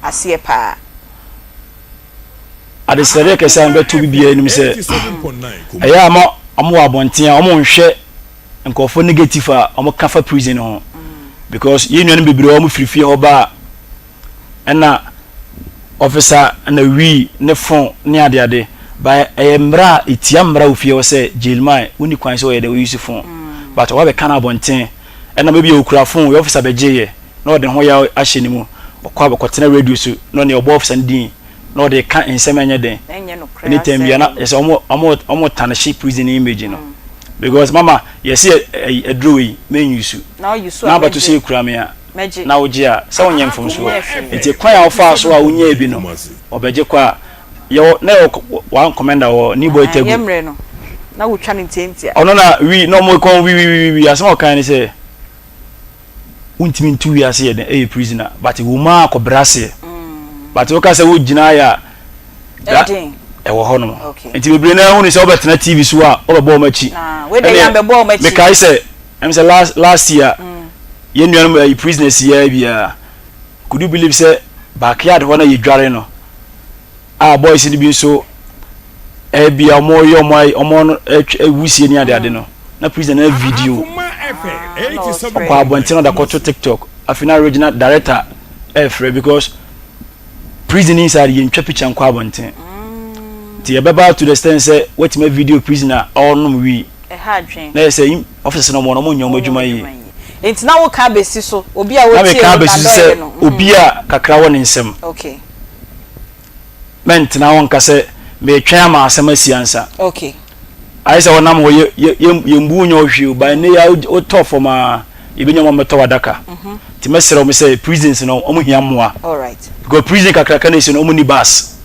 ase pa adesere kesa mbe to bibia nim se eya amo abonten amo nhwe nkofo negative a amo kafa prison ho because ye nuan bibire amo firifie ho ba na officer na wi ne phone ne ade by emra itia mra ofie wo se jailman woni kwan se wo ye de use phone but wa be kana abonten na maybe okura phone we officer be geye na ode ho ya ahye ni mu okwa abekotena radio so no ne obo officer ndin no de kan ensem den anytime bia na yes omo tanashi prison image no because mama yes a drawy men use now you so na ba to say kura me a na oje a se wonye mfom so enti kwan ya ofa so a wonye bi no obeje kwa yo na one commander wo ni boy tegu yemre no na wo twa ne ntentia ono na we no mo kon we asem kan ni say untimi 2 years ye den prisoner but wo ma ko brase but we ka say wo gina ya wo ho no enti bebre na hu ni say obetena TV so a obebo machi we dey am bebo machi me kai say em say last year ye nuan prisoners here bia could you believe say backyard ho na ye dware no boys ni bi so bia omo wusie ni ade no na prisoner video kwa abonten da koto TikTok afina original director free because prison inside ye ntwa picture kwa abonten ti ye beba to the extent say what my video prisoner all no we hadwen na say officer no mo nyom adwuma yi enti na wo ka besi so obi a wo tie ka besi say obi a kakra wo ne nsem okay ment na won ka say me twa ma asem asiansa okay I say wonam wo ye mbu nyo hwe ba ne ya o to for ma ibenya mo meto wadaka ti mesere o say prisons no omo hia moa all right because prison kakra ka ne se no omo ni bus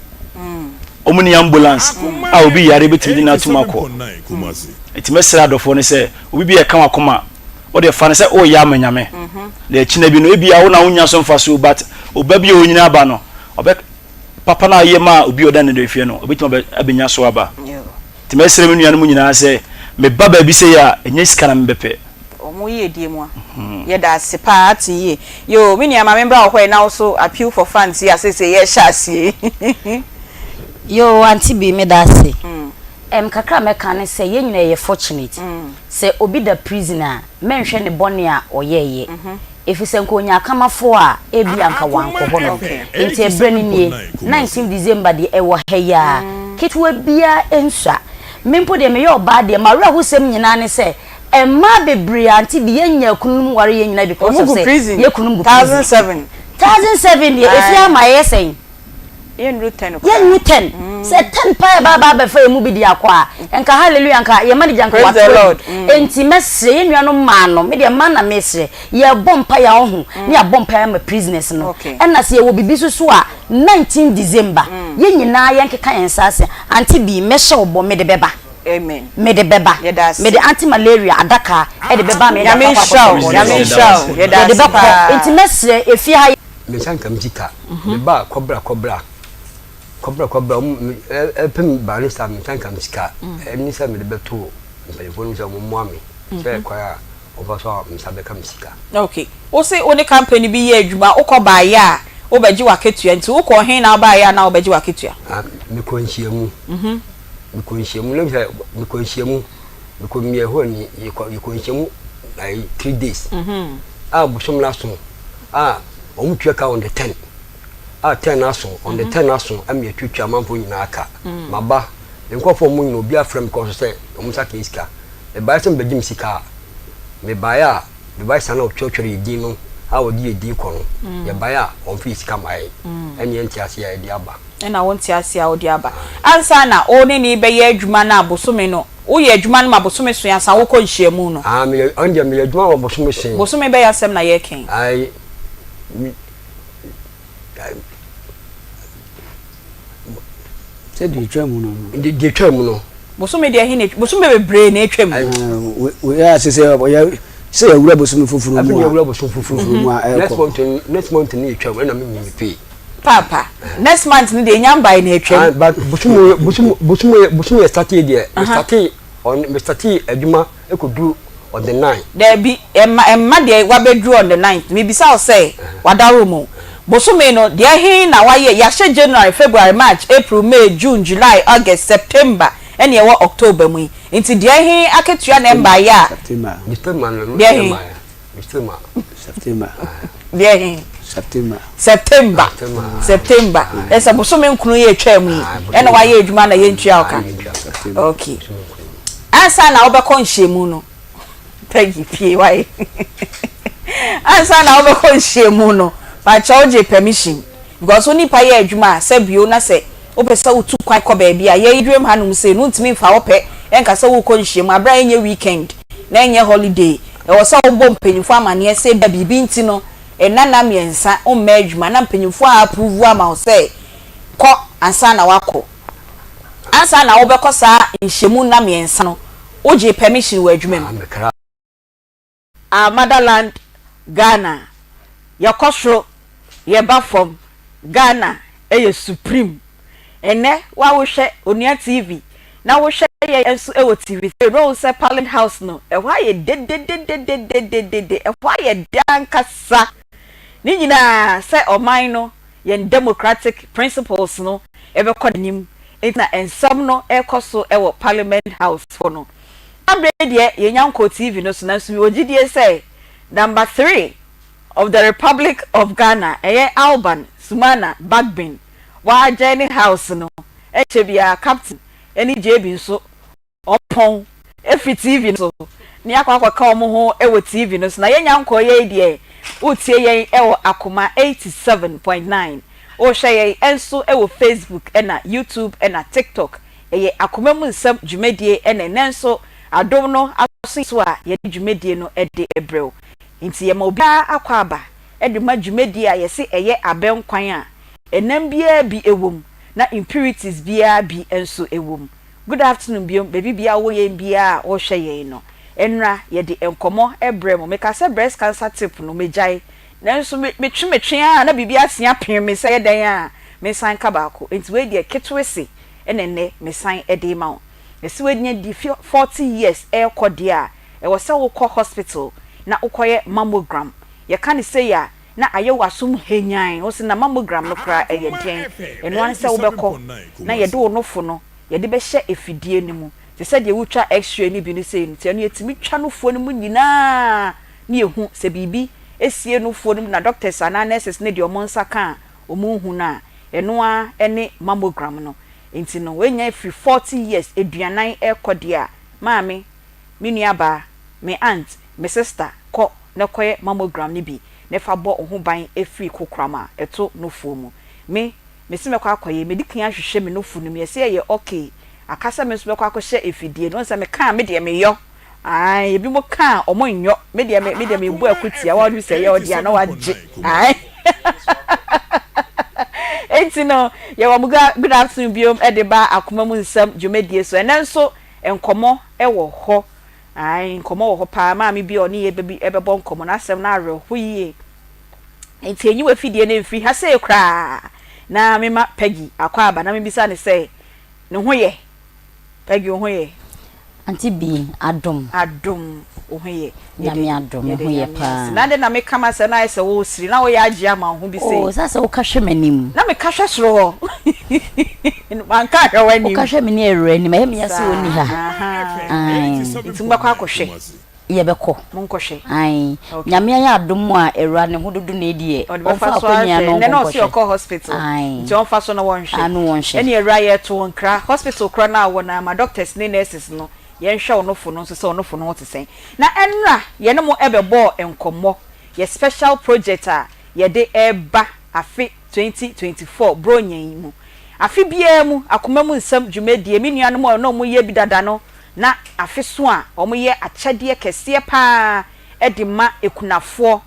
omo ni ambulance a obi yare betidi na tumako ti mesere adofo ne say obi bi e kan Akoma o de fa ne say o ya amanyame le china bi no ebi a wo na wonya so mfa so but oba bi o nyina ba no obe papa na ye ma obi oda ne de fie no obi tuma abenya so aba ti mesere me nuanu nyina say me baba bi say ya enya sika na mbepe omo ye die mu a ye da se party ye yo me nua ma member ahwe na also appeal for funds ya say ye sha asie yo anti bi me da se kakra me kan say ye nyina ye fortunate say obi da prisoner menhwe ne bone a oyeye efise nko nya akamafo a ebi anka wanko ho no enti ebrani nie 19 December de ewo heya kitwa bia ensua mempo de me yo ba de mawra husem nyina ne say emma bebre anti bi yenya kunum ware yenyina because of say ye kunum 1007 ye efia ma yesen ye nru 10 say 10 pa ba be fa mu bi di akwa enka hallelujah enka ye manager enka wato enti mesre ye nua no ma no me de ma na mesre ye bompa ya ohu ne ya bompa ya ma prisoners no na se ye wo bibi so a 19 December ye nyina ye nkeka ensase anti bi meshe obo me de beba amen me de beba me de anti malaria adaka e de beba me ya me show ye da de beba enti mesre efi ha me sanka mjika me ba kobra pem barista me sanka mjika ni sa me de beto me fonu so mo ami se kwa over so me sabe ka mjika okay o say oni company bi ye adwuma ukoba ya obeji waketua nti ukọ hen na ba ya na obeji waketua me ko nhyiamu me ko nhyiamu le me ko nhyiamu me ko mie ho ni ye ko nhyiamu like 3 days bushom la so omu twa ka on the 10 10 aso on the 10 aso am ye twitwa manfo nyina aka maba nkofo mu nyina obi afrem ko so say omu saka iska e ba sem begim sika me ba ya me ba sana otwotwere yedin no a wodi yedin ko no ye ba ya on fi sika mai eni enti ase ya edi aba na wonti ase ya odi aba ansa na oni ni be ye adwuma na abosome no wo ye adwuma na abosome so ya san wo ko nhyiamu no me onde me adwuma wo abosome sen bosome be ya sem na ye ken ai se di twam no di twam no bosome de hin bosome bebre na twam we ya se se ya wura bosome fufuru mu ya wura bosome fufuru mu next month ni twam na me pay papa next month ni de nyamba na twam but bosome started there me started adwuma ekodu on the 9th there be emma de wabedru on the 9th me bisa o say wadaro mo bosome no de hin na waye ya hye January February March April May June July August September ene wo October mu nti de hin aketua na mba ya September de hin September esa bosome nkunu ye twa mu ene waye adwuma na ye ntua oka okay ansa na obekọ nhyiemu no pegi pie waye ansa na obekọ nhyiemu no pa charge permission because oni pa ye adwuma se bio na se opesa utu kwan ko ba bia ye idwem hanum se no ntimi fa ope enka se wo ko nhyiemu abra enye weekend na enye holiday e wo se wo bom penyufo amane se ba bibi nti no enana miensa o ma adwuma na penyufo approve ama wo se ko ansa na wako ansa na obekọ sa nhyiemu na miensa no oje permission wa adwuma mu motherland Ghana yakosro yeba from Ghana eye supreme ene wa wo hwe Onua TV na wo hwe ye enso ewo TV no say Parliament House no e wa ye de e wa ye dankasa ni nyina say oman no ye democratic principles no e be kodanim na ensam no e koso ewo Parliament House for no ambe de ye nyanko TV no so na so ogidie say number 3 of the Republic of Ghana Alban Sumana Bagbin wa Jenny House no bia captain any JB so opon efi TV so ni akwa ka omo ho ewo TV no so na yenyanko ye die utie ye ewo Akoma 87.9 o hwe ye enso ewo Facebook na YouTube na TikTok Akoma mu nsam dwumedie na nenso adom no aso a ye dwumedie no de ebrel nti ye ma obi akwa aba de ma dwumedie a ye se eye abenkwan a enam bia bi ewom na impurities bia bi enso ewom. Good afternoon biom baby bia wo ye bia wo hwe ye no enra ye de enkomo ebrel mo meka se breast cancer tip no mejai nanso metwe a na bibia asia pen me se den a me san ka baako nti we de ketwese enenne me san de ma wo ese we de 40 years e kode a e wo se wo kɔ hospital na ukoye mammogram ye kan say ya na aye wasum henyan wo se na mammogram no kra eye den eno an se wo bekɔ na ye de wo nofo no ye de be hye efidie ni mu se se de wutwa x-ray ni bi ni sei nti eno yetimi twa nofo ni mu nyina ni ehu se bibi esie nofo ni na doctors ana nurses ne de omonsa kan omunhu na eno a ene mammogram no nti no we nya fi 40 years eduanan ekode a maame me nuaba me aunt me sister ko na koye mammogram ni bi ne fa bo ho ban efri kokrama eto no fomu me se me kwa akoye me dikan ahwehwe me no funu me se ye okay akasa me so be kwa akohye efidie no se me kan me de me yo ai ebi mo kan omo nyo me de me bu akutia wa du se ye odi ana wa je ai entino ye wa muga good afternoon biom e de ba Akoma mu nsam dwumedie so enenso enkomo e wo ho ai nkomo wo ho pa ma me bi oni ye bebi ebebo nkomo na asem na awe ho yie enti enyi we fidie na mfiri ha se kra na me ma Peggy akwa aba na me bisa ne se ne ho ye Peggy ho ye anti bi adom ho ye nyame adom ho ye pa na de na me kama se na ese wo siri na wo ya agi ama ho bi se o sasa wo kahwe manim na me kahwe soro ho man ka hwe wani wo kahwe me ne ewre ni me ya se oni ha ai itumba kwa kohwe ye beko monkohwe ai nyame ya adom a ewra ne ho dodo na edie o fa akonya no ne no si okọ hospital nti on fa so na won hwe anu won hwe ene ewra ye to nkra hospital kra na wo na ma doctors ne nurses no ye hwe onofo no so onofo no wote na enra ye ne mo ebebo enkomo ye special project a ye de eba afi 2024 bronyan mu afi bia mu Akoma mu nsam dwumedie me nua no no mo ye bi dada no na afi so a omo ye akyade kese pa edima ekunafo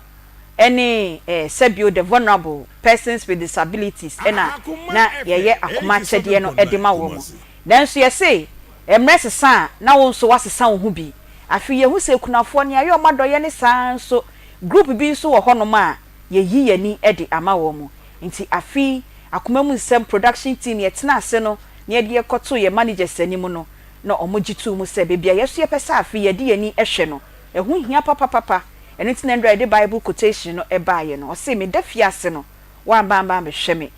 any sebio the vulnerable persons with disabilities na ye Akoma akyade no edima wo mo then so ye say emresesa na won so wasesa wo hu bi afi ye hu se ekunafo ne ayo madoye ne san so group bi so wo hono ma ye yi yani edi ama wo mo nti afi Akoma mu nsam production team ye tena ase no ne de ye koto ye managers anim no na omogitu mu se bebia yeso ye pesa afi ye de yani ehwe no ehu hia papa eno ti na ndra de bible quotation no e baaye no o se me da fiase no wan bamba be hweme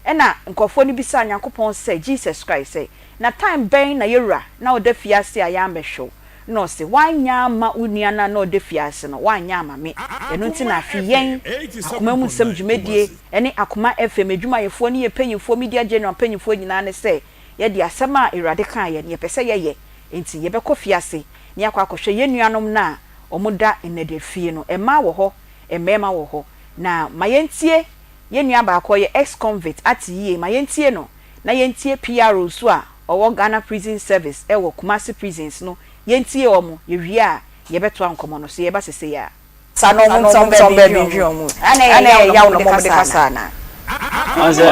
ena nkofo ni bisa Nyankopon say Jesus Christ say na time ben na yewura na oda fiase aya ambehwo no se wanya ma uniana na oda fiase no wanya ma me eno nti na afiyen akoma mu nsem dwumedie ene akoma FM adwumayefo ni yepanyimfo media general panyimfo nyina ne say ye di asema irade kan ye ne pese ye enti ye beko fiase ne akwa akohwe ye nuanom na omuda enede fie no ema wo ho emema wo ho na mayentie ye nua ba akọ ye ex convict ati ye mayentie no na yentie PRO so a owo Ghana Prison Service ewo Kumasi prisons no yentie omo ye wi a ye beto ankomo no so ye ba sese ya sano mo be bi omo ana ya wo mo de kasa na anze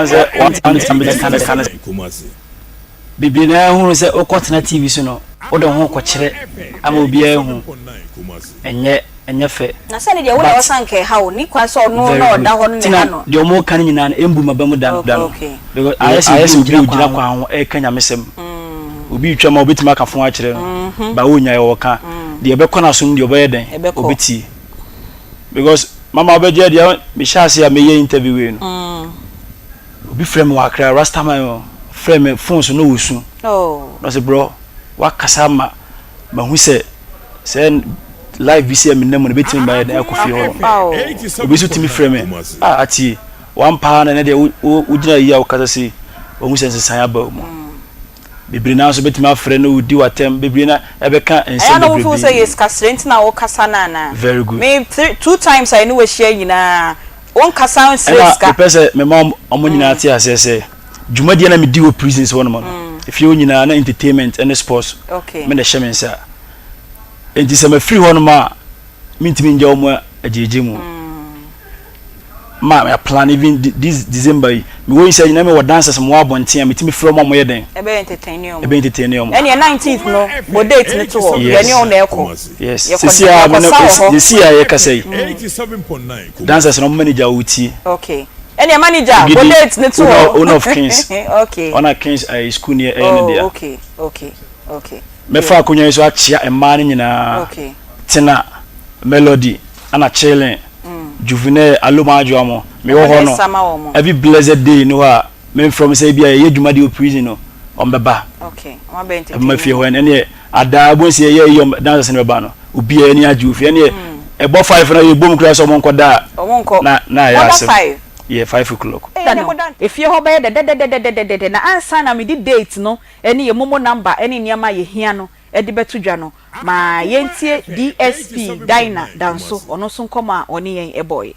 one time be kana Kumasi bibi na hu se okotena TV so no wo de ho ko kire ama obi ahu enye fe na se ne de wo na wasanke hawo ni kwa so no na oda ho ne ha no de omo kan nyina na embu mabamu dan because ayes gina kwa ho e kanya mesem obi twa ma obitima ka fon a kire no ba wonya ye wo ka de be kona so de oboye den obeti because mama obeje de me shase ya me ye interview we no obi frame wa kra rastaman frame phone so no wusu no say bro wa kasama ma hu se live vc me nemu no betim ba ya kofi ho obi so timi frame ati one pound na de ugina yi a kasa si o hu sense san aba mu bibiri na so betim afre no udi watem bibiri na ebeka ense bibiri I know who say yes kasrent na wo kasa na very good me 2 times I know we share nyina won kasa stress ka the person me mom omo nyina ati asese dwumadi na me di wo prisons one man if you nyina na entertainment and sports okay me na shemensa enti se me free one ma mintimi nja omo ajeje mu ma plan even this December me wo say nyina me wo dancers mo abonten me timi free mo ye den ebe entertain you eni 19th no bo date ne to ye ne on eko yes sisi a me no sisi a ye kasai 87.9 dancers no manager uti okay eni manager bo date ne to one of kings okay one of kings school near India okay me fa akonya so achia emma ne nyina okay tina melody ana chilling juvenile alomajo amo me wo ho no every blessed day no ha me from say bia ye dwuma de prison no ombeba okay am be entertain ma fie ho ene ada bonsi ye yom dance ne beba no obi ani aju fie ene e bo 5 na ye bom kra so monko da na ya se 5 yeah 5 o'clock if you ho be de na answer na me di date no ene ye momo number ene niam ye hia no edi betu dwa no ma yentie DSP Dina danso ono so nkoma oni yen eboy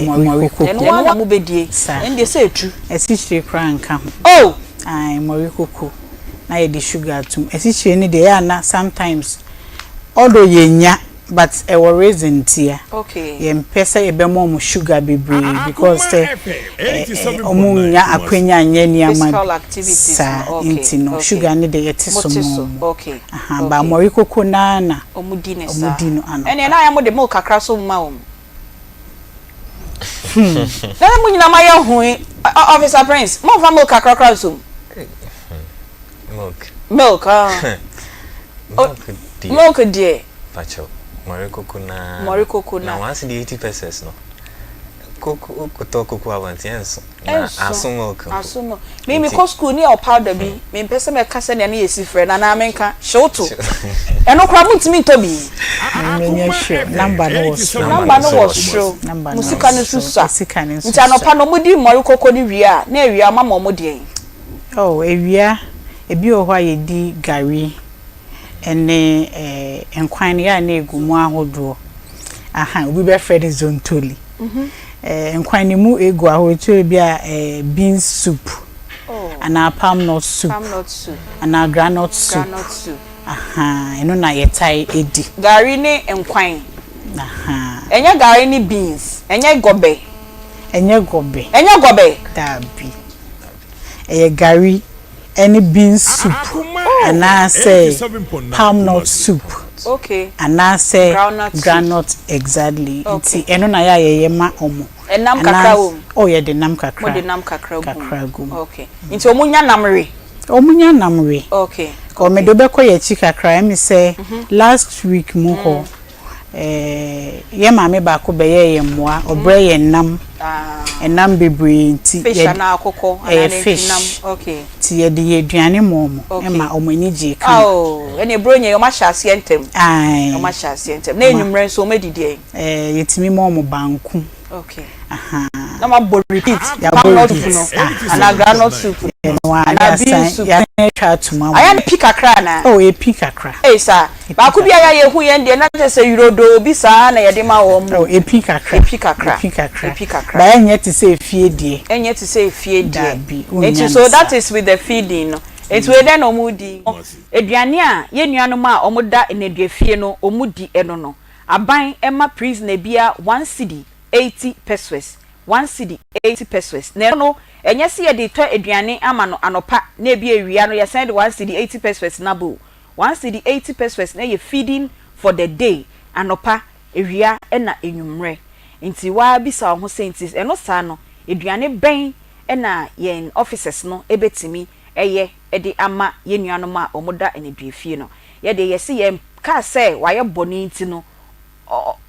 moriko eno na mo bedie ende se etu esichire kranka oh ai moriko na ye di sugar tum esichire ni de ya na sometimes odo yenya but e were reason tia okay ye mpesa ye be mo sugar bebre because omunya akwenya anya ni ama sa intino sugar ni de yete so mo okay aha ba moriko na omudi ne sa omudi no ano ene na ya mo de mo kakra so ma o na mo nyina ma ye hu officer prince mo fa mo kakra so milk milk die pacho moriko na once the 80 pesos no koko avantienso na asun me ko school ni o powder bi me pese me kase na yesi frɛ na menka shoto eno kra mutimi to bi me sure number no was show musika no susa musika no nti anopa no mudi moriko ni wia na ewia mama mo de oh ewia ebi o hwa ye di gari ene enkwan ya na egumu ahodo aha obi be friend zontoli enkwan ni mu egu ahodo bi a beans soup ana palm nut soup ana groundnut soup aha eno na ye tai edi gari ni enkwan aha enya gari ni beans enya gobe dabi gari any bean soup and I say palm nut soup okay and I say groundnut exactly nti eno na ya ye ma omo enam kakra wo oh ye de nam kakra mo de nam kakra gum okay nti omunya namre okay ko me do be ko ye chi kakra me say last week mu ho ye maame ba ko be ye mmoa obre ye nam enam bebre nti fish na akoko nam okay ti ye de aduane momo e ma omani je kan ene bronye yo ma hyase entem ai o ma hyase entem na enwumre so o medidi yetimi momo banku okay aha na ma bo repeat ya not no ana granot soup ana bean soup ya twa tuma aya pick akra na e pick akra sir ba ku bia ya ye hu ye ndie na se yurodo bi sa na ye de ma wo mu e pick akra ba enye ti se fie die enti so that is with the feeding no enti we dey no mudi eduane a ye nuanom a omoda enedue fie no omudi eno no aban ema prisoner bia 1 cedi 80 pesos 1 cedi 80 pesos na no enye se ye de to eduane ama no anopa na ebi ewia no ye send 1 cedi 80 pesos na bo 1 cedi 80 pesos na ye feeding for the day anopa ewia na enwumre nti wa bisa ho sentis eno sa no eduane ben na yen officers no ebetimi eye ede ama ye nuanom a omoda enedue fie no ye de ye se ye ka say wa ye boni nti no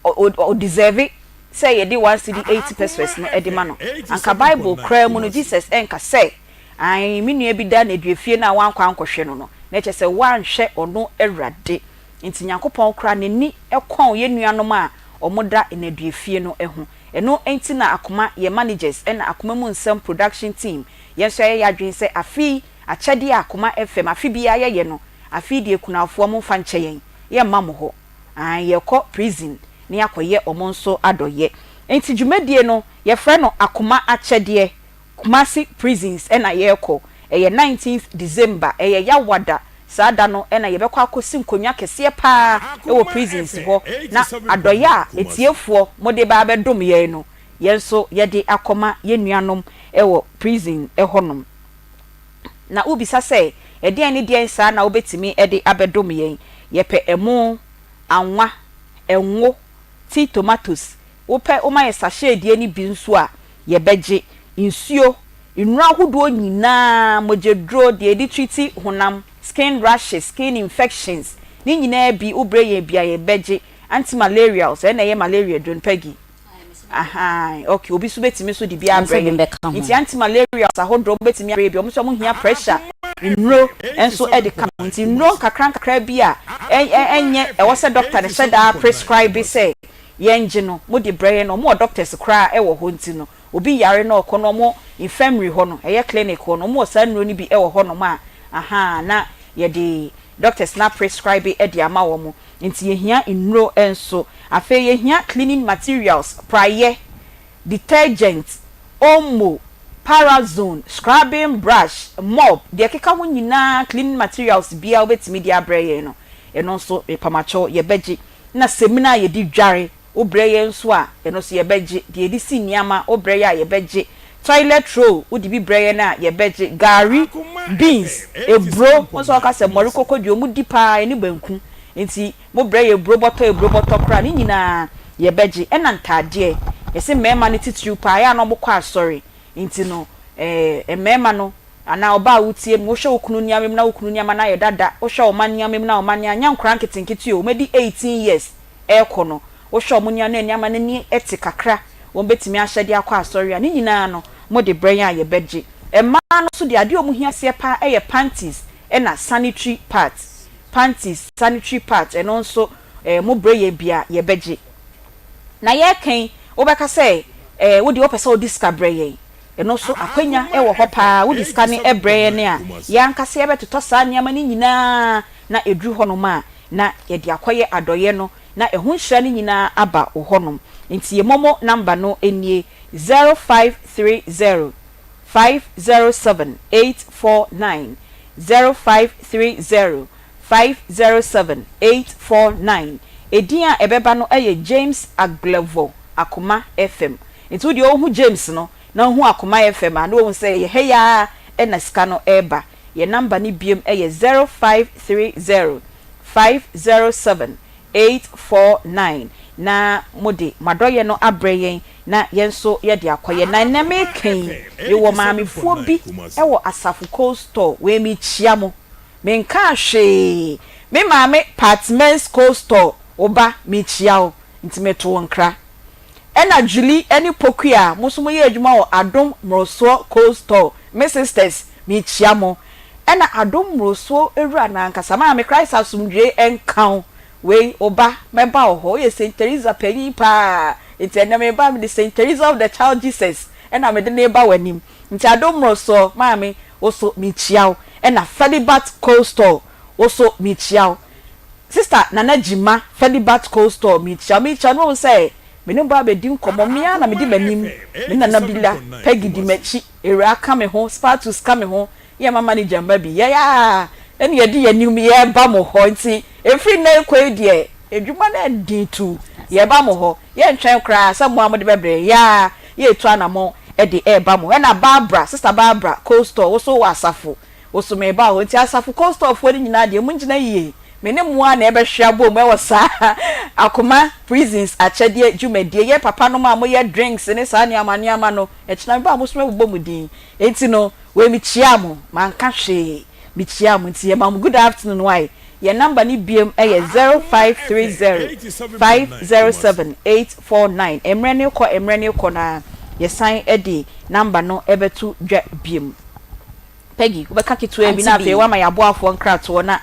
o deserve say ye de 1 cedi 80 pesos no ede ma no anka bible kra mu no Jesus enka say ai minu bi da na duefie na wan kwa ankohwe no na che se wan hwe ono awrade nti yakopon kra ne ni ekon ye nuanom a omoda na duefie no eho eno enti na akoma ye managers na akoma mu nsem production team ye so ye yadwen se afi achede akoma fm afi bia ye no afi de kunafo mo fa nche yen ye mammo ho ai ye ko prison ni akoye omonso adoye enti dwumadie no ye frɛ no akoma achede Kumasi prisons na ye ko eye 19th December eye yawada sada no na ye bekwa akosi nkonwa kese pa wo prisons ho na adoya etiefo mode ba bedom ye no ye nso ye de akoma ye nuanom wo prison honom na ubisa say e de ani de nsa na obetimi e de abedom ye pe emu anwa enwo ti tomatoes wo pe o ma ye sachet de ani bi nso a ye beje insuo inura hudo nyina mojedro de edi treat honam skin rashes skin infections ni nyina bi ubre ye bia ye beje anti malarials na ye malaria don pegi aha okay obi so betimi so di bia bre nti anti malarials ahodro betimi bre bi omo so mo hia pressure inuro enso e de count inuro kakra bia enye e wo se doctor de sheda prescribe say yenje no mo de bre no mo doctors kra e wo ho nti no obi yare na okono mo infirmary ho no eye clinic ho no mo sa nuro ni bi e wo ho no ma aha na ye de doctors na prescribe e de ama wo mo nti ye hia inuro enso afa ye hia cleaning materials praye detergent omo parazone scrubbing brush mop de keka ho nyina cleaning materials bia obetimi de abreye no eno nso epamacho ye beji na semina ye di dware obreye nso a eno so ye beji de edi si niama obreye a ye beji toilet roll udi bi breye na ye beji gari beans ebro nso ka se mori kokodi omu dipa eni banku nti mo breye ebro botto kra ni nyina ye beji ena ntade yesi mema ni titru pa ya no bokwa sorry nti no mema no ana oba wutie mo hwe okunu niamem na okunu niama na ye dada wo hwe omaniamem na omania nya nkran kitinkiti o medi 18 years ekono wo hwe omunia na niama na ni eti kakra wo betimi ahyede akwa asori ani nyina no mo de brenya ye beje ema no so de ade omu hiase pa eye panties na sanitary parts eno nso mo breye bia ye beje na ye kan wo beka say wo de wo pese wo discover eno so akwanya wo ho pa wo diska ne ebreye ne a ya nkase ye betoto sa niama ni nyina na edru honom a na ye de akoye adoye no na ehun hira ni nyina aba wo honom nti ye momo number no enie 0530 507 849 0530 507 849 edia ebeba no eye James Aglevo Akoma FM nti odi ohu James no na hu Akoma FM and wo say ye heya na sika no eba ye number ni biem eye 0530 507 849 na mode madoye no abreye na yenso ye de akoye na na mekan ye wo mamefuo bi e wo Asafo Cold Store we mi chia mo menka hwe me maame Partments Cold Store oba mechia o ntimeto wonkra ena Julie eni Pokuya musumo ye adwuma wo Adom Mroso Cold Store me sisters mechia mo ena Adom Mroso ewura na nkasa ma me Christ asumdwe enkan we oba meba ho ye Saint Teresa panyi pa enti na meba me the Saint Teresa of the Child Jesus ena me de neba wanim nti Adom Mroso ma me oso mechia ena Felibat Cold Store oso mechia sister Nana Jima Felibat Cold Store mechia no say me no ba be di nkomo mia na me di manim me Nana Bila Peggy di mechi era ka me ho Spatus ka me ho ye mama ni jamba bi ya eni ye di yanim ye ba mo ho nti efri na ekwe die edwuma na di tu ye ba mo ho ye ntwen kra samu amode bebre ya ye tu anamo e de e ba mo e na Barbara sister Barbara Cold Store wo so wasafo wo so me ba ho nti asafo Cold Store fo ni nyina de mu ngina yie mene mua na ebe hwia bom e wosa Akoma prisons achede dwumadie ye papa no ma mo ye drinks ne sa ne amaniama no e kina ba mo so me bom din enti no we mi chia mo man ka hwe mi chia mo nti ye ma good afternoon why your number ni biem e 0530507849 emrene ko na ye sign edi number no ebetu dwa biem Peggy we ka kitu e bi na fe wa ma yaboafo nkrato na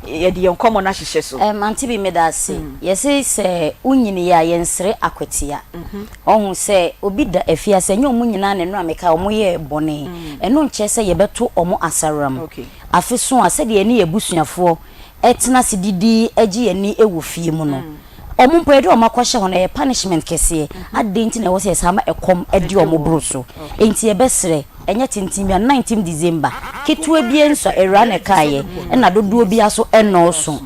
ye di yenkomo na hihye so anti bi medase yesi se unyini ya yensre akwatia ohun se obi da afia se nyom nyina ne no ameka omo ye bone eno nche se ye beto omo asaram afeso ase de eni ebusuafo etina sididi agi eni ewo fie mu no omo mpede omo akwahye ho na ye punishment kese adenti na wo se sama ekom edi omo broso enti ye besre enye tintim ya 19 December ketua bie nso era na kaye na dodo bi aso enoso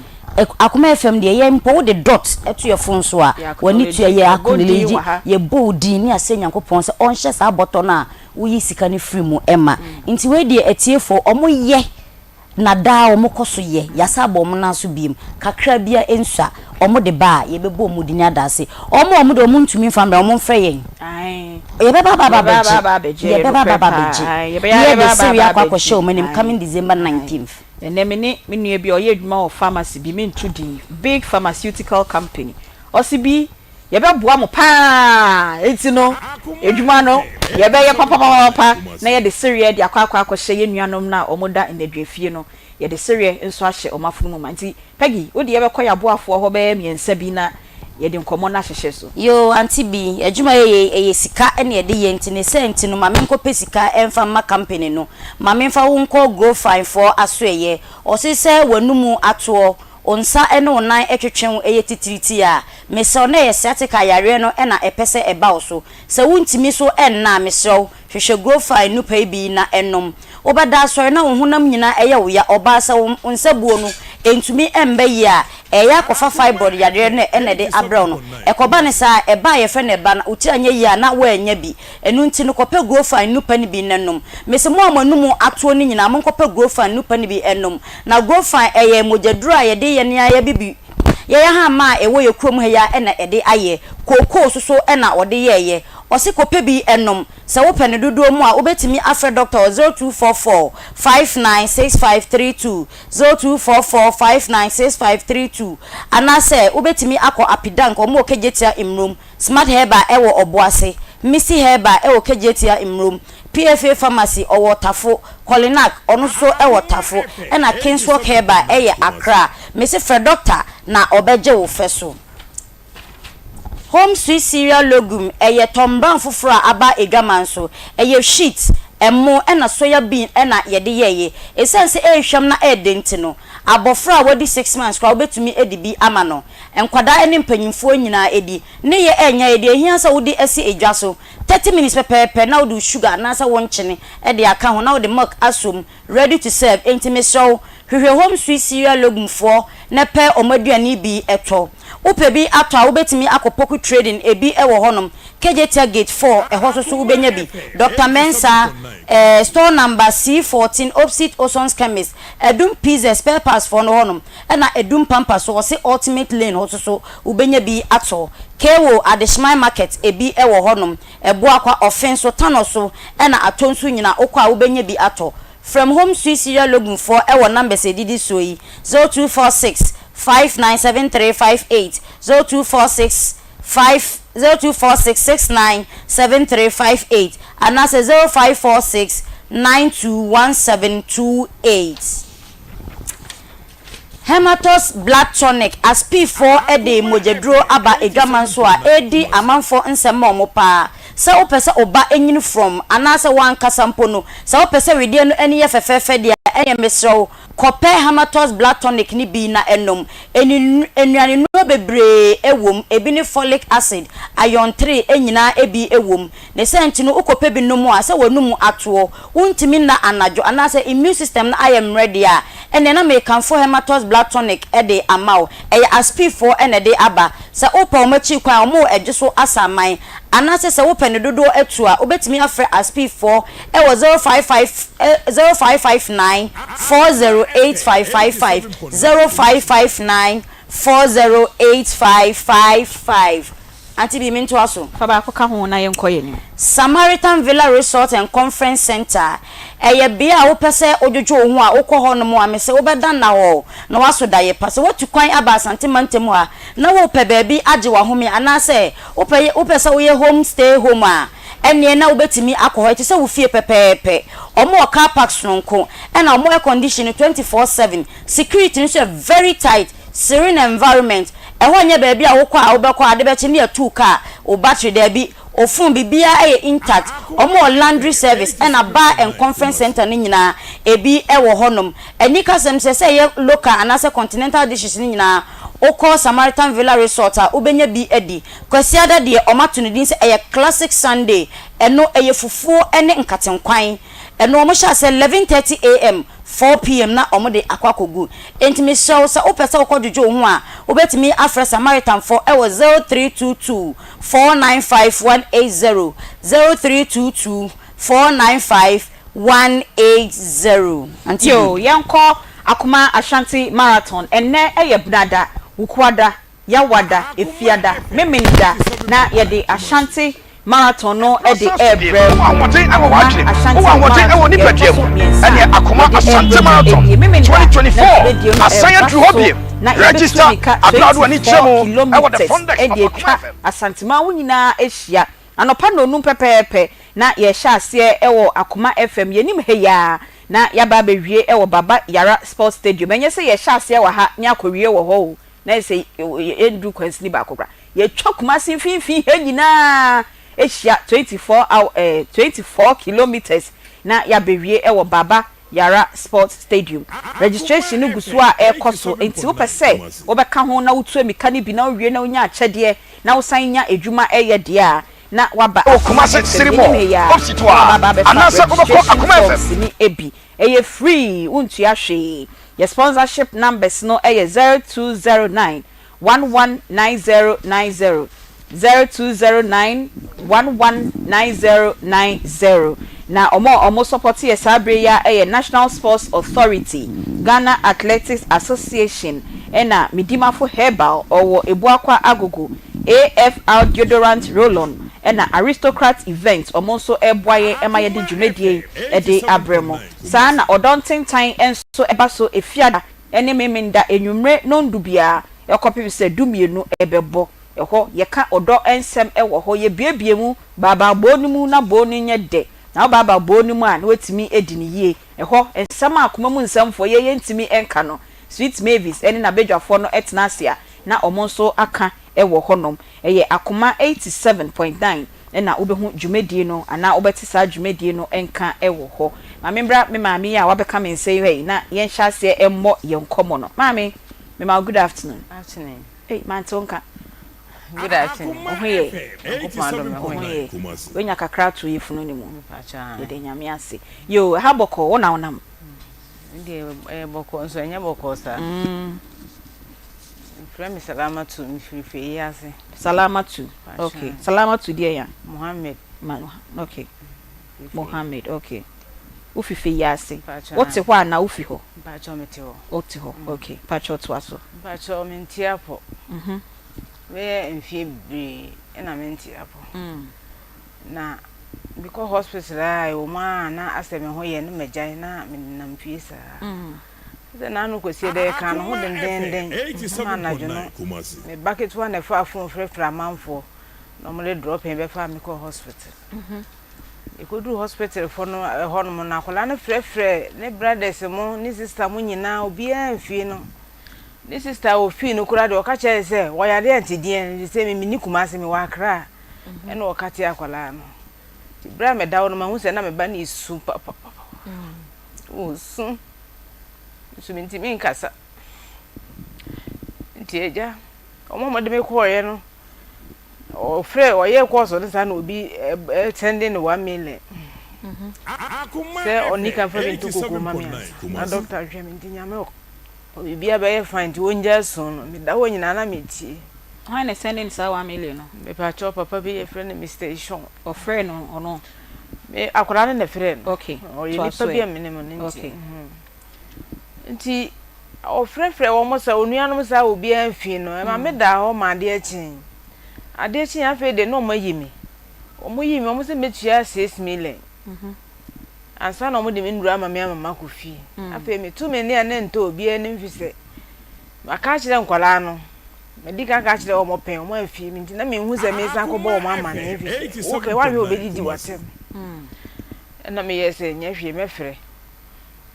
Akoma FM de ye mpo de dot eto ye fon so a wani tu ye akoleleji ye bodi ni ase Nyankopon se onhye sa boto na wo yi sika ne free mu ema nti we de etiefo omo ye na da omo koso ye yasa bom na so biem kakra bia ensa omo de ba ye bebo omo di nyadase omo de omo ntumi famra omo mfre yen ye baba beji ye be serious kwa show menim coming December 19th enemene menue bi oye adwuma of pharmacy bi me ntudi big pharmaceutical company osibi ye be boa mo pa enti no adwuma no ye be ye papa na ye de serious de akwa hye ye nuanom na omoda ndedwefie no ye de serious enso ahye omafunu mu manti Peggy wo de ye be koya boafo ho be miensa bi na ye de nkomo na hye so yo anti bi adwuma ye sika ene ye de ye ntine senti no mame nkope sika emfa ma company no mame mfa wo nko grow fine for asoeye osise wanumu ato onsa ene onan etwetwen eye titiriti a meso na ye setika yare no ena epese eba so se wuntimi so enna meso hwehwe grow fine no pay bi na enom obada so na wo honam nyina eye wo ya oba sa onsabuo no entumi embe yi a eya kofa fibroid yare ne ene de abro no ekoba ne sa eba ye fe ne ba na uti anya yi a na wa anya bi enu nti no kope grow fine no pani bi nanom mese mo amanum ato ni nyina mo kope grow fine no pani bi enom na grow fine eye mojaduru a ye de ye ne aya bibi ye ha ma ewo ye krom ha ya ena ede aye koko soso ena ode ye osi kope bi enom se wo pene dodo mu a obetimi afre doctor 0244596532 0244596532 anase obetimi akọ apidank omo okejetia imrom smart herba ewo oboase missy herba ewo kejetia imrom PFA pharmacy owo tafo Kolinak onu so ewo tafo ena Kingswalk herba eye Accra missy fre doctor na obeje wo feso Home Sweet Cereal Logum eye tomban fufura aba egamanso eye sheet emmo ena soya bean ena yede yeye esense ehwam na edenti no abofra wodi 6 months kwa obetumi edibi amano enkwada ene mpanyimfo nyina edi ne ye enya edi ehia sa wodi esi edwaso 30 minutes pepe na wodi sugar na sa wonchene edi aka ho na wodi milk asom ready to serve intimacy hwehwe Home Sweet Cereal Logum fo na pe omaduani bi eto upebi ato a wobetimi akopoku trading ebi ewo honom KJT gate 4 eho so wobenya bi Dr. Mensa store number C14 opposite Osons Chemist edum pizza spare parts for no honom na edum pampas so se ultimate lane ho so wobenya bi ato Kewo Adishmai market ebi ewo honom ebo akwa offense tano so na atonsu nyina okwa wobenya bi ato from Home Sweet Cereal Logum 4 ewo number se didi so yi 0246 597358 0246697358 and that's 0546921728. Hematos blood tonic as P4 ede mojedro aba edwamanso a edi amanfo nsem omopa se opese oba enyin from anase wan kasampo no se opese wedie no eni ye fefefe dia enye mesrew kope hematos blood tonic ni bi na enom enuane no bebre ewom ebi ni folic acid iron 3 enyina ebi ewom ne senti no ukope bi no mu a se wanum ato untimi na anajo anase immune system na am ready a ene na me kan for hematos blood tonic ede amao eye asp4 ene de aba se opa omachi kwan omo ejeso asaman anase se open dodo etu a obetimi afre asp4 e wo 0559 408555 0559 408555 anti bi minto aso fa ba ko ka ho na yenkoye ni Samaritan Villa Resort and Conference Center eye bia wo pese odwojo ho a ukọ no mo amese wo beda na wo na waso daye pase wotu kwan aba santemantemu a na wo pe baabi age wa home anase wo pese wo ye home stay home a ene na wo betimi akọ ite se wo fie pepepe omo car park sonko na omo air condition 24/7 security is very tight serene environment ehonye baabi a wokọ a wobekọ ade be chi ne atu car o battery there bi ofun bibia e intact omo laundry service and a bar and conference center ni nyina ebi ewo honom enika sem se ye local anase continental dishes ni nyina oko Samaritan Villa Resort a ubenya bi edi kwasiada de omatunudin se eye classic Sunday eno eye fufuo ene nkatenkwan eno omo sha se 11:30 am 4 p.m. na omo de akwakogu entimi show sa opese okodjojo ho a obetimi afre Samaritan for ewo 0322 495180 0322 495180 anti yo yanko Akoma Ashanti Marathon enne eye brada ukwada yawada efiada meminda na yede Ashanti Marathon no ede ebre Ashanti ewo ni pediem ene Akoma Ashanti Marathon 2024 asaya through hobby register abrado ani chemo ewo the funding ede twa Ashanti ma wunyina ehia anopa no num pepepe na ye hya ase ewo Akoma FM yenim heya na yaba bewie ewo Baba Yara Sports Stadium enye se ye hya ase wa ha nya kowie wo ho na se endu kwansini ba kokra ye twakuma sin finfin he nyina ehia 24 kilometers na ya bewie ewo Baba Yara Sports Stadium registration gusu a ekoso enti wo pese wo beka ho na wotu emika ni bi na wie na onya akyede na wo san nya edwuma eye de a na waba Akoma sirimo opsitwa anasa obako Akoma FM ni ebi eye free untu ahwe your sponsorship numbers no eye 0209 119090 0209 119090 na omo support ye sabre ya National Sports Authority Ghana Athletics Association ena Midimafo Herbal owo Ebuakwa Agogo AFR Deodorant Roll-on ena Aristocrat Events omonso eboaye emaye de dwumadie ede abremo sa na odonten tan enso ebaso efiada ene meminda enwumre nondubia ekopi se dumienu ebebo eho yeka odo ensem ewo ho ye biebie mu baba bonimu na boni nye de na baba bonimu a na wetimi edini yie eho ensem akoma mu nsemfo ye ntimi enka no Sweet Mavis ene na bedwafo no etnasia na omonso aka ewo honom eye Akoma 87.9 ena obehu dwumedie no ana obeti sa dwumedie no enka ewo ho mamembra me maami a wabeka me nsei hei na yen hyase emmo yenkomo no maami me ma good afternoon hey man tonka good afternoon ohoye ohoye wenya kakra to yefunu ni mu de nyame ase yo ha boko wona wonam ndi boko nso enya boko sa Frame Salamatu mfirife yase Salamatu okay Salamatu dia ya Mohammed okay Mohammed okay ufife yase wote hwa na ufi ho pacho meti ho wote ho okay pacho to aso pacho menti apo we mfie bre na menti apo na because hospital ai o ma na aseme ho ye no megyan na menam fie sa se na no kwesi de ka no ho den ma na jono me bucket one na fa fon frefra manfo no mo le drop en be fa me ko hospital ikodu hospital for no ho no na kola no frefre ne brothers mo ni sister mo nyina obi anfie no ni sister o fi no kura de o ka che se wo ya de antidie se me ni kumase me wa kra e no o ka ti akola no ti bra me dawo no ma hu se na me ba ni su papa o su minti min kasa nti eja omo mo de me ko ye no o frɛ o ye ko so nsa na obi attending 1 million se oni kan fa bintu koko mami na doctor hwe mi ntinya me o bibia be ye fine ti wonja so no me da wo nyina na me tie why na sending sa 1 million no me pa cho papa be ye friend me station o friend no ono me akora ne friend okay o ye pa bia me ne mo nti nti o frefre wo mo sa onuanom sa obi anfi no e ma me da ho ma ade achi afi de no ma yimi o mo yimi o mo se metua 6 million ansa no mo de me ndura ma me amama ko fi afi me tu me ne ane nto obi ani mfise maka kire nkwala no me di ka kire o mo pen o mo anfi me nti na me hu se me san ko bo o ma ma ne mfise okay wa hwe obedi watem na me yese nya hwe me frɛ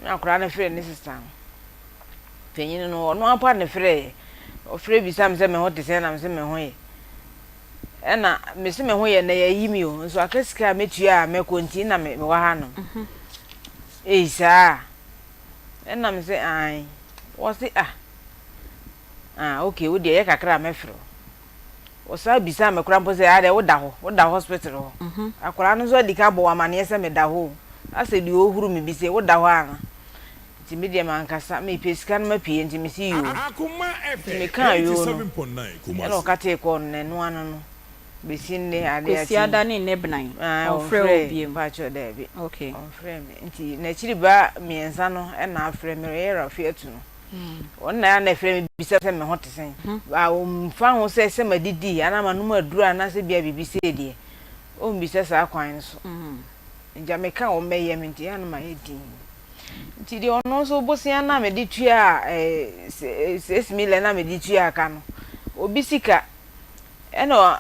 na akora na frɛ ne sister penyin no no apa ne frɛ o frɛ bi sam se me ho te se na me se me ho ye na me se me ho ye na ya yimi o so akasika metua me konti na me wa ha no sa na me se ai wo se okay wo de ye kakra me frɛ o sa bi sam me kura mpo se ade wo da hospital ho akora no so di ka bo wa mane se me da ho ase di ohuru me bi se wo da ho ana ti me de man kasa me pesika no ma pie nti me si yo Akoma FM me kan yo no 87.9 no kate ko ne no ano no be sinne ade ati kwesi ada ne nebnan o frɛ obi pa cho da bi okay o frɛ me nti na chiri ba miensa no e na frɛ me ye rafi atu no onna ya na frɛ me bisa se me hote sen ba o mfa ho se madidi ana ma no maduru ana se bia bibi se die o mbisa sa kwan so nja me kan o meye me nti ana ma yedi nti di ono so bosia na me di tua 6 million na me di tua aka no obi sika eno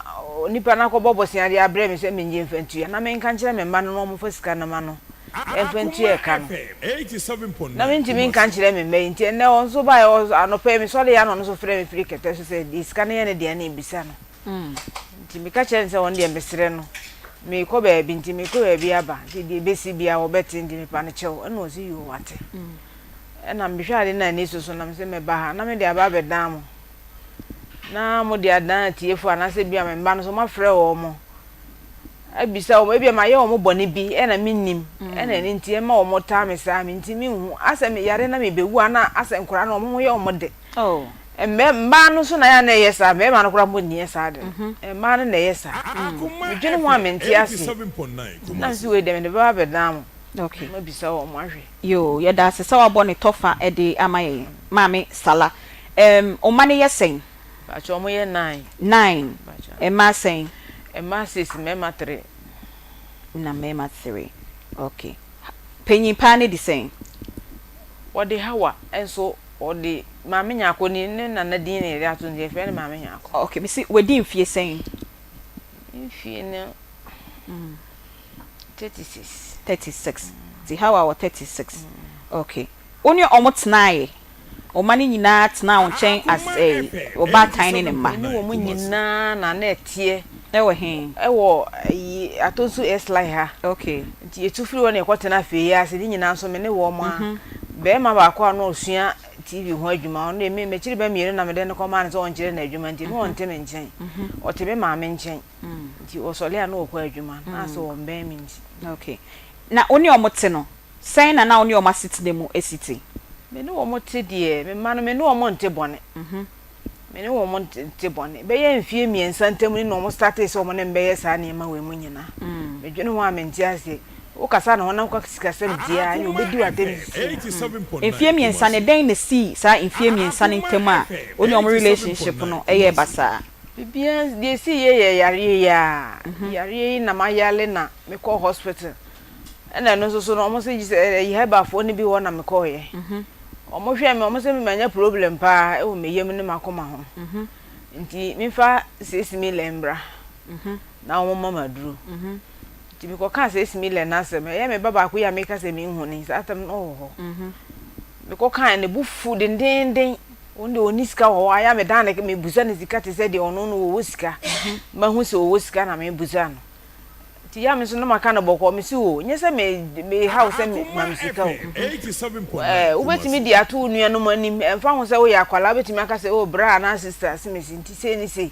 nipa na ko bobosia di abre me se me nje mfantua na me nka nkire me mma no mo fa sika na ma no mfantua aka no 87.9 na me nti me nka nkire me me nti ene on so ba anopa me so le ya no so frɛ me free kete so se di sika na ye ne de na ebisa no nti me ka kire se won de mbesere no me ko be bi nti me ko be aba nti de besi bia wo beti ndi me pa ne chew ena o si yo wate ena mbihwa de na ni so na me se me ba ha na me de aba be dan mo na mo de adan tiefo ana se bia me ba no so ma frɛ wo mo abisa wo bia ma ye wo mo bone bi ena minnim ena ni nti e ma wo mo ta me sa me nti me hu asa me yare na me bewu ana asa nkora na wo mo ye wo mo de mba no so na ya na yesa me ma no kura mo ni yesa de mba no na yesa dwene mo amenti ase na so we dem de ba be dam okay ma bisa wo mo ahwe yo ye da se sa wa bone tofa e de amaye mame sala o mane yesen ba cho mo ye 9 e ma sen e ma 6 me ma 3 na me ma 3 okay penyin pa ne di sen wo de hawa enso o de mama nyako ni ne na na din ne ato nje fe ne mama nyako okay me see we din fie sen fie ne 36 see how our 36 okay only omotnae o mani nyina tena on chen as o ba tiny ne ma ni wo mu nyina na na etie e wo hen e wo atonsu slide ha okay nti etufiri wo ne kwotena fe ya se ni nyina so me ne wo ma be ma ba kwa no osua TV ho adwuma on me chiri ba miere na me de no koma ne so on chire na adwuma nti no on teme nchen o tebe ma me nchen nti o sole a no okwa adwuma na so on ben mi nti okay na oni omote no sen na oni omasiti ne mu esiti me no omote de me ma no me no omonte bone me no omonte bone be ye mfie miensa ntam ni no mo start so mo ne be ye sa na ma we mu nyina me dwene ho amenti ase o kasa na wona kwa sikasem dia ayi obedi wa dem enfie miensa ne den ne si sa enfie miensa ne ntam a oni omo relationship no eye basa bibia de si ye yare na mayale na me call hospital ena no so no omo se ye heba fo ni bi wo na me call ye omo hwe me omo se me manya problem pa e wo me yem ne makoma ho nti me fa 6 million bra na omo mama duro nti me ko ka 6 million na se me ye me baba ko ya me ka se me hu ni atam no ho me ko kan ne bu fu den onde oniska wo aya me dan ne me buza ne sika te se de ono no wo sika ma hu se wo sika na me buza no ti ya me so no maka no boko me si wo nye se me house me mam sika wo 87.9 wo betimi di atu nua no manim emfa ho se wo ya kwala betimi aka se o bra na sister se me si nti se ni se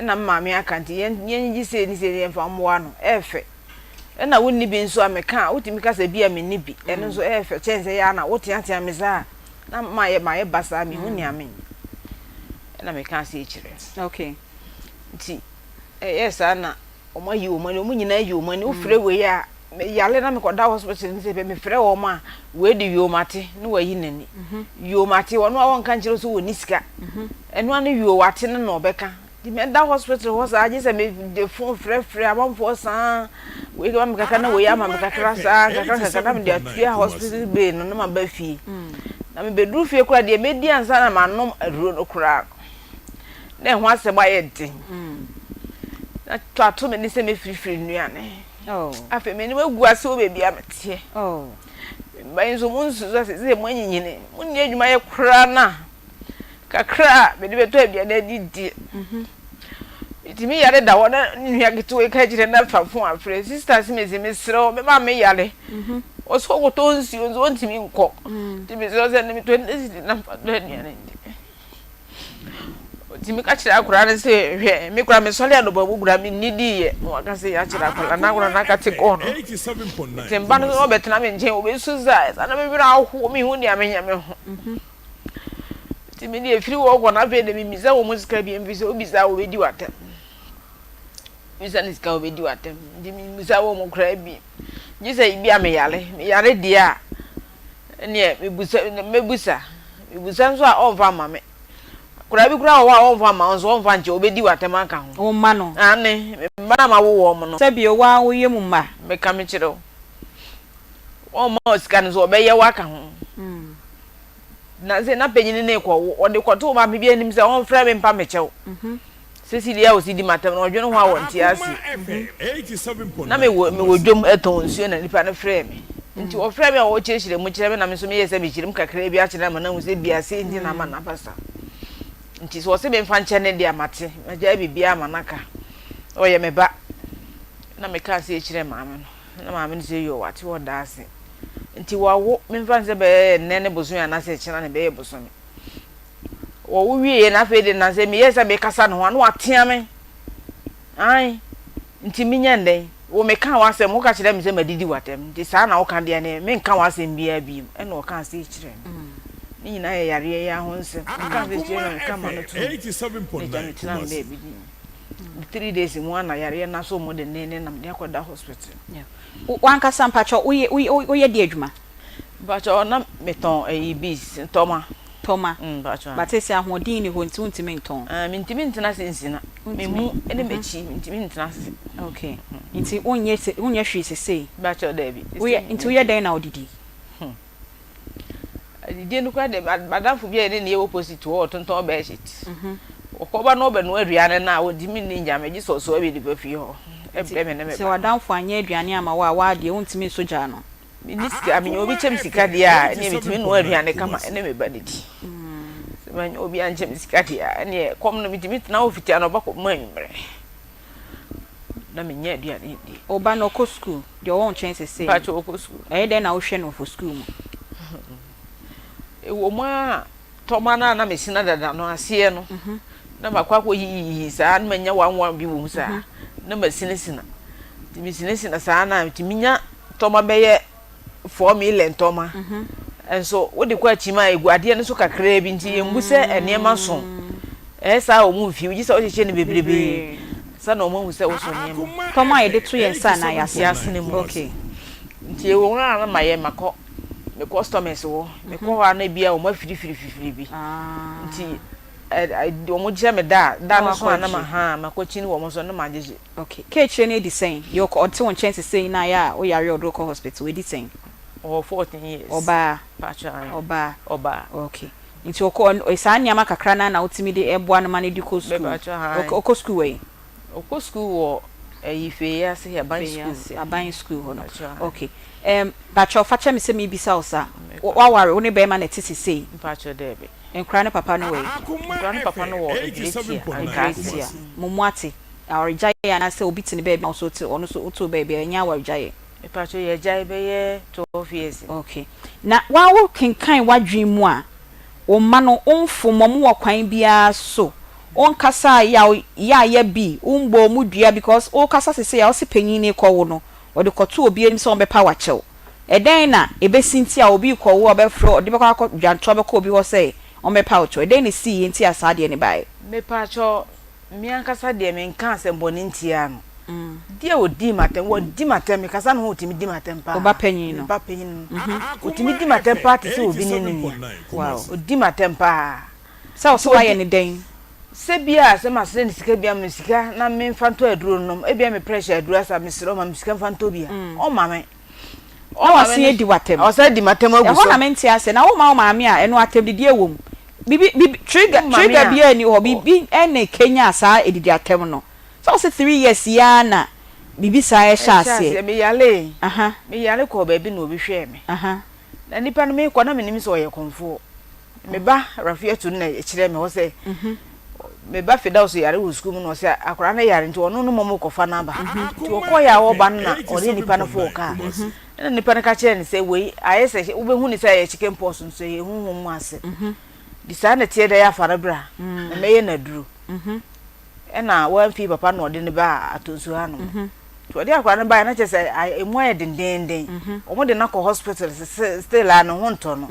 na maame aka nti yen ji se ni se emfa mwa no efe na wonni bi nso ameka wotimi ka se bia me ni bi eno nso efe chense ya na wotiatia me za na maye basa mi hu ni ame na me ka se chire okay nti yes ana omo yi omani omo nyina yi omani o frɛ we ya yale na me koda hospital ni se be me frɛ wo ma we di yomate no wa yi nani yomate wono awon kan kire so woni sika eno anu yowate ne no beka di me da hospital ho sa age se me de fon frɛ abamfo sa we ga me kaka na we ya ma me kakra sa kakra na me de atua hospital be no ma ba fie na me bedru fie kura de me di ansa na ma nom aduro no kura na ho asɛm ayɛ na to me ni se me frifiri nuane afa me ni wagu ase o bebi amete bayin so mun su se mo nyinyine mun ni adwuma ye kura na kakra me de beto abia na didi itimi yare da wona nua gitu e ka jire na fafo afre sisters me se me sro me ma me yare o so go to nsi o zo ntimi nko timi so se me to na do nuane timi ka kira akura ne se hwe me kura me sole ado babu gura me nidi ye mo aka se ya kira akura na kura na ka te ko no 87.9 temba no obetena me nje obe suza na me bira ahu me hu ni amenya me ho timi ni efiri wo go na be de mi miza wo musika bi mvise obiza wo bedi watem miza ni sika wo bedi watem di mi miza wo mo kura bi jisa ibi ameyale dia ne mebusa nso a onfa mame kura bi kura wo onfa ma nso onfa nche obedi watem aka ho o ma no ane mbana ma wo mo no sabi o wa wo yemu ma me ka me kire o ma sika nso obeye waka ho na ze na penyini ne ko o de kwato ma me bi anim se on fra me mpa me chew Cecilia o sidi matem na odwene ho awon ti ase 87.9 na me wo dwom eton nsuo na nipa na fra me nti o fra me o chirechire mu kire me na me so me yese me chirim kakra bi akire ma na hu se bia se ndi na ma na pasa nti so se be mfa nche ne dia mate maja bibia manaka o ye me ba na me ka se chire maame no na maame no se yo wate wo da ase nti wawo me mfa nse be nene boso ya na se chira ne be ye boso me wo wie na fe de na se me yesa be kasa no anu atia me ai nti minya ndai wo me ka wa se mo ka chire me se madidi watem nti sa na wo ka de ne me nka wa se mbia bi e na wo ka se chire ni nyina ye yare ya ho nse ka se chire me ka ma no to 87.9 3 days mu na yare na so mo de ne na me akoda hospital wan ka sampacho uye di adwuma bacho na meton bis toma bacho batesi ahodin ni ho nti untimi nton mi ntimi ntina sensina me mu ene mechi ntimi ntina se okay nti onye hwe sese bacho da bi uye nti uye den na odidi adidi no kwa de madam fu bia ne opposite wo tonton be shit okoba no be no aduane na odimi ni nyame gi so abi di bafi ho ebreme ne me se wadamfo anya aduane ama wa de untimi soja no minister ami obi chem sika dia ne mitimi no aduane kama ene me badidi se man obi an chem sika dia ne kom no mitimi na ofiti an obako manwumre na me nya aduane di oba no ko school de won chance say ba cho ko school den na wo hwe no for school mo wo ma to mana na me sina dada no ase no na makwa ko yi sa na manya wanwa bi wo sa na masinesina timi sinesina sa na timi nya to ma beye 4 million toma enso wo de kwa chima eguade no so kakra bi nti yembu se enema so sa o mu fi uji se o cheche ne bebrebe sa na o mu se wo so nema toma ye de to ye nsa na yase ne mu okay nti e wo na maye mako me customers wo me ko ha na bia o ma firi bi nti o mo je me da no so na ma ha makochi ni wo mo so na ma jeje okay ke chire ne di sen yo ko o te won chance say na ya o yare odoko hospital we di sen or 14 years. Oba. Pacha. Oba. Okay. Nti oko esa nyama kakra na wotimi de eboa no mane di ko school. Oko school we. Oko school wo Ife ya se aban school ho no. Okay. Bacho facha me se me bisa osa. Wa ware wo ne be ma na tisi sei. Pacha debe. Enkra ne papa no we. Enkra ne papa no wo Grecia. Mumwati. Our jaya na se obi tini baby also to ono so uto baby anya wa jaya. Pacha ye jaya be ye 12 years. Okay. Na wa wo kenkan wadwen mu a o ma no onfo mom wo kwan bia so on kasa ya bi umbo mu dua because o kasa sese ya o se panyin ne kwo wo no o de koto obi enim se on be power chew eden na ebesinti a obi kwo wo be fro de be kwa dwanto be ko obi ho say on be power chew eden ne si enti asa de ne bai me pacho mi ankasa de me nka asembo ne ntia no dia odi matem me kasa no ho timi di matem pa oba panyin no ba panyin otimi di matem pa te se obi ne ni wow odi matem pa so why any den se bia se masre ni sika bia me sika na me mfanto aduro no e bia me pressure aduro asa me siro ma me sika mfanto bia o mame o wase edi watem o se di matem agu so e ho na me ntia se na wo ma ame a eno atem di ewom bibi trigger bia ni ho bibi ene Kenya asa edidi atem no so 3 years ya na bibi sa e sha se me yale ko ba bi na obi hwe me na nipa no me ko na me nim so ye konfo me ba rafiatu na e kire me ho se me ba feda so yare wo school mu no se akora na yare nti ono no momo kofa na ba ti wo ko ya wo ba na ori nipa no fo ka na nipa no ka kire ni se we aye se wo be hu ni se ye chicken pox so ye hu mu ase di sa na tie da ya fara bra na me ye na duru na wan fi papa no de ne ba atonsu ha no to de akora na ba na che se emu aye dendenden omo de na ko hospital still an ho nto no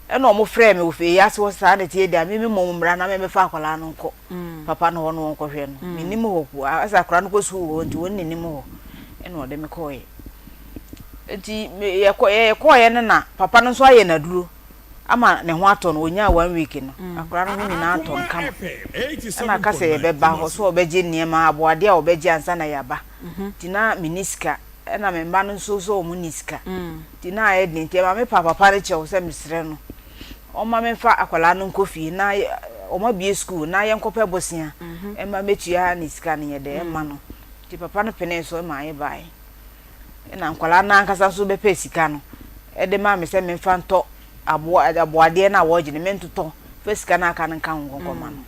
ena omo frɛ me ofe ya so sa na tie da me mmra na me fa akwala no nko papa no no nko hwɛ no me nim ho ku asa akora no ko su ho nti won nim ho ena ode me koye enti ye koye na papa no so aye na duro ama ne ho ato no onya 1 week no akora no ho nyina ato nkam ena ka se ye beba ho so obeje niema aboade a obeje ansa na yaba tina miniska ena me mba no so omu niska tina aye din te ma me papa ne che wo se misre no o ma me fa akwala no nkofi na o ma bie school na ye nkope bosia e ma metua niska ne ye de ma no ti papa no pene so ma aye bai ena akwala na ankasa so be pe sika no e de ma me se me fa nto aboade na wo gine me ntoto fe sika na aka nka ngonko ma no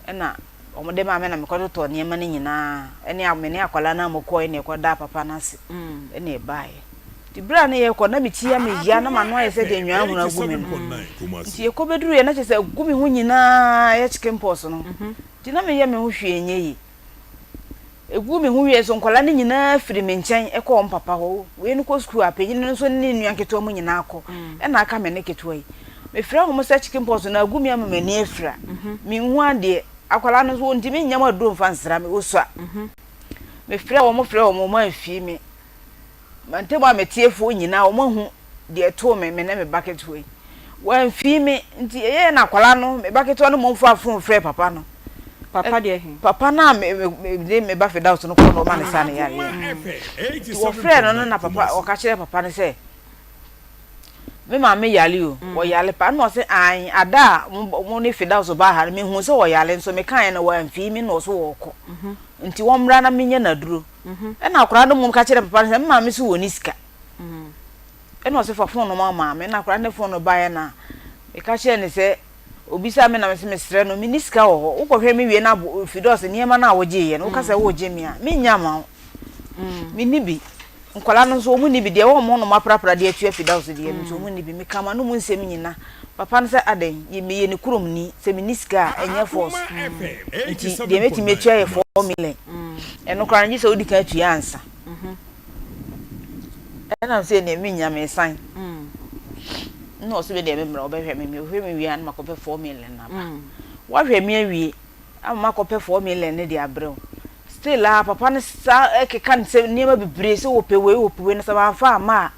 ena o mo de ma me na me ko to ne ma ne nyina ene amene akwala na mo ko ene ko da papa na se ene bai ti bra ne ye ko na mitia me ya na ma no aye se de nwa hu na gumi no ti ye ko beduru ye na che se gumi hu nyina ye chicken pox no ti na me ye me hu hwe enye yi egumi hu ye so nkwala ne nyina firi me nchen e ko papa ho we ni ko school apenyi no so ne nua keto mu nyina akọ e na aka me ne keto yi me fra ho mo se chicken pox na gumi ama me ne afra me hu ade akwala no so ntimi nyama do mfa nsra me osua me fra wo mo ma afi me mante ba metiefo nyina wo mahu de to me na me bucket we wan fi me nti ye na kwala no me bucket no mo mfa afun frɛ papa no papa de he papa na me ba feda so no ko no ma ne sa ne yare wo frɛ no na papa o ka kire papa ne se me ma me yale o wo yale pa no se an ada mo ne feda so ba ha me hu se wo yale so me kan na wan fi me no so wo ko nti wo mra na menye na duro na akora no mum ka kire papa se ma me so woni sika eno se fa phone no ma me na akora ne phone no ba na e ka kire ne se obi sa me na me se mesre no me sika wo wo ko hwe me wie na fidos niema na wo je ye no ka se wo je me a me nya ma me ni bi nkwala no so mu ni bi de wo mo no maprapra de atua fidos de ye so mu ni bi me kama no mu nsem nyina papa no se aden ye me ye ni kurom ni se me ni sika enye force de me ti me tua ye 4 million eno kra nyi se odi ka tua ansa ena se ne me nya me san no so be de me mra obehwe me hwe me wi an makope 4 million na ba wa hwe me awie am makope 4 million ne de abreo still papa no sa kan se niema bibre se wo pewe na sa ba fa ma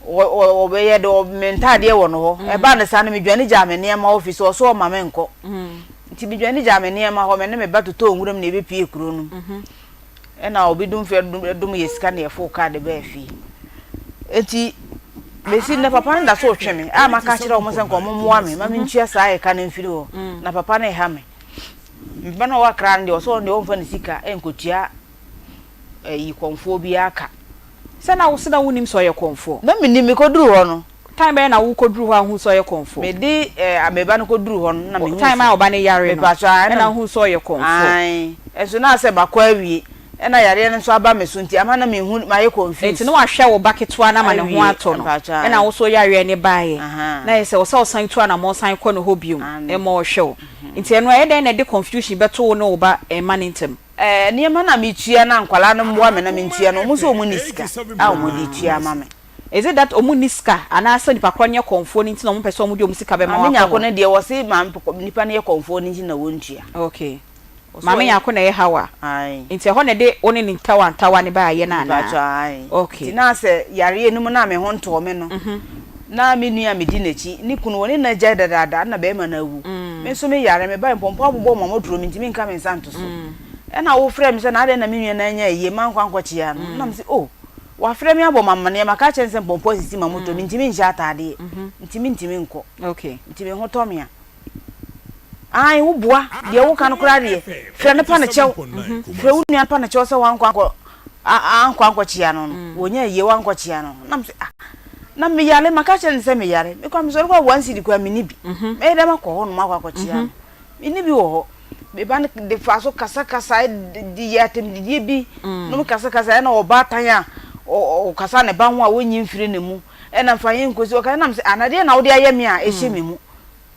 o be ye do mentade e wo no ho e ba ne sa ne me dwane jame niema office o so ma me nko nti bi dwane jame niema ho me ne me ba toto nwuram na ebe pie kuro no e na obi dum fe dum yesika na e fo card be afi enti besi na papa nda so tweme a maka kire o mo se nko mo moa me ma me ntua saa e ka na mfiri ho na papa na e ha me mba na wa kra ndi o so ndi o mfa ne sika enkotua yi konfo bi aka se na wo se na wonim so ye konfo na me ni me koduru ho no time na wo koduru ho ahu so ye konfo me di ameba no koduru ho no na me hu time a oba ne yare no na hu so ye konfo ai eso na se bakwa awie na yare no so aba me so nti ama na me hu ma ye confuse enti no wa hwe wo baketwa na ma ne ho ato no na wo so yare ne baaye na ye se wo so san tu na mo san ko no hobium e mo hwe nti eno e den na de confusion beto wo no oba e manintem niema na me tua na nkwala no mboa me na me ntua no mo so mo niska a mo di tua ma me is it that omu niska ana asa nipa kronye konfo ni nti na omu pese omu di omu sika be ma wa ko ne de wo se ma nipa ne ye konfo ni nti na wo ntua okay mama nyako na ye hawa ai nti ho ne de oni ni ntawa ne ba ye na na okay ti na se yare enum na me ho nto me no na me nua me di nachi ni kunu woni na jai dada na be ma na wu me so me yare me ba mpompo abobbo mama duro me nti me nka me santo so e na wo frem se na ade na me nua na nya ye man kwankwachi ya no na me se oh wa frem ya bo mama ne maka chense mpompo sisi mama to me nti me nja atade nti me nko okay nti me ho to me ai wo boa de wo kan kura de frɛ ne pa na kyɛw frɛ wo nua pa na kyɛw sɛ wankɔ ankɔ chia no wonya ye wankɔ chia no nam sɛ na me yale maka kyɛ ne sɛ me yare me kwa me so kwa wansi di kwa me ni bi me de makɔ ho no makɔ chia no me ni bi wo ho me ba ne de fa so kasa di yatem di bi no me kasa na oba tan a o kasa ne ba ho a wonyi mfiri ne mu na mfa yin kosi o ka nam sɛ anade na wo de ayɛ me a ehye me mu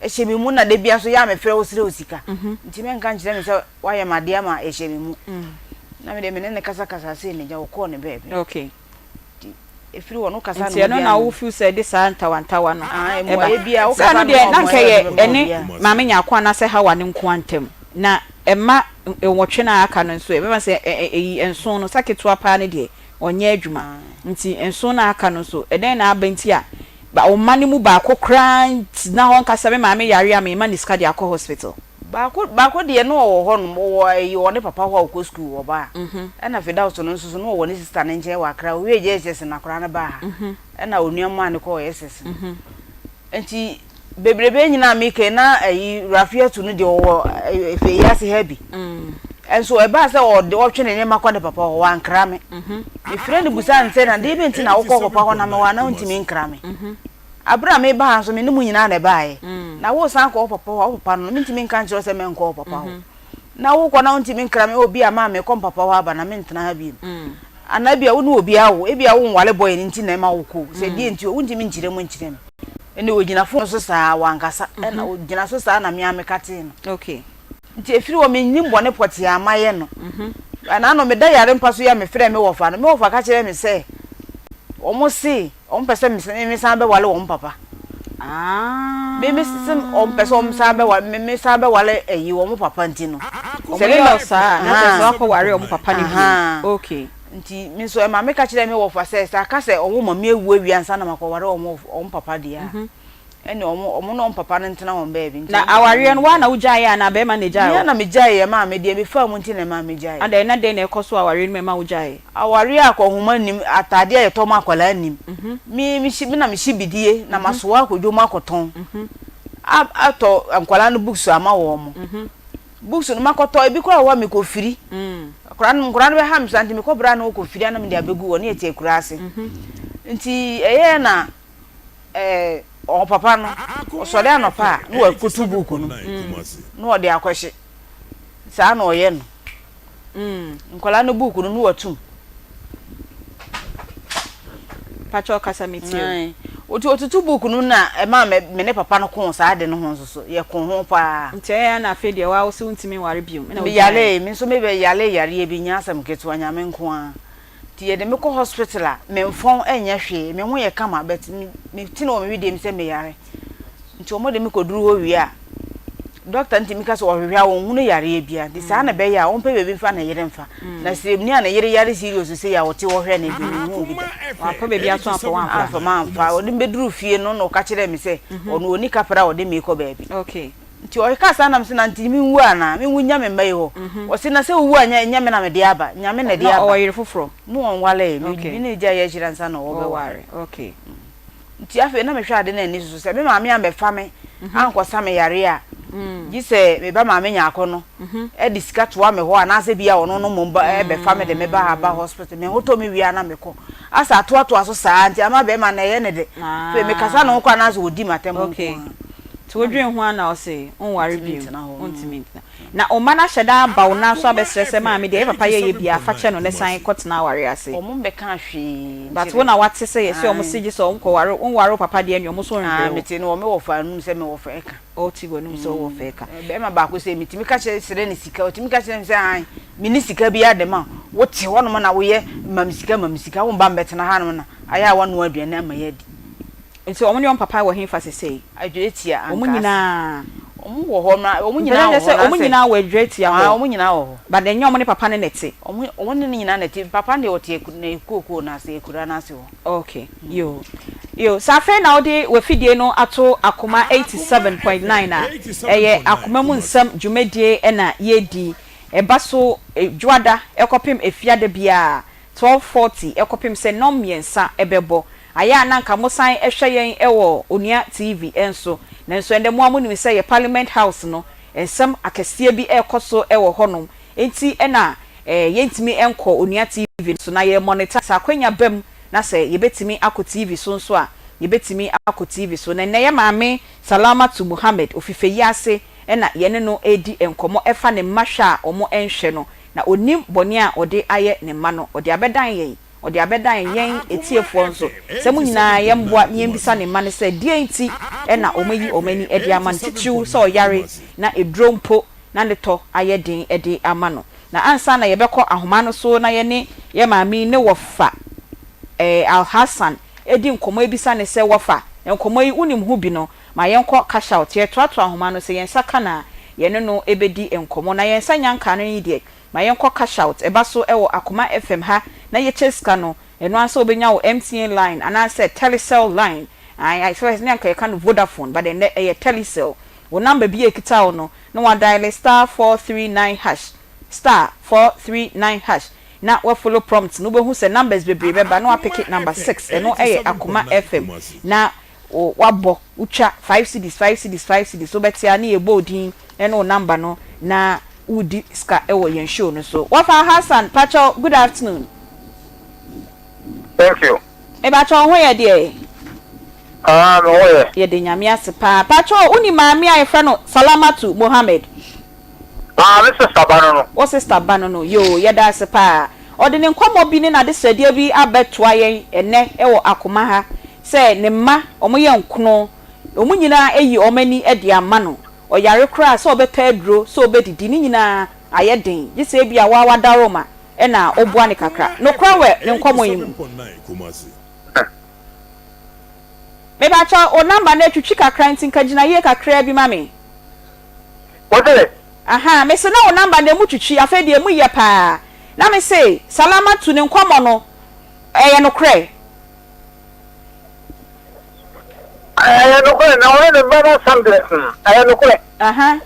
ehye mu na de bia so ya me frɛ wo sire osika nti me nka nkyerɛ me sɛ wayɛ made ama ehye mu na me de me ne kasa se ne ja wo kɔ ne bebe okay efiri wo no kasa no no na wo feel say this antawa no e ba bia wo kasa no de na nka ye ene maame nya akwa na sɛ hawa ne nko antem na emma enwotwe na aka no nso e be ma sɛ enso no saketo apa ne de onye adwuma nti enso na aka no so eden na abenti a ba o mani mu ba ko krant na ho nka sebe maame yare am ma ni ska de akọ hospital ba ko de no wo ho no wo yi wo ne papa ho ko school wo ba na fida so no so no wo ne sister ne nche wa kra we je SS na kra na ba na onuamu an ko SS enti bebrebe nyina me ke na ayi rafia tu no de wo efe yase habi enso e ba se o de otwe ne ma kwa de papa ho wa nkra me e friend busa nse na de benti na wo ko papa ho na me wa na ntimi nkra me abra me ba so me ne mu nyina na bae na wo san ko papa ho papa no me ntimi nka nkyero se me nko papa ho na wo ko na ntimi nkra me obi ama me ko papa ho aba na me ntena ha bi anabia wo no obi awo ebia wo nwale boy ni nti na ma wo ko se die nti wo ntimi nkyire mu nkyire me ene wo gina fo so saa wankasa na wo gina so saa na me amekate no okay nti efiri wo me nyim bone poti amaye no ana no me da yare mpa so ya me frɛ me wo fa no me wo fa ka kyerɛ me se omo si on pese me san be wale wo papa me sim on pese on san be wale me san be wale eyi wo papa nti no se le no sa na pese wa ko ware wo papa ni okay nti me so e ma me ka kyerɛ me wo fa se sa ka se omo ma me ewu awi ansa na makɔ ware wo papa dia ene omo no papa no ntena won baabi nti na aware no wa na wujaye ana be ma ne jaye ya na me jaye ma me de me fa mu nti na ma me jaye ade na de na ekoso aware no ma wujaye aware akohuma nim atade aye to makola nim mi na me shibidie na maso akodwo makoton ato ankola no books ama wo mo books no makoto ebi kwa wa me kofiri akora no be ham santi me ko bra na kofiri na me de abegu wo na eti ekura ase nti eye na o papa no o so de anopa no wa kutu buku no no o de akwhye sa na oye no nkola no buku no watum pacho kasa mitio otutu buku no na e ma me ne papa no kon sa de no ho so ye kon ho pa nte ya na fe de wa wo se untimi ware biom me yale me so me be yale e bi nya asam ketu anya me nko a ti ye de me ko hospital a me mfon enya hwe me ho ye kama bet me ti no me wi de me se me yare nti o mo de me ko duru ho wi a doctor nti mi ka so ohwe a won hunu yare e bia di sa na be ya won pe bebi mfa na yere mfa na sirem ni a na yere yare serious se ya wote wo hwe na bi ni hu bi da wa pa bebi aso afọ wan fa ma mfa o de be duru fie no no ka kire me se ono oni kapra o de me ko bebi okay nti o ka sa nam se na nti mi wu ana mi wu nya me mba yi ho o se na se wu anya nya me na me de aba nya me na de aba o yire foforo no on wale mi ne ja ye hira nsa na wo be ware okay nti afi na me hwa ade na ni so se me maame am be fa me anko sa me yare a gi se me ba maame nya akono e di sika to me ho ana se bia ono no mo e be fa me de me ba aba hospital me hoto me wi ana me ko asa to aso saa nti ama be ma na ye ne de fe me kasa no kwa na so odi matem okay to wodwen ho ana o se onware bi ontimi na o mana hyeda ba wo na so abesrese maame de e papa ye bia fa che no ne san kotena ware ase o mo be kan hwe but wo na wate se ye se o mo sigi so onko ware onware papa de anu mo so nwe me ti no me wo fa num se me wo fa eka o ti go num so wo fa eka be ma ba ko se mi ti mi ka che sere ni sika o ti mi ka che se an mi ni sika bi ade ma wo ti wo no na wo ye mam sika wo ba mbetena ha no na aya wo no aduane ama ye di nti omo ne on papa wo hin fa sesei adwetia anka omo nyina omo wo ho na omo nyina wo ho omo nyina wo adwetia ho omo nyina wo but enye omo ne papa ne nete omo ne nyina nete papa ne otie na ekoko na se ekura na se wo okay yo safe na odi we fidie no ato Akoma 87.9 na eye Akoma mu nsam dwumadie na yedi eba so dwada ekopim efiade bia 1240 ekopim se no miensa ebebo aya na nka mosan ehwe yen ewo Onua TV enso nanso ende mo amuni se ye Parliament House no ensam akese bi ekoso ewo honom enti ena yentimi enko Onua TV so na ye monitor sakwanya bam na se yebetimi akọ TV so nso a yebetimi akọ TV so na ye maame Salamatu Muhammad ofifeyi ase ena yene no edi enkomo efa ne mahwa omo enhwe no na onim bone a ode aye ne ma no ode abedan yen ode abedan yen etiefo nso se mu nyina ye mboa ye mbisa ne ma ne se die enti ena omayi omani edi ama ntitiu so oyare na edrompo na ne to aye den edi ama no na ansa na ye bekọ ahoma no so na ye ne ye maami ne wofa Al Hassan edi nkomo ebisa ne se wofa nkomo yi unim hu bi no ma yenko cash out ye toato ahoma no se yensa kana ye no ebedi nkomo na yensa nyanka no yi de ma yenko cash out eba so ewo Akoma FM ha na ye cheska no eno anso obenya wo MTN line ana se Telecel line I so his nyanka ye kan Vodafone but then ye Telecel wo number bi ekita wo no wa dial *439# *439# na we follow prompt no be hu se numbers bebre ba no wa pick it number 6 eno Akoma FM na wabo ucha 5 cds so betia na ebo odin eno number no na udi ska ewo yen show no so wafa Hassan Pacho good afternoon. Thank you. E Pacho ho ye de no ye ye de nyame ase pa Pacho uni maami a yefra no Salamatu Muhammad this is Sabano no o sister Bano no yo ye da ase pa ode ne nkomo bi ne na de sede bi abetoa yen ene ewo Akoma ha se ne ma omo ye nkono omo nyina eyi omani edi ama no oyare kra so obepa aduro so obedidi ni nyina ayeden gise bia wa wadaro ma e na obua ne kakra no kra we ne nkomo yim me ba cha o number na twitwi kakra ntin kagina ye kakra bi mame wotele aha me se na o number na mu twitwi afedie mu ye pa na me se Salamatu ne nkomo no eye no kra no kule na wale ne baba samble no kule aha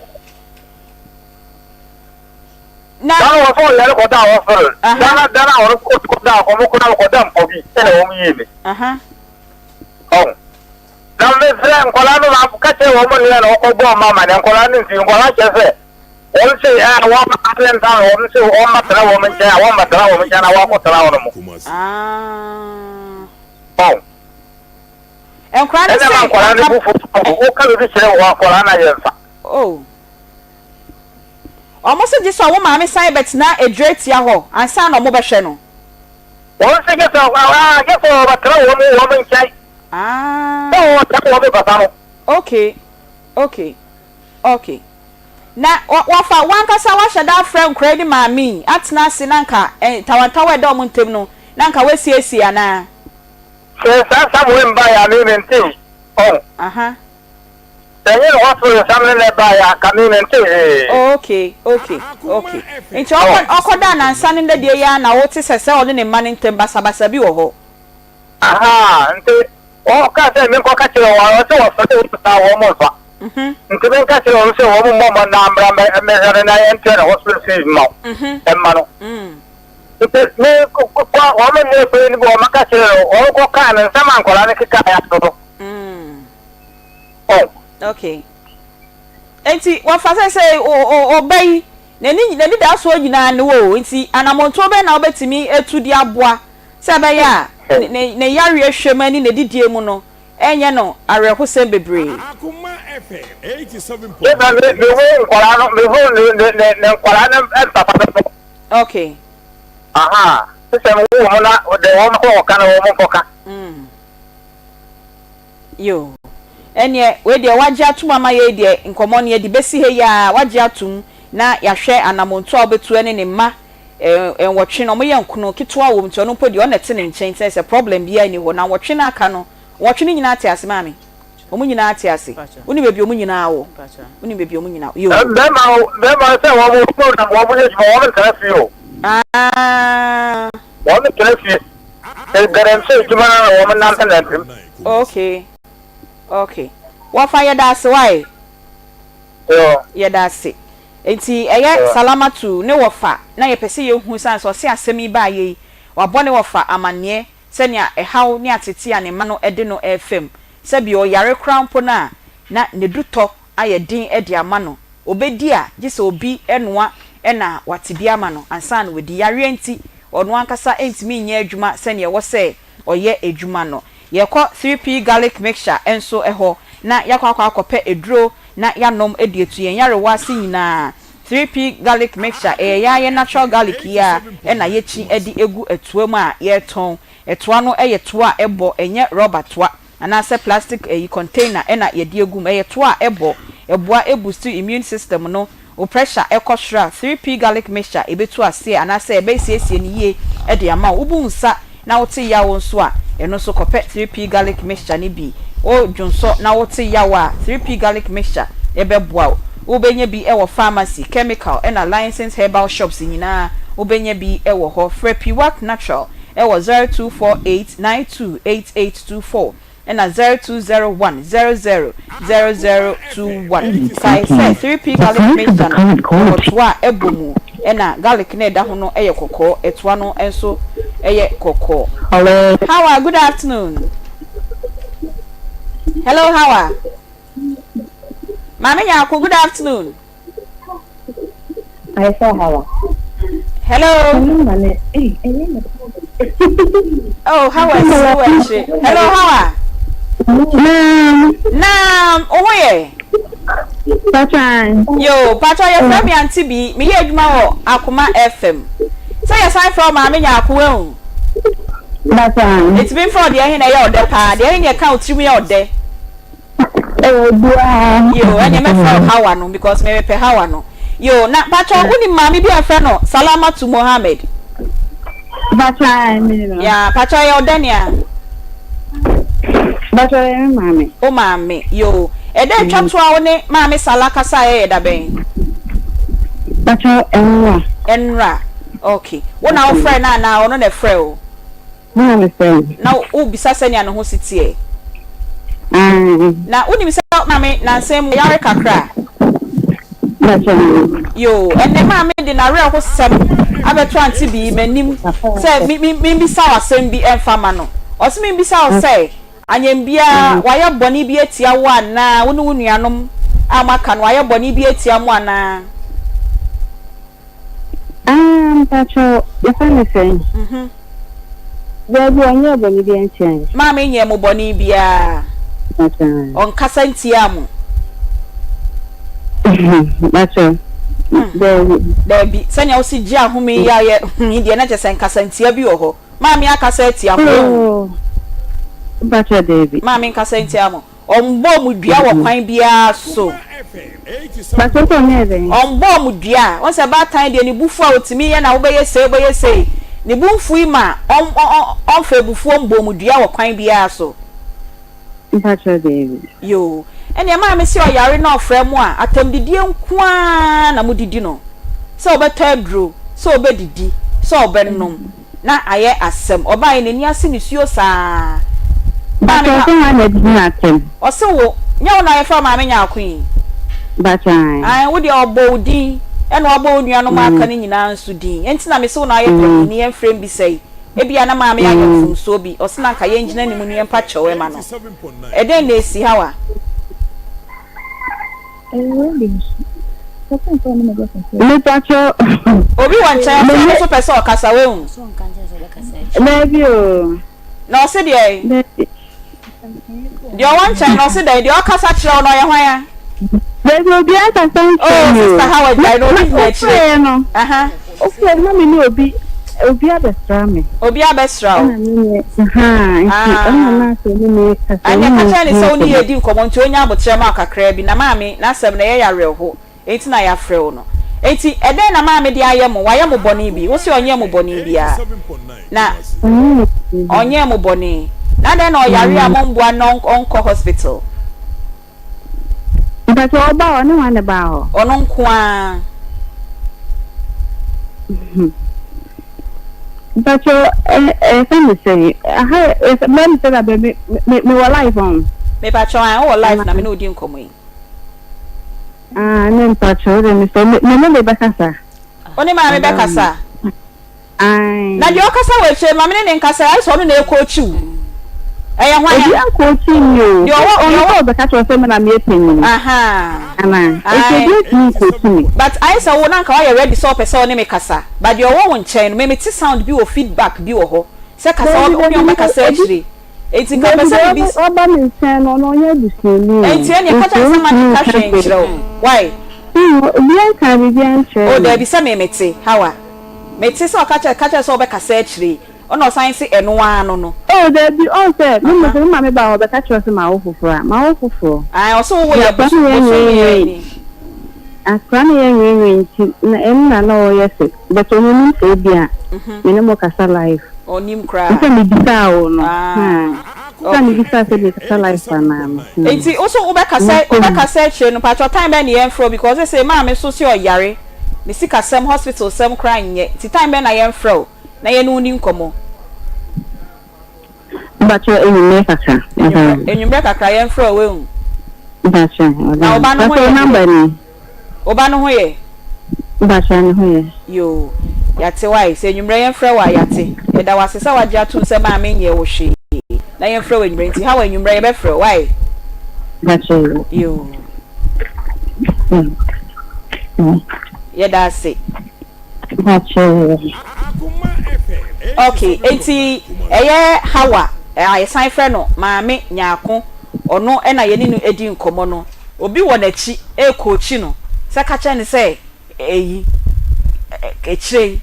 na dana wa fo yale ko da wa fo dana wa ko da ko mo ko na ko da mpo bi ele wo mi yeme aha na me fre nkola no na ka che wo mo le na ko bo mama na nkola ni nsi nkola che se o se wa ma atlen da o se o ma tra wo men ja wa ma tra wo men ja na wa ko tra wo mo enkra ne se nkola ni bu fo o ka bi che wa nkola na yenfa almost just so maami sign bet na edretia ho ansa na mo behwe no won se get so ba tra wo men chai o ta wo be papa no okay na wafa wankasa wa shada friend credit maami atna sinanka tawantawa do mo ntem no nanka wesiesie ana se sa mo mba ya ni ntem aha Tenye no wafu samle le ba ya community okay nti okoda na nsa ne de ya na wote sese one ne ma ne ntem basabasa bi wo ho aha nti o ka se me ko ka kire wa o se wo fa o ta wo mo fa nti ben ka tell say wo mo na mbra me na enter hospital fees mo emma no me ko wo me ne pe ni bo maka tell o ko ka na sama nkola ne kika ya to oh okay enti wa fa say obey nani da so nyina ne wo enti anamonto be na obetimi etu di aboa se be ya ne yare ehwemani ne didie mu no enye no arekosem bebre Akoma FM 87. me wo nkola no me wo ne nkola na papa okay aha se mo wo na de wo ko ka na wo mo foka yo enye we de waje atum ama ye de nkomo ne de besi he ya waje atum na yahwe anamonto a obetu ene ne ma enwotwe no mo ye nkono kitwa wo mto no podi on nete ne nchen say problem bia ni ho na wotwe na aka no wotwe ni nyina ate ase mami omu nyina ate ase uni bebi omu nyina wo uni bebi omu nyina yo be ma say wo mo na wo mo ye wo mo tara fi o wo mo tara fi e garanse juma na wo mo na tana trim okay wa fa ye da ase why yo ye da ase enti eye salamatu ne wofa na ye pese ye hu san so se asemi ba ye wabone wofa amane se ne ehaw ne atete a ne ma no ede no fm se bi o yare krampo na ne duto aye din ede ama no obedi a gise obi enoa ena watibia ama no ansa na wedi yare enti ono ankasa entimi nya adwuma se ne wo se oye adwuma no ye ko 3p garlic mixture enso eho na yakwa akope eduro na yanom edietu yen yare wase nyina 3p garlic mixture ya natural garlic ya na yechi edi egu etuam a ye ton etua no toa ebo enye rubber toa anase plastic container na ye di egu toa ebo eboa ebustu immune system no o pressure ekosra 3p garlic mixture ebetu ase anase ebesiesie ni ye edi ama ubunsa na wote ya wonso a eno so kope 3p garlic mixture ni bi o dwonso na wote ya wa 3p garlic mixture ebeboa ubenye bi ewo pharmacy chemical and a licensed herbal shops nyina ubenye bi ewo ho Freppy Work Natural ewo 0248928824 and a 0201000021 sai 3p garlic mixture otwa ebomu ena garlic na da ho no eye kokko etwa no enso eye kokko. Hello, how are good afternoon. Hello, how are Mama Nyako, good afternoon. I saw Hawa. Hello. Oh, how are you? Hello, Hawa. Nam, oh yeah. Patron. Yo, Patron, your friend Auntie B, me here tomorrow, Akoma FM. Say a sign from Mama Nyako. Patron. It's been for the end of the part. The end account to me out there. Yo, and you from Hawa no because me pe Hawa no. Yo, na Patron, woni mami bi afre no Salamatu Mohammed. Patron. Yeah, Patron yo Dania. Patron mami. O mami, yo. E dey twatwa wo ne mami Salaka sa e da ben. Patron Enra. Okay. Wo na wo frɛ na ono na frɛ o. Mami friend. Na wo bisa sɛnia no ho sitie. Na unim say mami na nsem yare kakra. Yo, ene mami de na re ho sem abeto anti bi manim say mi bisa wasem bi enfama no. Osi mi bisa o say anyem bia waye boni bi etia wo ana wo nu nuanom amaka no waye boni bi etia mo ana. Pacho, you find me saying. Baby, I know boni bi etia. Mami nye mo boni bia. On kasantiamu. Macho. Baby, sanya osi ji ahumi ya ye ndi na chese kasantia bi oho. Mami akasatiamu. Macho baby. Mami kasantiamu. Ombo mu dua wo kwan bia so. Macho to neve. Ombo mu dua. Won se ba tan de ni bufu a otimi ye na wo be ye Ni bufu ima on fe bufu ombo mu dua wo kwan bia so. Pacho baby. Yo, ene ma me si oyare na ofre mu a atamdidie nkoa na mudidi no. Se obetadro, se obedidi, se obennom. Na aye asem, oba ye nani ase ni suo saa. Pacho to ma na di na atem. O se wo nya na ye from ma me nya queen Bachan. ai wo de obo din e na obo nua no ma aka ni nyina nso din enti na me se wo na ye from ni en frame bi sei e bia na ma me ya fun so bi o se na nka ye ngina ni mu ni en pa chewe ma no e den na esi hawa Me pacho. Obi wan chan so person o kasa we hu. Maybe o. Na o se de the one chan no se de o kasa kire no ye hwan ya. Baby obi aka san. Oh sister how I know ni kire no. Aha. Okay, no me ni obi abestra me. Obi abestra o. Na so ni me kasa. Anya kacha ni so ni edi nkomo nti onya abotre ma kakra bi na maami na asem na ye yare ho. Enti na ya frɛ no. Enti eden na maami de aye mo waye mo boni bi. Wo se onye mo boni bi a. Na onye mo boni. Na den na oyare a mo mboa no onko hospital. But oba oni wan ba ho. Ono nko a. But family say man say that baby me wa live on. Me pa cho an wo live na me no di nkomo yi. Nem pacho de mi so me be kasa. Oni ma me be kasa. Ai. Na di o kasa we che ma me ne nkasa ai so no na ekochiu. Eye hwan ya ekochiu yo. Di o be kasa so me na me epenyi. Aha. Ana. Ekochiu. But I say wo na nka wa ready so person oni me kasa. But di o wo nchen me ti sound bi o feedback bi wo ho. Se kasa oni o me kasa achiri. Eti ka person bi oba me nchen no no nya buseni. Eti eni ka ta sama ni ka hwe nchiro. Why? Obi ka bi nchen. O da bi se me mete. Hawa. Mete so ka so be kasa achiri. Ono science eno ano no. Oh da bi o se me mo se ma me ba o be ka chose ma wo fufura. Ma wo fufuro. Ai o so wo ya busu ni. Akra na ye nti na enna na o yese. But o mo se bia. Me ne mo kasa live. Onim kra. Nta mi bisa o no. Nta mi bisa se me kasa live na. Enti also wo be kasa chire no patro time be na ye mfro because they say ma me so se oyare. Me sika sem hospital sem kra nye. Ti time be na ye mfro. Na ye no ni nkomo. Bacho enyumre kakra. Enyumre kakra ye mfro we hu. Bacho. Na oba no ho ye number ni. Oba no ho ye. Bacho no ho ye. Yo. Yate why say enyumre ye mfro wa yate. E da wasesa waje atu se ma me nye wo hwe. Na ye mfro we enyumre nti how enyumre ye be fro why? Bacho. Yo. Ye da se. Bacho. Okay, enti eye hawa aye san frɛ no maame nyaako ono na ye ni no edi nkomo no obi wɔ n'achi ekochi no sɛ ka kyɛ ne sɛ eyi echire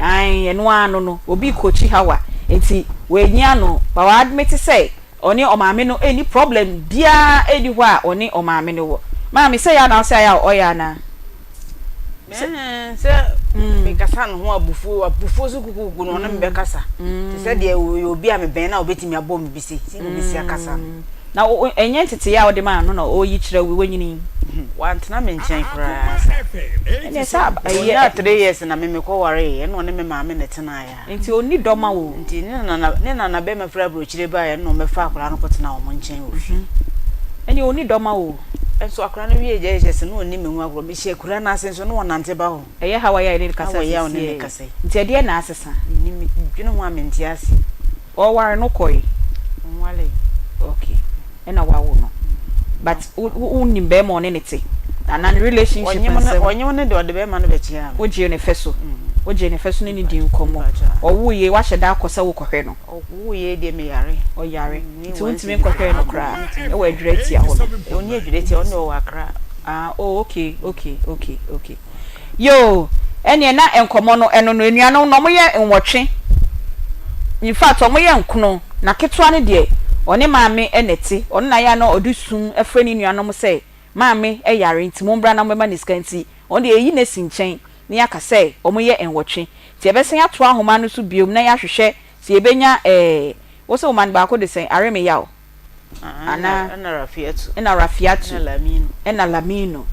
ai eno ano no obi kochi hawa enti we nyia no ba wa admit sɛ oni o maame no any problem bia edi hɔ a oni o maame no wɔ maame sɛ ya na sɛ ya o ya na se me kasa no ho abufu so kuku no na me be kasa se de obi a me ben na obetimi abom bisi si no bisi akasa na enye tete ya ode ma no na oyi kire we wanyini wantena me nchen kura ene sa ya 3 years na me ko ware e no ne me maame ne tena ya enti oni doma wo enti ne na be me fra bro kire ba ya no me fa akura no kotena wo nchen wo fi ene oni doma wo enso akura no wie je no oni me hu agro me hie kura na asenso no wonante ba ho eye hawa ya ile kasa ya oni ne kasa nti ade na asesa ni me dwene ho amenti ase o ware no koi wale okay ena wawo no but uni be mo ne nete ana relationship onye ne de ode be ma no be chia oje ne feso oje ne feso ni di nkomo owuye wa hyeda akosa wo kohwe no owuye de me yare o yare nti untimi nkohwe no kra e wa adureti a ho no oni adureti o no wa kra oh okay yo ene na enkomo no eno no enuano no mo ye nwotwe in fact o mo ye nkono na ketwa ne de oni maame eneti oni na ya no odusum efre ni nuanom se maame eyare nti mo mbra na mo ma niskanti oni eyi na sinchen ni aka se omo ye enwotwe ti ebesen ato ahoma no so biom na ya hwehwe ti ebenya wo se o man ba ko de sen areme yaw ana rafiatu ena lamino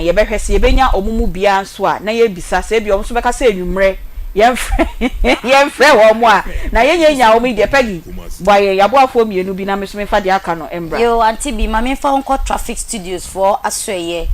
ye behwe se ebenya omumu bia nso a na ye bisa se bia omo so beka se enwumre yɛmfrɛ wɔ mo a na yɛnya wo mi de pagi boye yaboafo mienu bi na me so me fa de aka no embra yo anti bi ma me fa onko traffic studios for asoye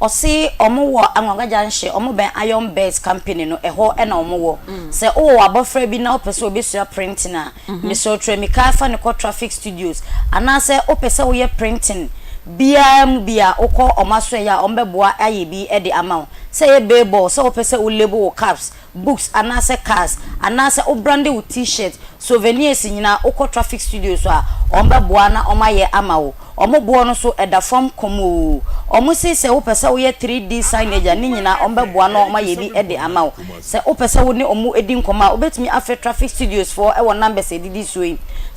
osi omo wo anwagaja nhye omo ben iron base company no eho e na omo wo se o abofra bi na opese obesua printing a me so tremika fa ne ko traffic studios ana se opese wo ye printing bia mu bia okọ omaso ya ombeboa aye bi e de amount say ye bebo so opese o label caps books anase cars anase o brand o t-shirt souvenirs nyina okọ traffic studios a ombeboa na omaye amawo omobo no so eda from komo omo se opese o ye 3D signage ni nyina ombeboa na omaye bi e de amawo se opese wo ne omo edi nkoma obetumi afa traffic studios for e wo numbers edidi so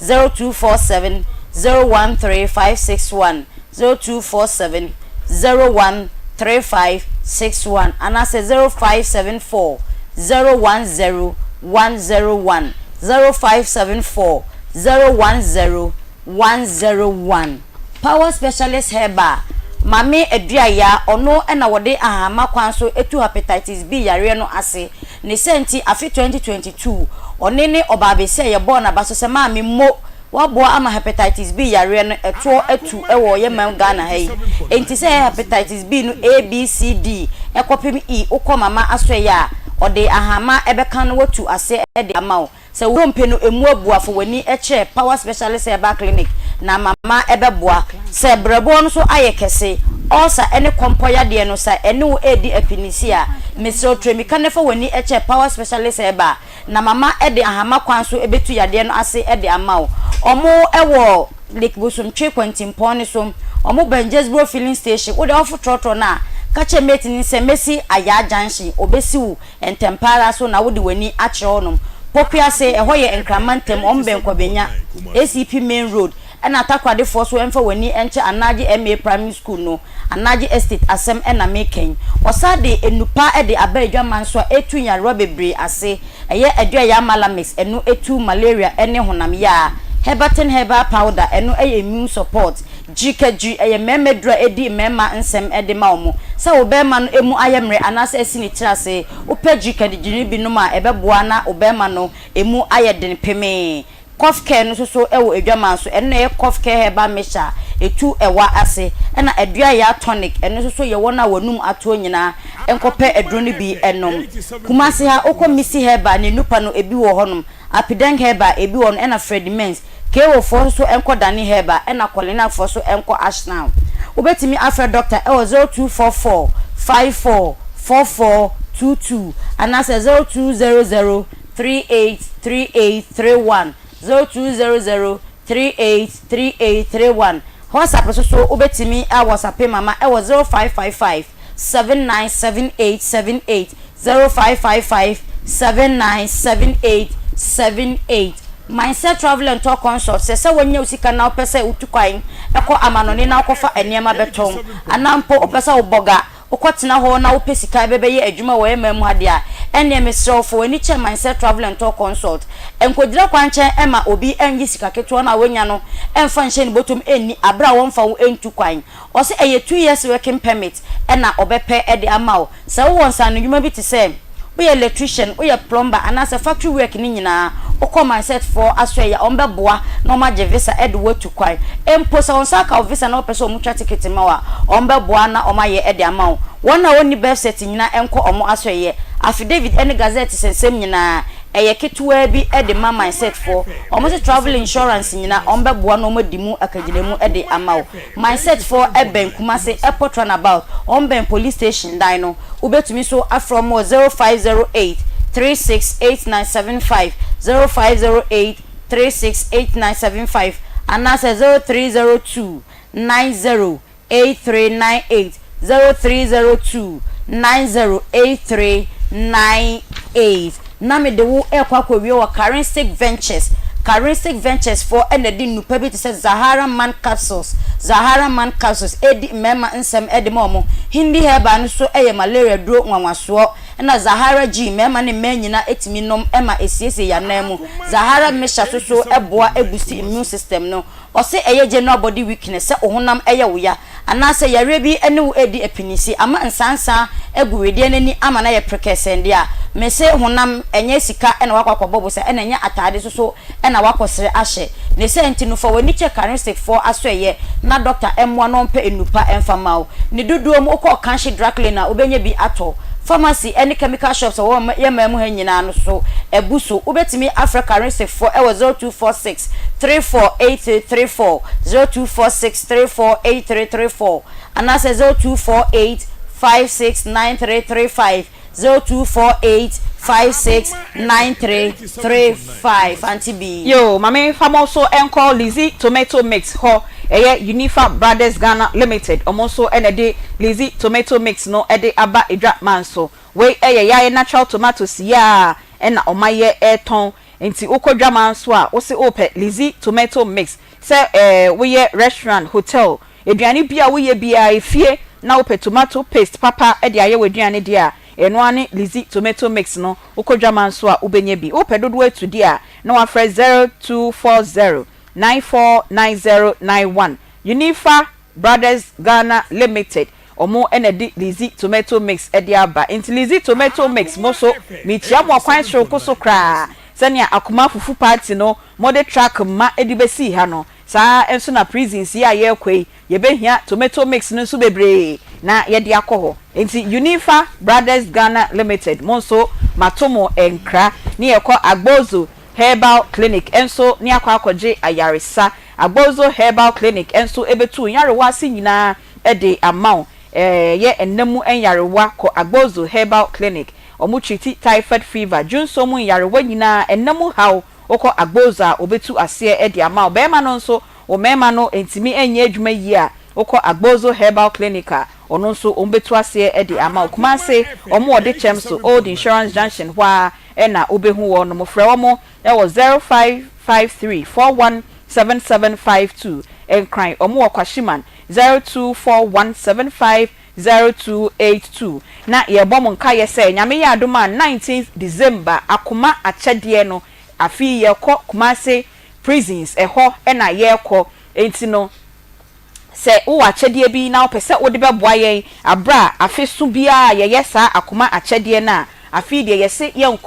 0247 013561 0247 013561 and I say 0574 010 101 0574 010 101 Power Specialist Herba Mame Eduaya ono ena wode ahama kwanso etu hepatitis B yare no ase ne senti afi 2022 onene obabese ye born abaso se mame mo wabo ama hepatitis B yare no etu ewo ye man Ghana hai enti se hepatitis B no A B C D ekopem E ukoma mama aso ya ode ahama ebeka no watu ase ede amawo se wo mpenu emu abuafo wani eche Power Specialist Herba Clinic na mama ebeboa se brebo no so ayekese osa ene kompoya de no sa ene wo edi epinisia mesro tremika nefa wani eche Power Specialist Herba na mama ede ahama kwanso ebetu yade no ase ede amawo omo ewo Lake Bosom Tree Quentin so omo Benjesbro filling station wo de ofu trotro na kache mate ni se mesi aya junction obesi wu entempara so na wo de wani ache onum popia se ehoye enkramantem omben kwabenya ACP main road ena atakwade for so emfa wani enche anaje MA primary school no anaje estate asem ena meken osade enupa ede abadwa so etu nya robebre ase eye edwa ya malamix enu etu malaria ene honam ya Hebatin Heba powder enu eye immune support GKG eye memedra edi mema nsem ede maomo sa obema no emu ayemre anase esini tirase upe GKG bi no ma ebeboa na obema no emu ayeden peme cough care no so ewo edwaman so eno ye cough care Heba mesha etu ewa ase na edua ya tonic eno so ye wona wanum ato nyina enkope edro no bi enom kumase ha okomisi Heba ne nupa no ebi wo honum apideng Heba ebi won ena Fred Mens kewo for so enko Dani Heba ena Colina for so enko Ashnow obetimi afre doctor e 0244 544422 anase 0200 383831 0200 383831 WhatsApp so obetimi a WhatsApp mama e 0555 797878 0555 797878 Mindset Travel and Talk Consult se wonye usika na opese utukwan eko amanone na okofa eniema beton anampo opesa oboga okotena ho na opesika bebeye adwuma wo emam hade a ene mesrofo wani che Mindset Travel and Talk Consult enkodira kwanche ema obi enyi sika keto na wonya no emfa nhye ni botom eni abra wonfa wo entukwan ose eye 2 years working permit ena obepe ede amawo se wo wonsa no dwuma bi te se we electrician we plumber anase factory work ni nyina o Mindset for asweya ombeboa no ma je visa ed wetu kwai emposa onsa ka visa na opese omutwa ticket mawa ombeboa na omaye ede amawo wona woni birth set nyina enko omo asweye affidavit ene gazette sensem nyina eye ketua bi ede ma Mindset for omo se travel insurance nyina ombeboa no madimu akagilemu ede amawo Mindset for eben kumase airport runabout omben police station dino ubetumi so afrom 0508 368975 0508 368975 and that's 0302 908398 0302 908398 Name de wo ekwakwa wi wa Caristic Ventures for enedi nupa bi te se Zahara Man capsules edi mema nsem edi momo hindi Heba no so eye malaria duro nwanwaso na Zahara G mema ne manyina etimi nom ema esiese yanam Zahara mesha so eboa ebusi immune system no ose eye general body weakness se ohunam eye woya anase yare bi ene wo edi epinisi ama nsansa eguwede nani ama na ye prekesende a me se honam enye sika ena wakwakwabo se ena nya atade so ena wakosere ahye ne se ntinu fo wani characteristic for asoye na doctor emwa no mpe enupa emfamao ne duduo mu ko kanhye drug na obenye bi ato pharmacy any chemical shops or yemamu hanyina no so ebuso ubetimi Africa Recipe for 0246 348334 0246 348334 and that's 0248 569335 0248 569335 Auntie B. Yo, mami famoso enko Lizzy tomato mix ho Unifa Brothers Ghana Limited omoso enede Lizzy tomato mix no ede aba edra manso we ya natural tomatoes ya ena omaye eton enti ukodwa manso a wo se ope Lizzy tomato mix se we restaurant hotel eduane bia we bia efie na ope tomato paste papa ede aye weduane dia enwane Lizzy tomato mix no ukodwa manso a ubenye bi ope dodo etu dia na wa fresh 0240 949091 Unifa Brothers Ghana Limited omo enedi Lizzy tomato mix ediaba enti Lizzy tomato mix moso mitia mo kwan shroko so kra sania Akoma fufu party no mode track ma edibesi ha no saa enso na prisons ya ye kwei ye behia tomato mix no so bebre na ye de akoho enti Unifa Brothers Ghana Limited monso matomo enkra ni ye ko agbozo Herbal Clinic enso ni akwakoje ayaresa Agbozo Herbal Clinic enso ebetu yarewa si nyina ede amount ye enemu enyarewa ko Agbozo Herbal Clinic omu treat typhoid fever junso mu yarewa nyina enemu haw oko Agbozo obetu ase ede amount be ma no nso o mema no entimi enye adwuma yi a oko Agbozo Herbal Clinic ono nso ombetu ase ede amount kuma se omu ode chemso Old Insurance Junction hwa ena obehu wo no mofre wo mo e wo 0553417752 en cry omo wakwashiman 0241750282 na ye bom nka ye se nyame ya adoma 19th December Akoma achede no afi ye ko Kumase prisons eho ena ye ko enti no se wo achede bi na opese wo de beboa ye abra afi su bia ye yesa Akoma achede na afi de yese ye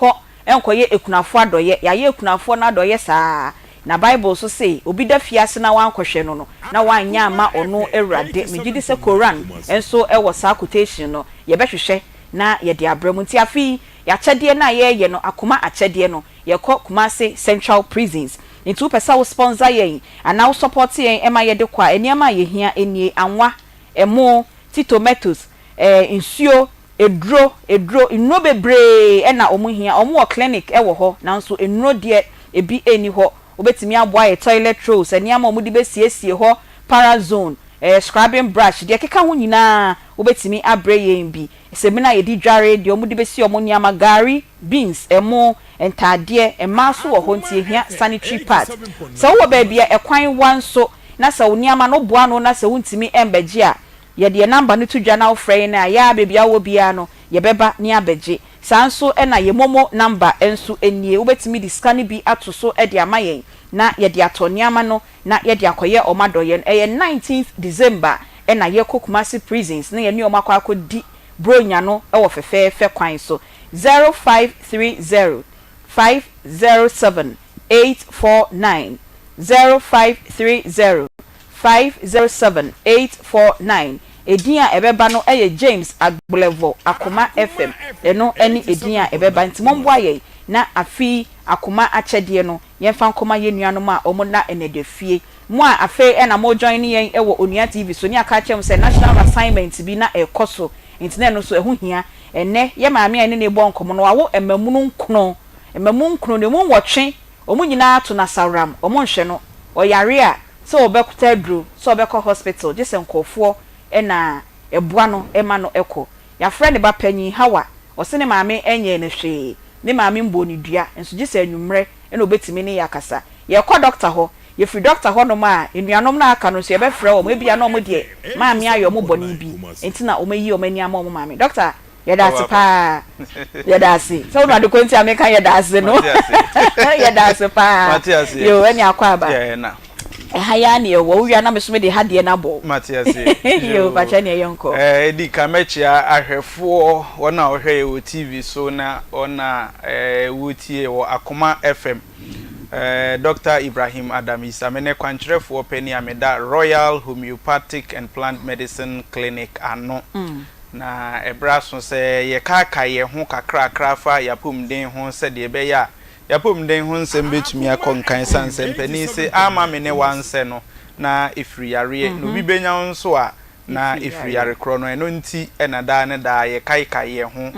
enko ye ekunafo adoye ya ye ekunafo na adoye saa na Bible so say obi da fiase na wankohwe no na wanya ama ono ewrade megidi se Quran enso ewo saa quotation no ye behwehwe na ye de abramu nti afi ya chede na ye no Akoma achede no ye ko Kumase Central Prisons nti pesa wo sponsor ye and now support ye ema ye de kwa eniama ye hia enie anwa emo ti tomatoes insuo edro inno bebre ena omuhia omu clinic ewo ho nanso enno de ebi eni ho obetimi aboa toilet rolls eniama omu de besiesie ho parazone scrubbing brush de keka ho nyina obetimi abre yen bi semina ye di dware de omu de besi omu niama gari beans emo entade emaso wo ho ntie hia sanitary pads so wo ba bia ekwan wanso na sa oniama no boa no na sa wuntimi embeje a ye de number no tudwa na ofrey na ya bebia wo bia no ye beba ni abeje sanso na ye momo number enso enie obetimi di scan bi ato so e de amayen na ye de atoniama no na ye de akoye omadoye 19th December na ye Kumase prisons na ye ni omakwa di bronya no e wo fefefe kwan so 0530 507 849 0530 507 849 Edia ebeba no eye James Agbolevo Akoma FM eno eni edia ebeba ntimomboa ye na afi Akoma achede no yemfa nkoma ye nuanom a omo na enedefie mo a afi ena mo join yen ewo Onua TV so ni aka chem se national assignment bi na ekoso ntine no so ehu hia ene ye maame ene ne bo nkomo no awo emamu nkono ne mu nwotwe omo nyina to na saram omo nhwe no oyare a so obekuta dru so obekọ hospital jese nkofo ena ebua no ema no eko ya friend ba panyi hawa osene maame enye ne hwe ne maame mbo ni dua enso jese anwumre ena obetimi ne yakasa ye kọ doctor ho ye free doctor ho no ma enuanom na aka no so ye be frɛ o mo bia no mo de maame ayo mo boni bi enti na o mayi o mani ama o maame doctor ye da se pa ye da se so no ade kwenti ameka ye da se no ye da se pa yo eni akwa ba ye na haya ne wo wia na me so me de hade na bo Matias yo ba cha ne yonko di kamechia ahwefo wona ohwe wo TV so na ona wotie wo Akoma FM Dr. Ibrahim Adamis amene kwankyerefo pani ameda Royal Homeopathic and Plant Medicine Clinic ano na ebraso se ye kaka ye ho kakra krafa yapum den ho se de be ya yapum den ho nsem betumi akonkan sansem pani se ama me ne wanse no na ifiri yare no bi benya nso a na ifiri yare kro no eno nti enada ne da ye kaika ye ho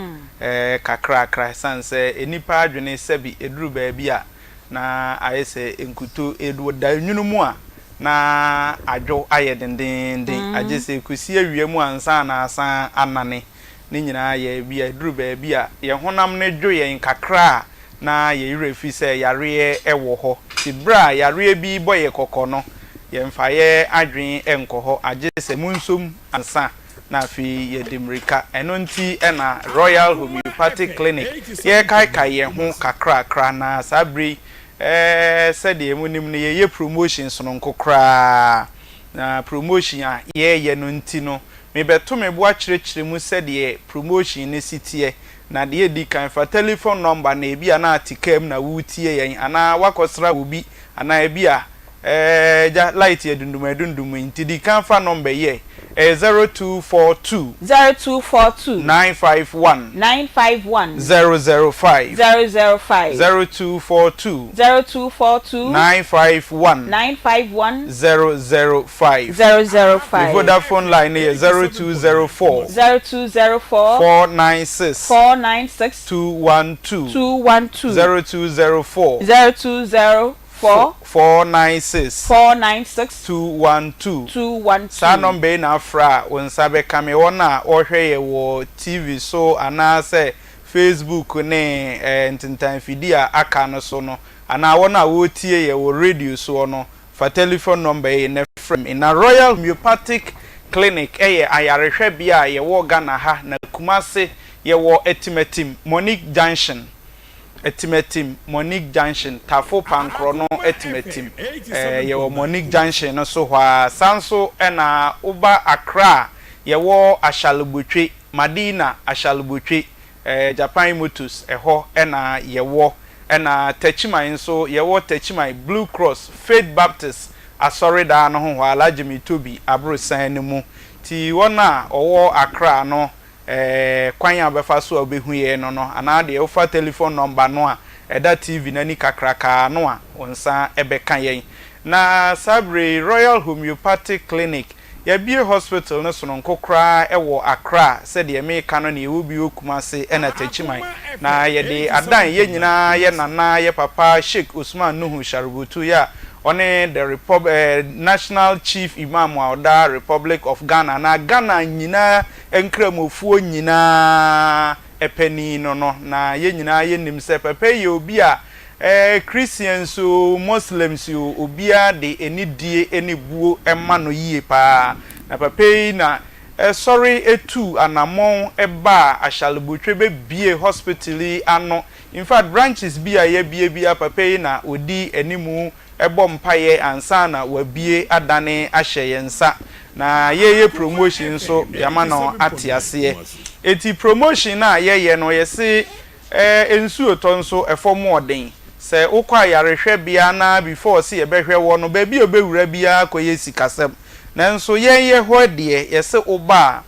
kakra kra sanse enipa adwene se bi eduru ba bia na ayese enkuto edu da nwunu mu a na adwo aye dendenden agese kusi awiemu ansa na asan anane ni nyina ye bia eduru ba bia ye honam ne dwo ye kakra na ye refi se yare ewo ho tibra yare bi boye kokono ye mfaye adwen enkoho agese munsom ansa na fi ye dimrika eno nti ena Royal Homeopathic Clinic ye kai ye ho kakra na sabri said ye munim ne ye promotions no nkokra na promotion a ye no nti no me beto me bo akirekire mu said ye promotion ne sitie na de di kan fa telephone number na bia na atikam na wutie yen ana wakosra obi ana bia ja light ye dundum nti di kan fa number ye 0242 951 005 0242 951 005 Vodafone line is 0204 496 212 0204 496 212 sa number na fra onsabe kame wona ohwe ye wo TV so ana se Facebook ne ntintan fidia aka no so no ana wona wo tie ye wo radio so no fa telephone number ye na from in a Royal Homeopathic Clinic ayarehwe bia ye wo Ghana ha na Kumase ye wo Etimetim Monique Junction Monique Junction Tafo Pankro no Etimetim ye wo Monique Junction no so hwa sanso na uba Accra ye wo Ashalubutwe Madina Ashalubutwe Japan Motors ho na ye wo na Techimai so ye wo Techimai Blue Cross Faith Baptist asori da no ho hwa Alajimi Tobi abrosan ne mu ti wona owo Accra no kwanya abefa so obehu ye no no ana de ofa telephone number no a eda TV nani kakraka no a onsa ebeka yen na Sabre Royal Homeopathic Clinic ya bie hospital no so no kokra ewo Accra said de me kano ne wo bi Okumase ena Techimai na ye de adan ye nyina ye nana ye papa Sheikh Usman Nuhu Sharubutu ya one the National Chief Imam of the Republic of Ghana na Ghana nyina enkramofuo nyina epeni no na ye nyina ye nimse pepe ye obi a Christians so Muslims yo obi a de enidie enibuo emma no yie pa na pepe na sorry etu anamon eba Ashalubutwe be bie hospital ano in fact branches bia ye bia pepe na odi enimu ebo mpaye ansana wabie adane ahye yensa na ye promotion so yama no atiase eti promotion na ye no yesi ensu otonso efomo oden se ukwa yarehwe bia na before se ye behwe wo no ba bi obewura bia koye sikasem nanso ye ho de yesi uba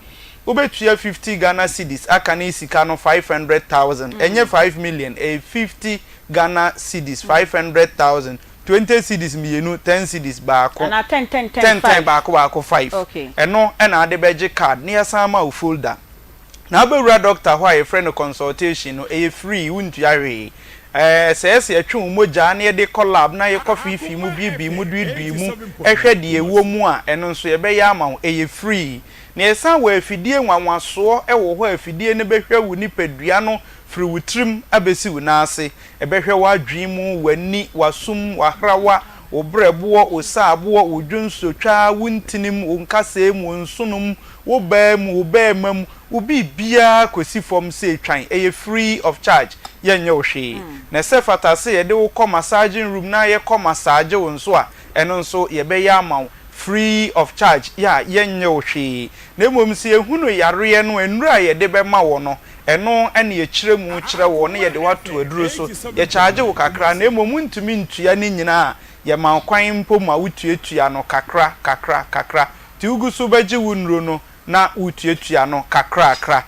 ubetua 50 Ghana cedis aka na isika no 500,000 enye 5 million 50 Ghana cedis 500,000 20 cedis mienu 10 cedis baako na 10 baako 5 okay eno na ade beje card ne yasama u folder na abewura doctor ho a friend consultation no free wuntu ahwe se atwe moja na ye de collab na ye kofifi mu bibi mu dudu mu ehwe de ewo mu a eno nso ye be ya ama free na esan wa afidie nwanwaso ewo ho afidie ne behwe wu nipadua no firi wutrim abesi wu na ase ebehwe wa dwimu wani wasum wahrawa obrebo osabo odwunsotwa wuntinim onkasem wonsunum wobam ubibia kosi form say twan free of charge yenye ohwe na se fatase ye de wo massaging room na ye massage wonso a eno nso ye be ya ma free of charge ya yenye ohwe na emom se ehunu yare no enura ye de be ma wo no eno ene ye kiremu kire wo ne ye de wato aduro so ye charge wo kakra na emom ntumi ntua ne nyina ye ma kwan mpom a wutuatua no kakra ti ugusu beji wunro no na wutuatua no kakra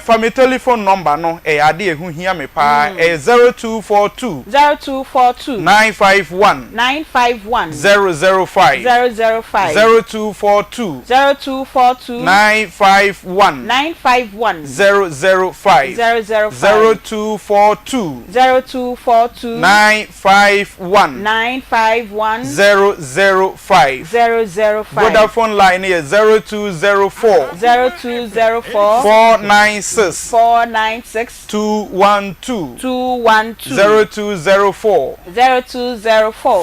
for my telephone number no ade ehu hia me pa 0242 951 005 0242 951 005 0242 951 005 Vodafone line is 0204 496 212 0204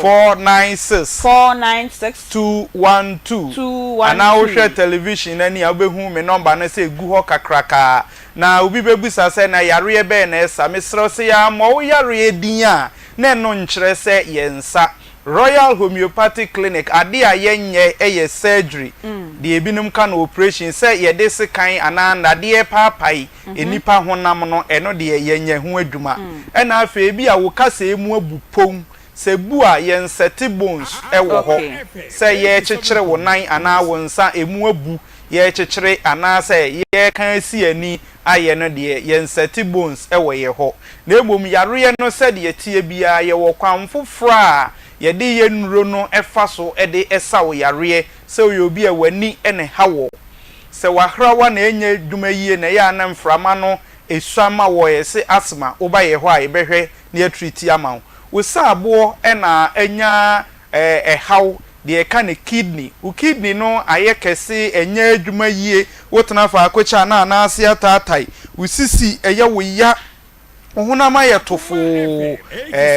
496 212 and now share television any abehu me number na say gu ho kakraka na obi bebusa say na yare be na esa mesro se ya mo yare din a na no nkyere se yensa Royal Homeopathic Clinic ade a yenye eye surgery de ebinum ka na operation say ye de sekan ananda de papai enipa honam no eno de yenye ho adwuma ena afa bi a wo kasa emu abupom se bu a yen seti bones ewo ho say ye kyekere wo nan ana wo nsa emu abu ye kyekere ana say ye kan si ani aye no de yen seti bones ewo ye ho na ebom yare no se de tie bia ye wo kwan fofora yede ye nuro no efa so ede esa wo yare se obi e wani ene hawo se wahrawa na enye dwuma yie na ya na mframa no esuama wo yese asma oba ye ho a ebehwe na treat ama wo sa abo na enya haw de ka ne kidney u kidney no aye kese enye dwuma yie wotena fa akocha na na ase atatai usisi eye wo ya Uhunama ya tofu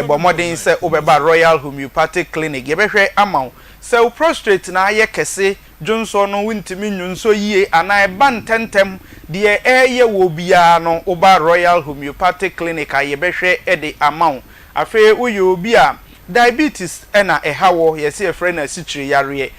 bomodin se obeba Royal Homeopathic Clinic yebehwe amao se prostrate na aye kese Johnson no wintimi nyunso yie ana eba ntentem de eye wo bia no oba Royal Homeopathic Clinic ayebehwe ede amao afi uye obi a diabetes ena ehawo yesi efre na sichiri yare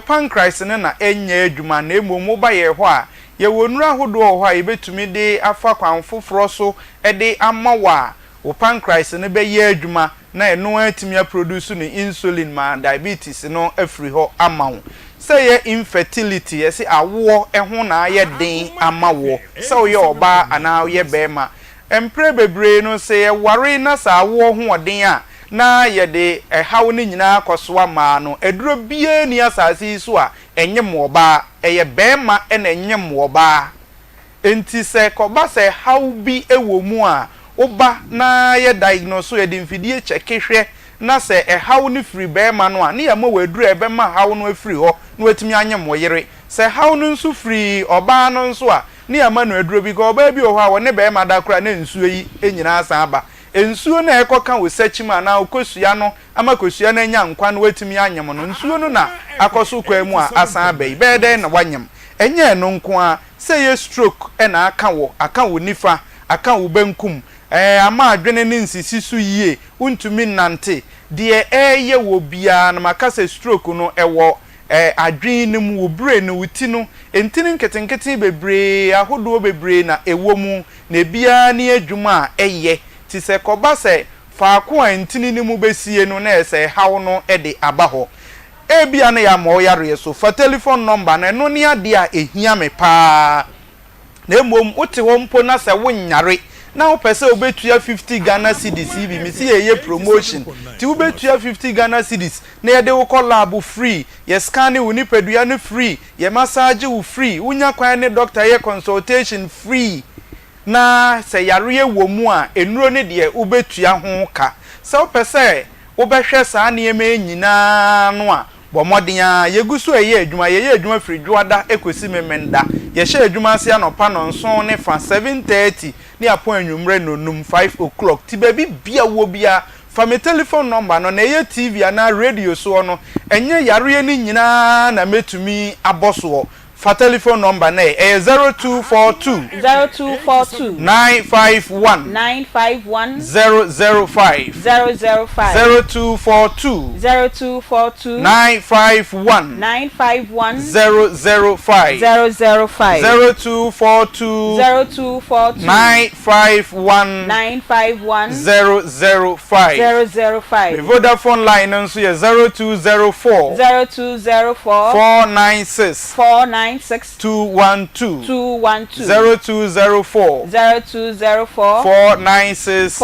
pancreas na enye adwuma na emom ba ye ho a ye wonura hodo ho a yebetumi de afa kwan foforo so ede amawa o pancreas ne be ye adwuma na eno atimi produce no insulin ma diabetes no afri ho amawo say ye infertility yesi awo eho na aye den amawo so ye oba ana ye bema empre bebre no say ye ware na sa awo ho oden a na yede hawo ni nyina koso ama no eduro bie ni asase so a enye moba eye bema ena enye moba enti se koba se hawo bi ewo mu a oba na ye diagnose ye de mfidie chekehwe na se hawo ni free bema no a ne yama waduru ebema hawo no afiri ho na watimi anye moyere se hawo no nso free oba no nso a ne yama no aduro bi ko oba bi o ho a woni bema da kra na nsuo yi enyina asan aba ensuo na ekoka wo sachima na okosua no ama kosua na nya nkwa na watimi anyem no nsuo no na akoso kwa mu a asan abai bede na wanyem enye no nko a say ye stroke na aka wo nifa aka wo benkum ama adwene ne nsisi so yie untumi nante de ye wo bia na makase stroke no ewo adwene mu wo brain no wuti no entini nketenkete bebre ahodo bebre na ewo mu na bia ne adwuma eye ti se koba se faako antini ni mu besie no na ese hawo no ede abaho ebia na ya mo yare so fa telephone number na no ne ade a ehia me pa na emom wote wo mpo na se wonyare na wo pese obetua 50 Ghana cedis bi mi si ye promotion ti obetua 50 Ghana cedis na ye de wo collab free ye scan wo ni pedua no free ye massage wo free unya kwan ne doctor ye consultation free na se yare wo mu a enuro ne de obetua ho ka se wo pese wo behwe saa ne ema nyina no a bomodin a yeguso eye adwuma firi dwoada ekosi memenda ye hye adwuma ase anopa no nson ne fa 7:30 ni apo anwumre no num 5 o'clock ti ba bia wo bia fa me telephone number no na ye TV ana radio so no enye yare ni nyina na metumi aboso fa telephone number na 0242 951 005 0242 951 005 0242 951 005 the Vodafone line nso ye 0204 496 212 0204 496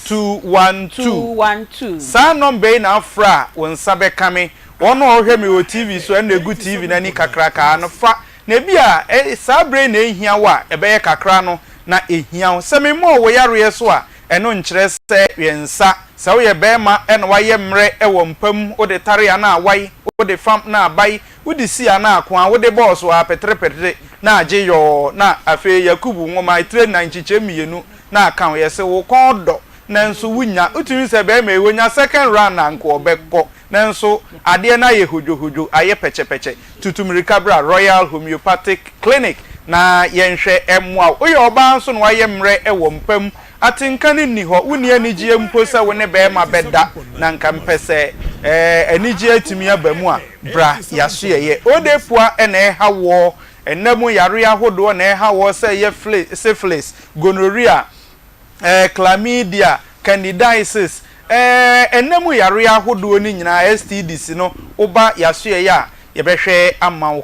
212 sa number na afra won sabe kame wono ohwe me o TV so na egu TV na ni kakraka no fa na bia sabre na ehia wa ebeye kakra no na ehia se me mo wo yare so a eno nkyere se yensa se wo ye bema eno waye mre ewo mpam wo de tare na awai wo de fam na abai wo de sia na akwa wo de boss wa petre na age yo na afe Yakubu nwoma train na nchiche mienu na akan ye se wo kodo nanso wunya utumi se bema e wonya second round na nko obekọ nanso ade na ye hojo aye peche tutumirika bra Royal Homeopathic Clinic na yenhwe emwa oye oba nso no waye mre ewo mpam atinkani ni ho wuni anigye mposa woni be ma beda na nkampese anigye atimi abamu a bra yaso ye odefua ene hawo enemu yare ahodo na hawo se ye syphilis gonorrhea chlamydia candidiasis enemu yare ahodo ni nyina STDs no oba yaso ye a yebehwe ama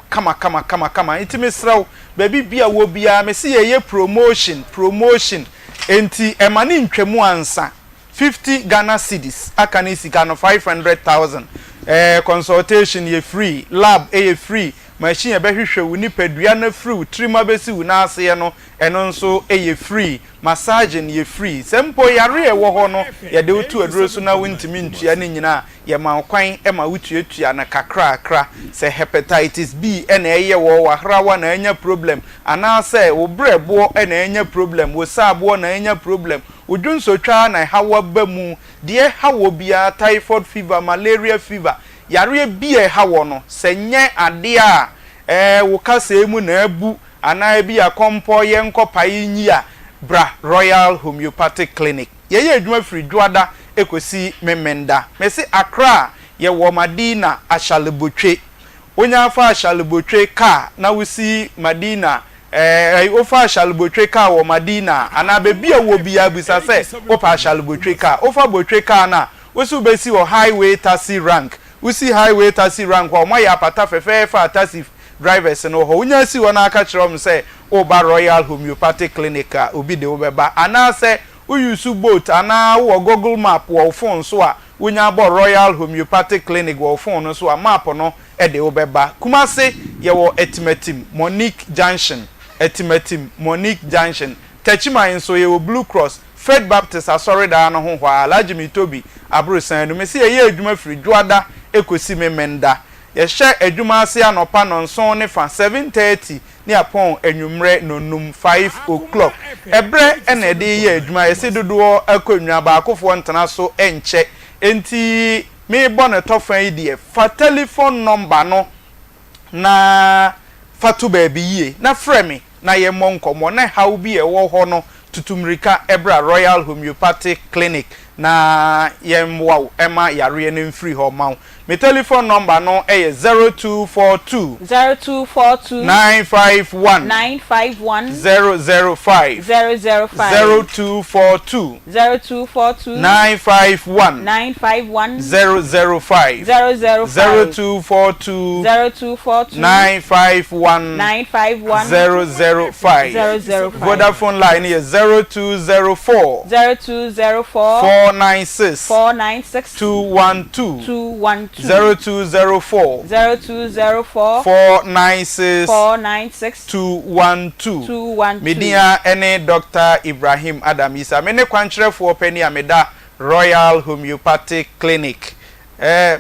kama itimi sraw baby bia wo bia me se ye promotion enti emani ntwemu ansa 50 Ghana cedis akani sika no 500,000 consultation ye free lab ye free machine ebehwehwe woni padua na free trima besi wona ase no eno nso ye free massaging ye free sempo yare e wo ho no ye de otu aduro so na wontimi ntua ne nyina ye ma kwan e ma wotuatua na kakra se hepatitis B ena eye wo wahrawa na anya problem ana se wo brebo ena anya problem wo sabo na anya problem odwunsotwa na hawa bamu de hawo bia typhoid fever malaria fever yare bia hawo no se nye ade a wo kasa emu na abu ana bia kompo ye nkopai nyi a bra Royal Homeopathic Clinic ye adwuma firi dwada ekosi memenda mesi Accra ye wo Madina Ashalebotwe onya afa Ashalebotwe ka na wusi Madina ofa Ashalebotwe ka wo Madina ana bebia wo bia bisa se ofa Ashalebotwe ka ofa Botwe ka na wosu besi wo highway taxi rank usi highway taxi rank wa ya pata fefefa taxi drivers no ho unya si wona aka kirom se oba Royal Homeopathic Clinic obi de obeba ana se uyusu boat ana wo Google map wo phone so a unya bo Royal Homeopathic Clinic wo phone no so a map no e de obeba Kumase ye wo Etimetim Monique Junction Techima so ye wo Blue Cross Fred Baptist asori da no ho hwa Alajimi Tobi abrusan no mesi ye adwuma firi dwada ekosi memenda ye hye adwuma ase anopa no nson ne fa 7:30 ni apon enwumre nonum 5 o'clock ebre ene de ye adwuma ye se dodo akonwa ba akofo ntana so enche enti me bone tofan yi fa telephone number no na fatu baby ye na frame na ye monkomo na how bi e wo ho no tutumrika ebra Royal Homeopathic Clinic na yemwa ema yare ne free ho ma me telephone number no e 0242 951 005 0242 951 005 0242 951 005 Vodafone line is 0204 496 212 0204 496 212 Media ene Dr. Ibrahim Adam Isa mene kwankyerefo peni ameda Royal Homeopathic Clinic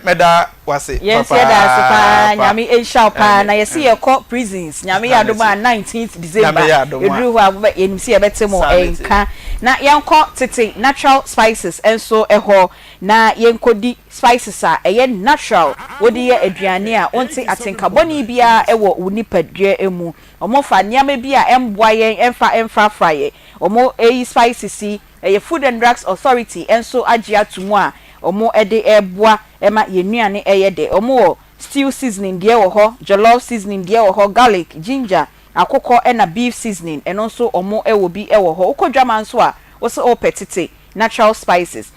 meda wase yes papa nyame ensha pa na yesi ye ko prisons nyame yadoma 19th December edru ho abba enimsi ebetemo enka na yenko tete natural spices enso eho na yenko di spices a eye natural wodi ye aduane a onti atenkaboni bia ewo unipadue emu omo fa niam bia emboa yen emfa fraye omo spices eye Food and Drugs Authority enso agia tumu a omo ede eboa ema yenuane eye de omo stew seasoning die wo ho jollof seasoning die wo ho garlic ginger akoko na beef seasoning eno so omo ewo bi ewo ho ukodwama nso a wo se opetite natural spices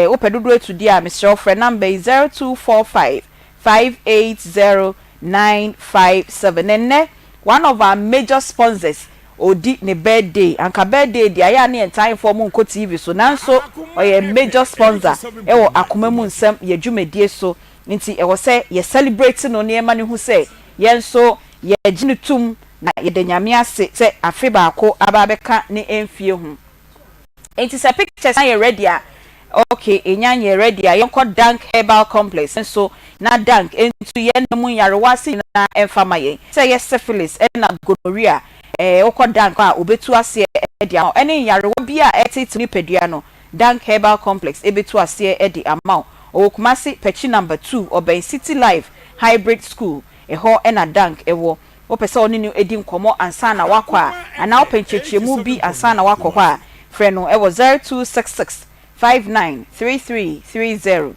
opedodo etu dia Mr. Friend number 0245 580957 enne one of our major sponsors odi ne birthday anka birthday dia ya na time for mu nko TV so nanso oye major sponsor ewo Akoma mu nsem ye dwumadie so nti ewo se ye celebrate no ne ma ne hu se ye nso ye gine tum na ye de nyame ase se afi baako aba beka ne emfie hu nti se pictures na ye ready a okay enyanye ready a yenko Dank Herbal Complex nso na Dank entu ye namu yarewa se na emfama ye se ye syphilis na gonorrhea okọ Dank a obetu ase edi a ene yarewa bia etiti ni pedua no Dank Herbal Complex ebetu ase edi amount Okumasi pechi number 2 Oben City Life Hybrid School eho ena Dank ewo opese oni ni edi nkomo ansa na wakwa ana openchechemu bi ansa na wakwa kwa freno ewo 0266 593330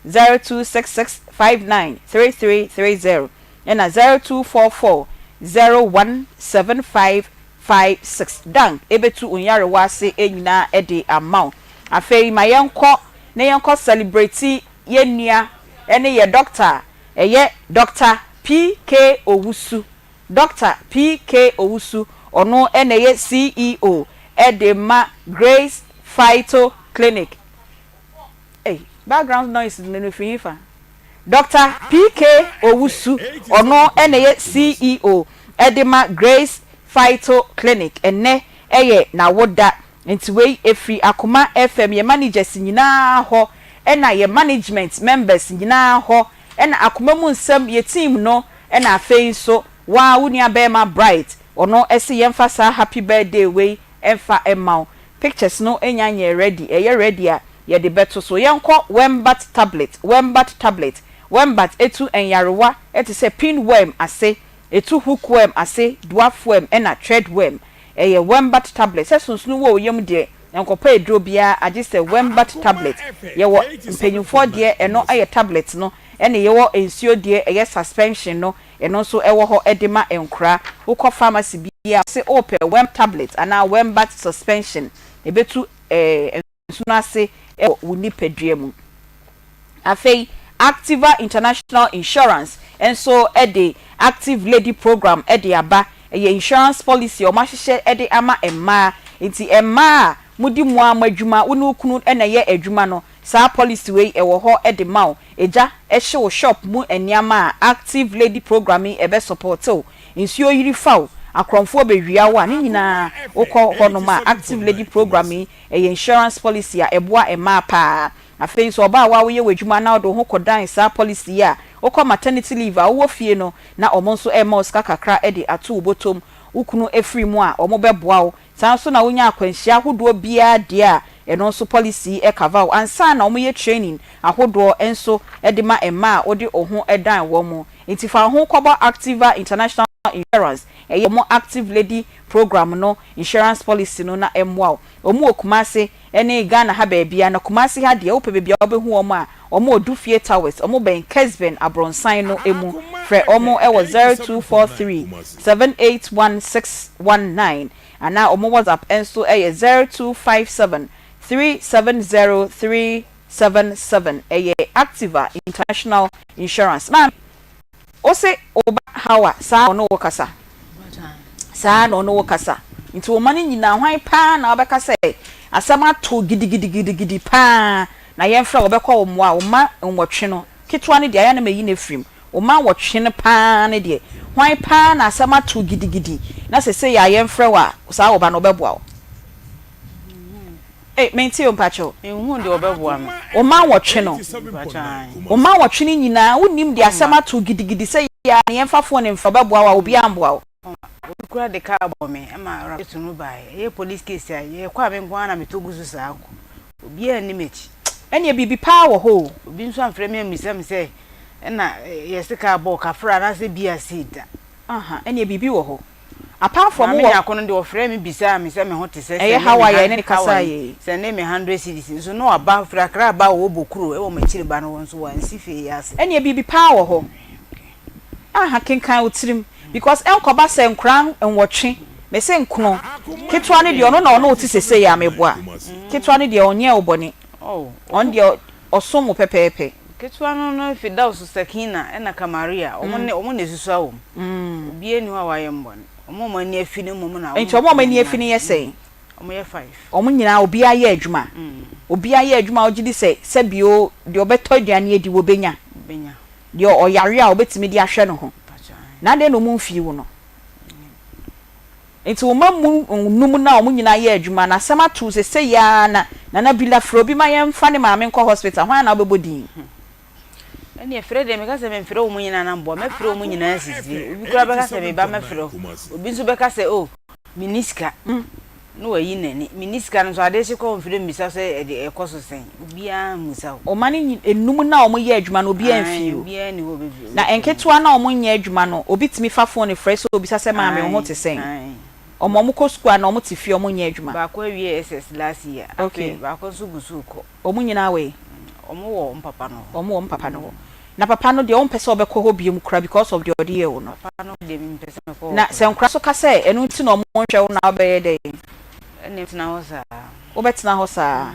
0266593330 ena 0244 017556 Dank ebetu unyare wase enyina edi amount afei mayenko na yenko celebrate yenua ene ye doctor eye Dr. PK Owusu Dr. PK Owusu ono ene ye CEO Edema Grace Phyto Clinic background noise nenu fifa Dr. PK Owusu ono ene ye CEO Edema Grace Phyto Clinic ene eye na woda nti we efri Akoma FM ye managers nyina ho ena ye management members nyina ho ena Akoma mu nsem ye team no ena afei so wa wunia bema bright ono ese yemfa sa happy birthday we emfa emma pictures no enyanye ready eye ready a ye de beto so yenko Wembat tablet Wembat etu enyarewa eti se pinworm ase etu hookworm ase dwarfworm ena threadworm eye Wembat tablet sesonsunu wo yem de enkopa edro bia age se Wembat tablet ye wo mpenyufo de eno aye tablet no ene ye wo ensuo de eye suspension no eno so ewo ho edema enkra ukọ pharmacy bia se ope Wem tablet ana Wembat suspension ebetu ensunu ase ewo wuni pedua mu afei Activa International Insurance enso ede Active Lady Program ede aba eye insurance policy o mahihye ede ama emma nti emma mudi mu amadwuma wonu kunu ena ye adwuma no sa policy we ewo ho ede maw eja ehye wo shop mu eniama Active Lady Programming ebe support o nsuo yiri faw akromfo bewia wa ni nyina ukọ honoma Active Lady Programming eye insurance policy a eboa emma pa afei so oba wa wo ye wadwuma na do ho kodan sa policy a ukọ maternity leave a wo fie no na omo nso ema ska kakra ede atu botom ukunu efri mu a omo beboa wo sanso na wonya akwanhia hodo bia de a eno nso policy e cover ansa na omo ye training ahodo enso ede ma ema odi ohun edan wo mu ntifa ho kobo Activa International Insurance eye mo Active Lady Program no insurance policy no na emwa omo Okumase ene Ghana ha bia na Kumase ha de ope bia obehu omo a omo odufie towers omo ben Kesben Abronsan no emu fre omo e 0243 781619 ana omo WhatsApp enso e 0257 370377 eye Activa International Insurance man ose oba hawa sa ono wokasa sa no no wokasa nti o mani nyina hwan pa na obekasa asama to gidigidi pa na yemfra obekọ omo a oma nwotwe no ketwa ne de aya na meyi na frim oma wotwe ne pa ne de hwan pa na asama to gidigidi na sese ya yemfra wa sa oba no obeboa menti ompacho enhu de obeboa me oma wotwe no oma wotwe ne nyina wonim de asama to gidigidi se ya yemfa fo ne mfa obeboa wa obi amboa kura de car bo me e ma ra to no bai e police case ya ye kwa me ngwa na me to gusu sa ako obi ani mechi ene bibi pa wo ho obi nso amfre me misem se na yes car bo ka fra na se bia sida aha ene bibi wo ho apart from wo akono de ofre me bisa me se me ho te se e Hawaii ne kasa ye se ne me 100 cedis so no aba fra kra ba wo bokuru e wo machiri ba no nso wan si fe yase ene bibi pa wo ho aha kenkan utirim because enkoba se nkran enwotwe me se nkono ketwa ne de ono na ono oti sese ya meboa ketwa ne de onye obone on de osomo pepepe ketwa no fida usu sakina ena kamaria omo ne susu awo bie ni wa waye mbone omo mani afini mum na enti omo mani afini yese omo ye 5 omo nyina obi aye adwuma obi aye adwuma ogidi se bio de obeto aduane edi wo benya de oyare a obetimi di ahwe no ho na de no mu mfi wo no enti wo mamu num na omo nyina ye adwuma na sama tu se ya na bila fro bi ma ye mfa ne maame nko hospital hwan na obebodin ene efre de me ka se me mfre omo nyina na mbo me fre omo nyina asisi obi kura be ka se me ba me fre obi nso be ka se o miniska no wayi nani miniska no so ade se ko mfre mbisa se e koso sen obi a musa o mani enum na omo ye adwuma no obi amfi obi ani wo be na enketua na omo nye adwuma no obi timi fa phone ne fresh obi sa se maame ho te sen omo ko school na omo ti fi omo nye adwuma ba ko awie SS last year okay ba ko so gusu ko omo nyina we omo wo mpapa no na papa no de on pese obekọ ho biem kura because of the odie wo no papa no de mi pese me ko na se nkura so ka se enu ti no mo hwe wo na obeye de ene tina ho sa obetina ho sa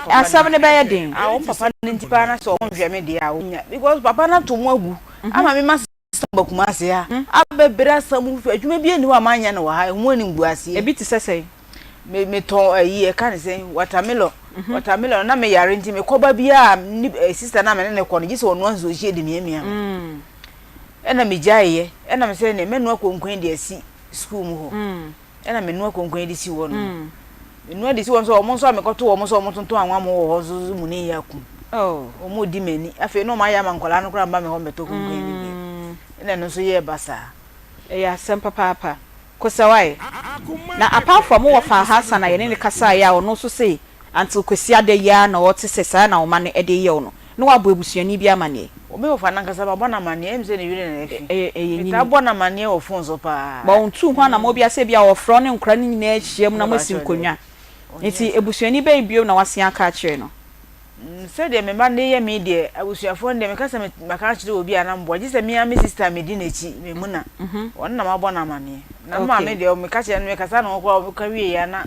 asam ne beye din on papa ne ntipa na so on hwe me de a onya because papa na to mo agu ama me ma samba kuma ase ya abebra samu adwuma bi eni wa manya na wa ha hu ani mbu ase ebi ti sese me to ayi e kan se watermelon na me yare nti me koba bia sister na me ne ko no gise onu anzo hie de miamia ena me jaye ena me se ne menu akonkwan de asi school mu ho ena menu akonkwan de si wo no menu de si wo so omo so amekoto omo so omo tonton anwa mo ho zo mu ne yakum omo di mani afi no ma ya mankola no kura mba me ho meto konkwan bi ena no so ye basa ya sempa papa kosawai na apart from wo fa hasa na yene ne kasa ya ono so say until kwesi ade ya na wote sesa na wo ma ne ede ye ono no wa bo ebusuani bi amane obi wo fa na kasa ba bona mane emze ne yire na efi ta bona mane wo fonzo pa ba ontu ho na mo bia se bia wo fro ne nkra ne nyina achiam na masim konwa enti ebusuani be bio na wase aka kire no se de me ba ne ye me de abusuafo de me kasa me maka kire obi anambo ji se me am sister me di na chi me mu na won na ma bona mane na ma me de o me kasa no me kasa no ko ka wie ya na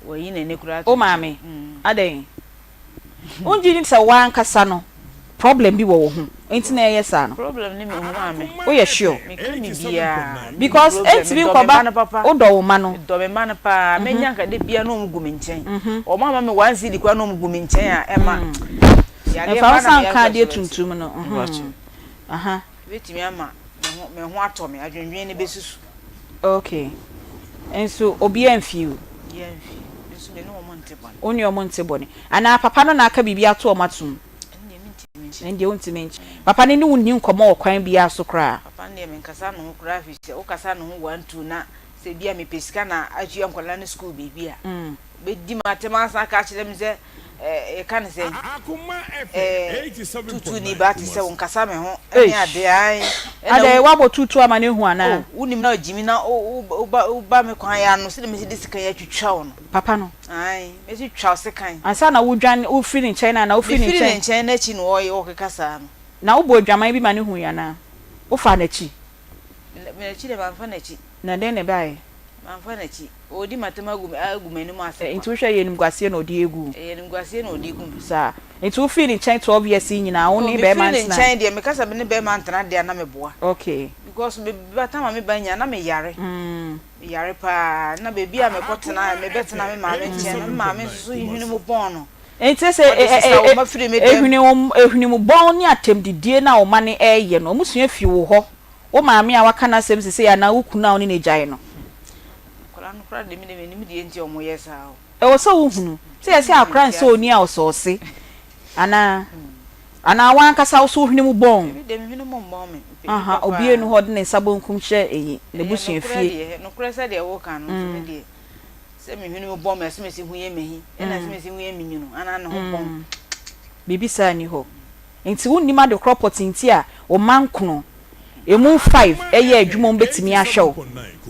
wayi na ne kura o maame aden unji ni se wan kasa no problem bi wo ho enti na yesa no problem ni me ho maame o ye sure me ka mi bia because enti bi ko ba o do wo ma no do me ma no pa me nyanka de bia no mgu me nchen o mama me wan si di kwa no mgu me nchen a ema ya le fa san ka de tuntum no aha betimi ama me ho ato me adwenwen ne besusu okay enso obi amfiu yemfi besu me no mo ntebon oni omo ntebon ana papa no na aka bibia to omatum ndi untimenchi papa ni wunni nkomo okwan bia so kra papa ndi me nkasa no kra fi se o kasa no 1 2 na se bia me pesika na atu ankola na school bibia be di matema ka kire me se e kan se Akoma tutu ni ba ti se won kasa me ho ene ade ai ade wabo tutu amane hu ana unim na jimi na o ba me kwan ya no se me se disika ya twitwa won papa no ai me si twa se kan ansa na wudwan o free in China na o free in China na chi no o kasa no na wo bo dwaman bi mane hu ya na o fa na chi me na chi de ba fa na chi na den ne bai manfa na chi odi matema agumani mu ase enti wo hwe ye nimguase na odi egu nimguase na odi gu sa enti wo free in China 12 years nyina wo ni be man na China de me kasa me ne be man tana de na me boa okay because me batama me banya na me yare me yare pa na be bia me kotena me betena me maame nche me maame so ihunu mu bon no enti se ehunu mu bon ni atem didie na wo mane eye no musua fi wo ho wo maame a waka na sem se ya na wo kuna oni ne jai no kura de mi de enti omo yesa o e wo so wo hunu se ya se akran so oni a osose ana ana wan kasa so hwene mu bon de me hwene mu bon me aha obi enu ho de ne sabo nkum hye eyi ne busua fie no kura se de wo kan no so me de se me hwene mu bon me se me si hu ye mehi e na se me si hu ye menyunu ana no ho bon bibi sa ni ho enti wonni ma de cropot nti a o mankono emu 5 eye adwuma mbetimi ahwew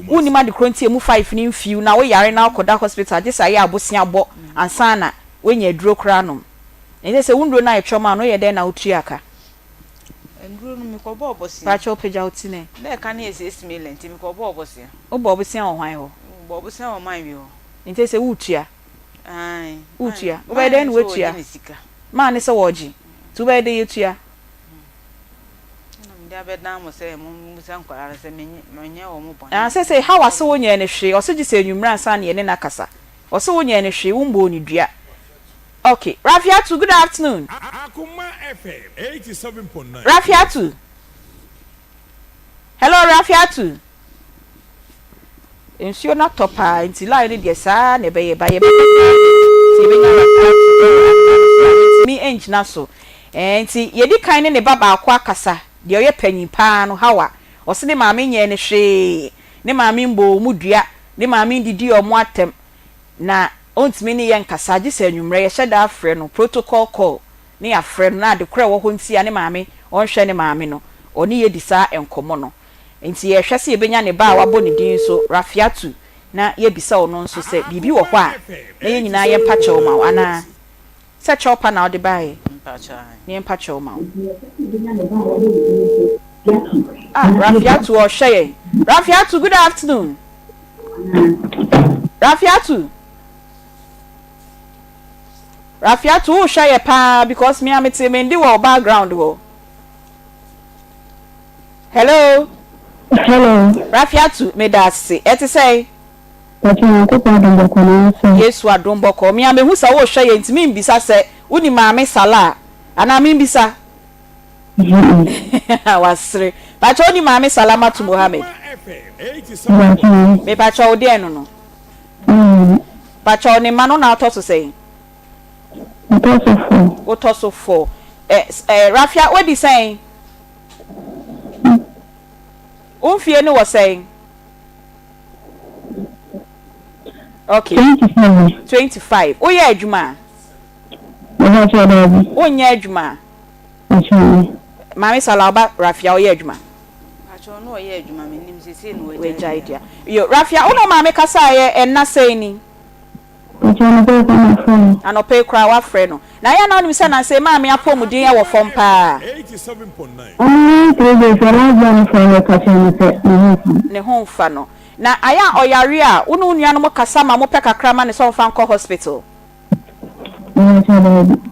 wonni ma de kronti emu 5 ni mfiu na wo yare na akoda hospital je sa ye abosia bo ansa na wenya aduro kra no enti se wundro na etwoma no ye den na otuaka nduro no mi ko bo obosia pa cho peja otine na ka na ese smile enti mi ko bo obosia o bo obosia o hwan ho bo obosia o man wi ho enti se wutua ai wutua o be den wetua ma ne se woji tu be de yetua na mi da mo se mo musa nkwara se menye wo mo bon se how ase wonya ne hwe o se gi se enwumra san ne ne nakasa o se wonya ne hwe wo mbo ni dua. Okay, Rafiatu, good afternoon. Akoma FM 87.9. Rafiatu. Hello, Rafiatu. Ensure not topa until I need yes, ne be by me eng naso. And see, ye di kind ne baba akwa kasa. De oye penny pan hawa. O se ne maame nye ne hwe. Ne maame mbo mudua. Ne maame didi o mo atem. Na ontimi ne yen kasa gi se anwumre ye hyeda afre no protocol call ne ya frɛ no na de kra wo ho ntia ne maame on hwɛ ne maame no oni ye disa enkomo no enti ye hwɛ se ye benya ne ba a wabɔ ne din so Rafiatu na ye bisa ono nso se bibi wo hɔ a na ye nyina ye mpakyɛw ma ana se chopa na ode bae ne mpakyɛw ma Rafiatu o hwɛ ye Rafiatu, good afternoon. Rafiatu wo hwa ye pa because me amete me ndi wo background wo. Hello Rafiatu me da se eti say Yesu adomboko me amehu sa wo hwa ye ntimi mbisa se woni maame sala ana me mbisa wasre ba cho ni maame salama tu Mohammed me ba cho de eno no ba cho ni mano na to so say Otosofo. Rafia, what is saying? Umfie no was saying. Okay. 25. Oh yeah, Juma. Oh yeah, Juma. Mami Salaba, Rafia, oh yeah, Juma. No yeah, Juma, me nim se no we idea. Yo, Rafia, uno mami kasaye and na saying. Ano pay cry wa frɛ no na ya na onim sɛ na sɛ ma me apomuden ya wɔ fom pa 87.9 ne ho fa no na aya oyare a unu nua no mo kasa ma mo pɛ kakra ma ne sɛ fa nkɔ hospital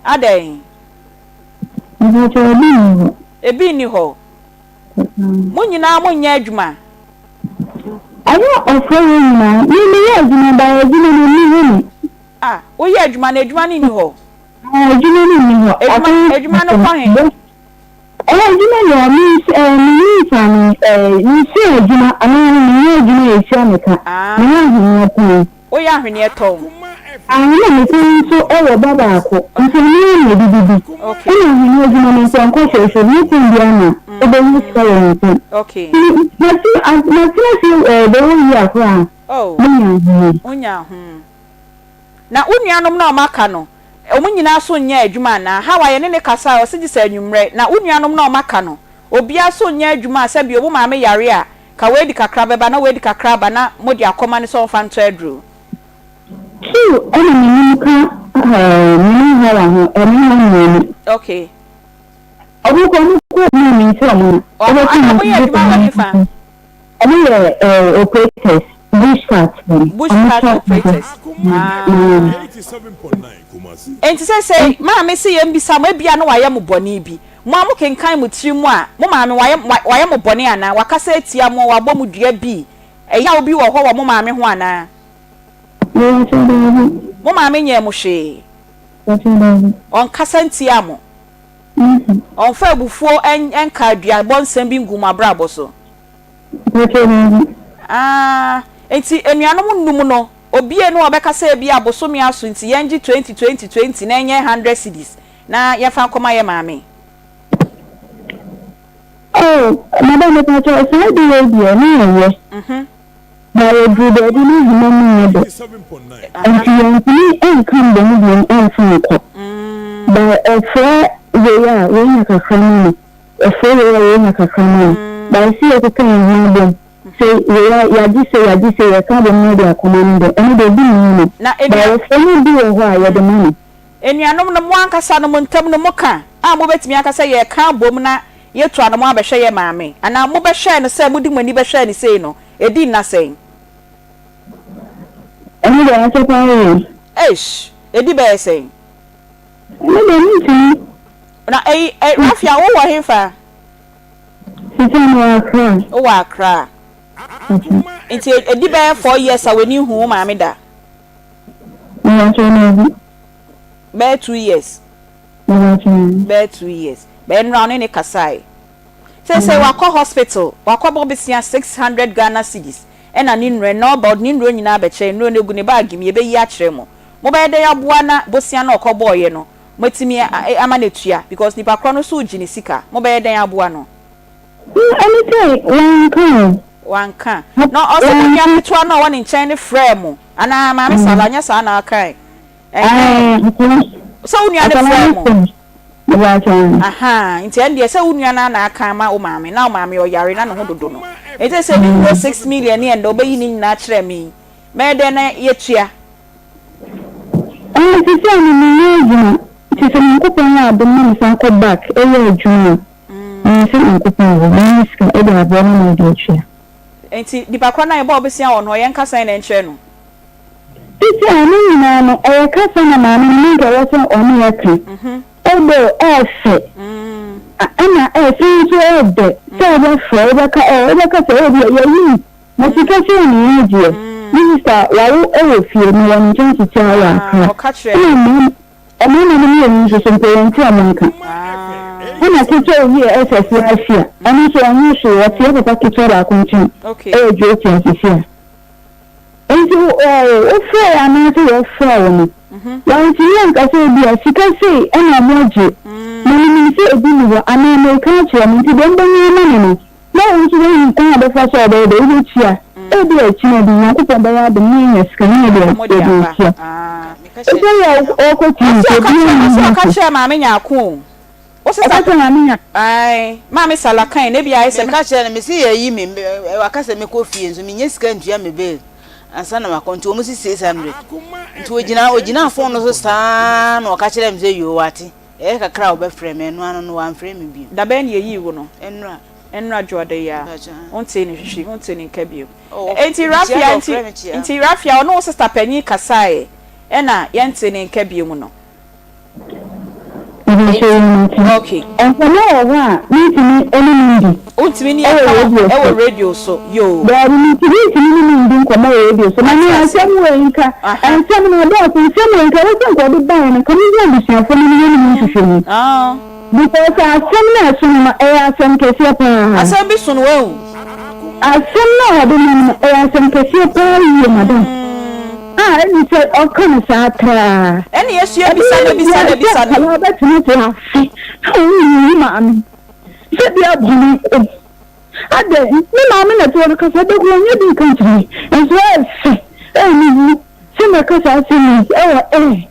adɛn ebi ni ho mo nyina mo nya adwuma ayo ofre nyina ni ya adwuma ba adwuma ni o ye adwuma na adwuma ni ho adwuma ni ho adwuma no kwa he adwuma no mi si adwuma ani adwuma e si ameka ni adwuma ko o ya hwene eto ani mi so e baba ako nti ni bibi okay ni adwuma ni so anko hwehwe ni kun bia na e be ni so ye okay na si the one year kwa onya na unuanom na omaka no omunyina so nya adwuma na hawa ye ne kasa o sigi sa anwumre na unuanom na omaka no obia so nya adwuma asa bi obu maame yare a ka we di kakra beba na we di kakra ba na modi akoma ne so fa nto adru ni ka ni hawa ho ni okay obu ko ni so mo o ye adwuma wa ni fa operators bushcraft operators 87.9 Kumasi enti say ma me se yem bisa ma bia no waye mo boni bi mo am kenkan mo tiri mu a mo ma me waye mo boni ana wakasa etia mo wabɔ mo dua bi eya obi wo ho wo mo ma me ho ana mo ma me nye mo hwe on kasa ntia mo on fa bufuo enka dua bonsam bi ngum abrabo so enti enuanom nnum no obie no obekasa bi abosomi aso nti yenji 2020 na enye 100 cedis na yefa nkoma ye maame oh madam me pa cho say di we bi na ye ba ye du de di ni hima mi do 87.9 and you en kan de ni en fun ko ba e fe we ya we na ka kan e fe we na ka kan ba si e ko kan ni do say we ya ji say ya kan de ni de Akoma ndo en de bi ni na ba e fe ni bi o ha ya de mani enuanom no mo ankasa no mo ntam no mo ka a mo betimi akasa ye ka bom na ye to anamo abehwe ye maame ana mo behwe no se mo di mani behwe ni sei no edi na sei eni de ase pa ye edi be sei eni de ni ti na rafia wo wo hefa sitani wa Accra nti edi be 4 years awani hu maame da be 2 years be 2 years be nround ni kasai say wakọ hospital wakọ bobisia 600 Ghana cedis ena ni nre no about ni nro nyina be che nro negu ne bag mi be yi a kire mo be de ya boa na bosia na okọbọ ye no matimi ama na tua because nipa kro no so ugini sika mo be de ya boa no wanka no also nya pitwa na won in chain frame ana ma me sala nya sa na akai so unia de frame aha nti ende se unia na aka ma o maame na o maame o yare na no ho dodo no ete se ni 6 million ni ende obeyi ni na kire mi me de na yetua ti se ni ni ti se ni ko penya de mi san ko back e ye adwuma se ni ko penya ni ska e da bo na de yetua enti dipa kwa na ye bo obesia wo no ye nka san na nche no ti ani na no e ka san na maame ni ga wo san oni ye kan ebe efe ana efe nso ebe se ebe fo ebe ka se ebe ye yi mo ti ka se ni eje minister wawo ewo fie ni won nchen ti cha ya kan o ka kire ema na ni ni so so parenti amanka ana ti cho yi ss afia ani so ani so wo ti e ka ki cho ra kuntin e jo ti afia enti o fe ana ti o fe wo ni ya ti yan ka se bi asika se ana moje ni se ebi ni wo ana me ka che mi ti den ben ni ni na o ti ni kan da fa so da e chia e bi e chi na bi yan ko pa da de ni yes ka ni de e chia o ko ti so ka che ma me nya ko o se sa ma me nya ai ma me sala kan ne bi ai se ka che na me si yi mi wa se me ko fie nso me nya sika ntua me be ansa na makonti o musi 600 nti ogina phone no so sta na o ka kire me se yo wati e ka kra obe frame enu anu no wan frame bi da ben ye yi wo no enra jode ya onte ni hwehwe onte ni nka bio enti rafia ono sister panyi kasae e na yente ni nka bio mu no okay no wa ni enemy ontimi ni e radio so yo da ni ndi ko ma radio so na ni asem we nka asem no do ko asem nka wo ko do ba ni ko ni ya bisia fo ni hwehwe because asem na so ma asem kesi pa asem bi so no wo asem na do ni asem kesi pa yi madam ni se o kan sa tra eni yesu ya bisa na ala ba tuni to afi ni ma mi se bi abuni ade ni ma mi na to ka sa de ko nya bi kan tri enso ni se me ka sa se ni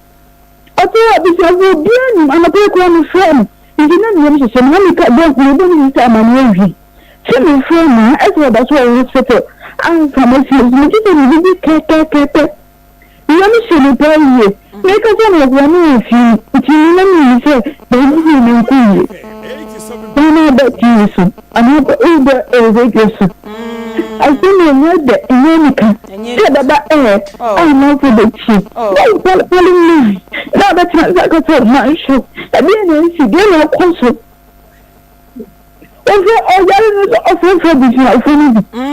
o to bi se go bi ni ama pe ko ni friend ni na ni se na mi ka do ko ni ta ma ni wi se mi friend na e so da so hospital an pharmacy ni ti ni bi ke yami shele baye me ka jana kwa ni fi ti ni ni se ba ni ni ku ye ana ba ti so ana ba e ba e ze ke so asini ni de ni ka ke da ba ana ko de chi ba ni na ba ta za ka to ma sho da bi ni si de na ko so ofe oyari ni ofe bi na ofe ni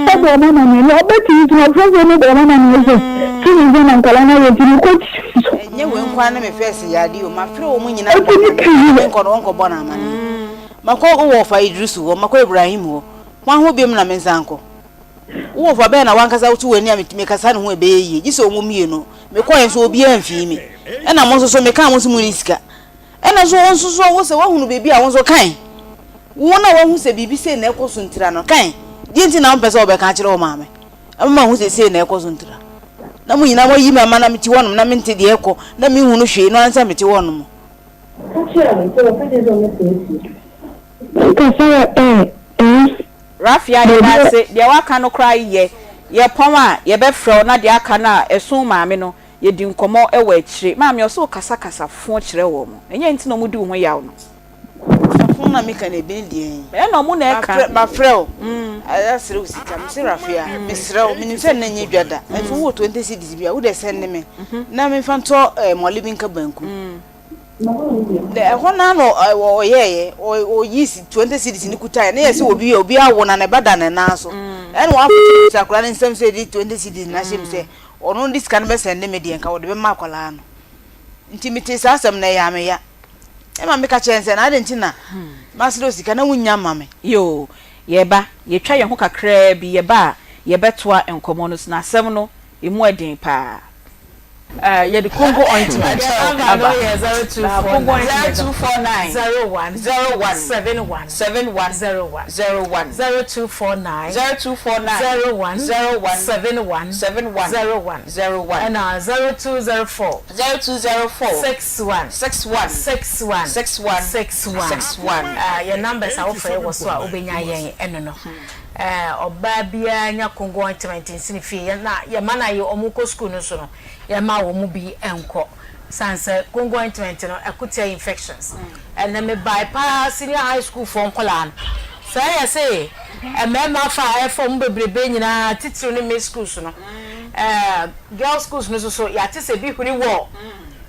ba ba na ni lo ba ti ni ofe ni ba na ni so kini je na nkala na ye tini ko nye we nkwa na me face ya di o ma fre o mu nyina nko no nko bona amani mako wo fa Idris wo mako Ibrahim wo ma ho biem na me nsanko wo fa be na wankasa wutu wani ametime kasa ne ho ebe ye gise o mu mie no me ko enso obi amfi mi e na mo so me ka mo so mu risika e na so won so wo se wo hunu bebi a won so kan wona wo hu se bibi se na ekoso ntira no kan di nti na mpese obeka kire o maame amma hu se na ekoso ntira na mu nyina mo yi mama na meti wonum na mente de eko na mi hu no hwe no ansa meti wonum Rafia de say de waka no cry ye poma ye be frɛ na de aka na ɛso maame no ye di nkomo ɛwɔ akyire maame ɔso kasa fo kyerɛ wɔ mo enye nti no mu di ho yaw no fo na me kan e bi die no mu na ɛka ma frɛ o asere usika me se Rafia me serɛ o me nse na nye dwada e fo wo 20 cedis bia wo de send me na me fa nto mo libi nka banku de hona no o yeye o yisi 20 cedis ni kutai na yesi obi awo na ne bada ne na so ene wa futi sakura ne nsem se di 20 cedis na shem se ono dis kan be send me de nka wo de be ma kwala no intimate sa asem na ya me ya e ma me ka chense na ade ntina masiro sika na wunya ma me yo yeba ye twa ye ho kakra bi yeba ye betoa enkomo no na asem no emu adin pa yeah, the Congo ointment. Congo 0249 01 71 71 01 0249 01 71 01 and 0204 61 your numbers are offer was so obenya yen eno no oba bia nya Congo ointment nsinifi na ye mana ye omuko school no so no ye ma wo mu bi enko sanse Congo ointment no akutia infections and then me bypass senior high school for nkola so I say mema fa from bebrebe nyina titiri no me schools no girls schools no so ya tise bi huri wo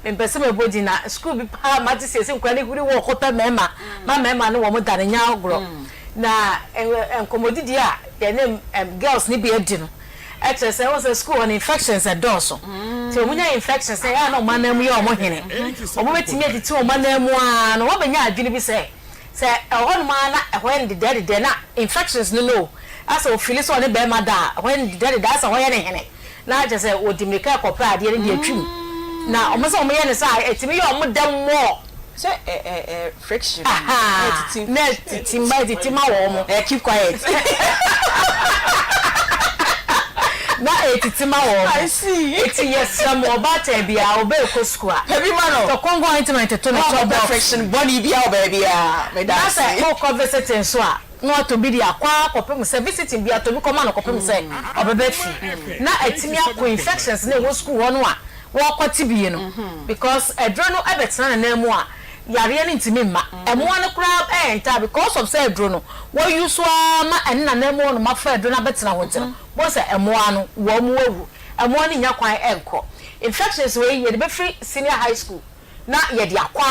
mpese me bodi na school bi pa ma tise se nkwa ne huri wo kota mema mema no wo mu dane nya ogro na enkomodidi a ye ne girls ni bi edi no actually say was a school on infections at doso so munya infections say ya no manam ye omo hene omo betimi editi o manam a no wo benya adwene bi say ehon ma na ehon de na infections no as o feel so ne be ma da when de da sa ho ye ne hene na je say o dimika kopra ade ne de atwim na omo say omo ye ne say etimi ye omo dem mo so friction net timba wo mo keep quiet na etitima wo I see eti yesam obata bia obeko school heavy man to Congo ointment to no friction body bia obia me da say o conversation so a no to be dia kwa kopem say visiting bia to be come na kopem say obebe fi na etimi akọ infections na wo school wo no a wo kwati bie no because edro no ebetena na mu a yare ni ntimi ma emo an kura enta because of say edro no wo use ma enna na mu no ma fa edro na betena ho ntino bo say emo anu wo mu ewu emo ni nya kwan enko infections we ye de be free senior high school na ye de akwa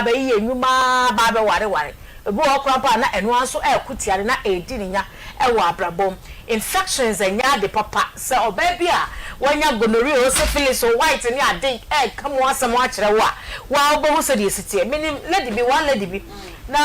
ba ye nwuma ba be ware ebu okra pa na eno anso ekutiare na edi ni nya ewo abrabom infections enya de papa se obabi a wanya gonorrhea o syphilis o white ni ade come asem a kire wa obo so de sitie minim lady bi one lady bi na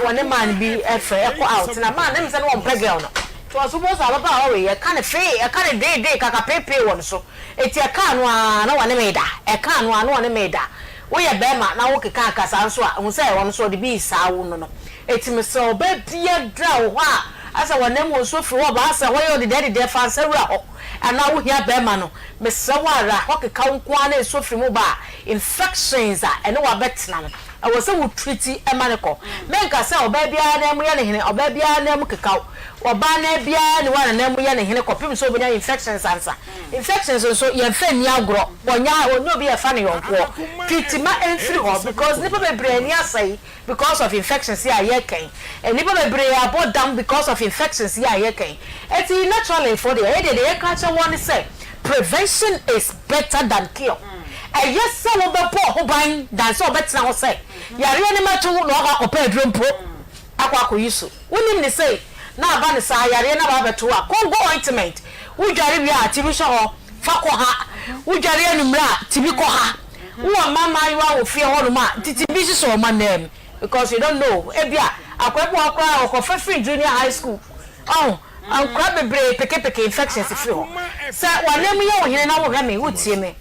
one man bi efe eko out na man dem se no on girl no to aso bo so baba o ye kan fe e kan dey kaka pepe won so eti e kan no a na one me da e kan no a na one me da wo ye be ma na wo keka akasa nso a hu se won so de bi isa wo no eti me so obabi dra wo a asa wonam wo so firi wo ba asa wo yo de fa sawura ho ana wo hia be ma no me sawara ho keka nko ana so firi mu ba infections a ene wa betena no I was so treaty a manico. Men can say, baby, I am yan, or baby, I am cacao, or banner beer, and one and then we yan in a copy so many infections answer. Infections also, your friend Yagro, or ya will not be a funny or war. Pretty much and free because nipple brain, say, because of infections, here, came. And nipple brain are brought down because of infections, here, came. It's naturally for the head, the air catcher one say, prevention is better than cure. Yes, some of the poor who buying that's all better now say. Yari any matter who know how to pay drum pro. Aquaco use. When they say, now Vanessa, Yari never to a Congo ointment. We carry ya, Tibisha or Fakoha. We carry any mra, Tibikoha. Who are mamma you are with fear all ma, Titibis or my name. Because you don't know. Ebia, a quack walk or for free junior high school. Oh, I'm crab a brave, peke infections if you. Sir, one name you here now, Remy would see me.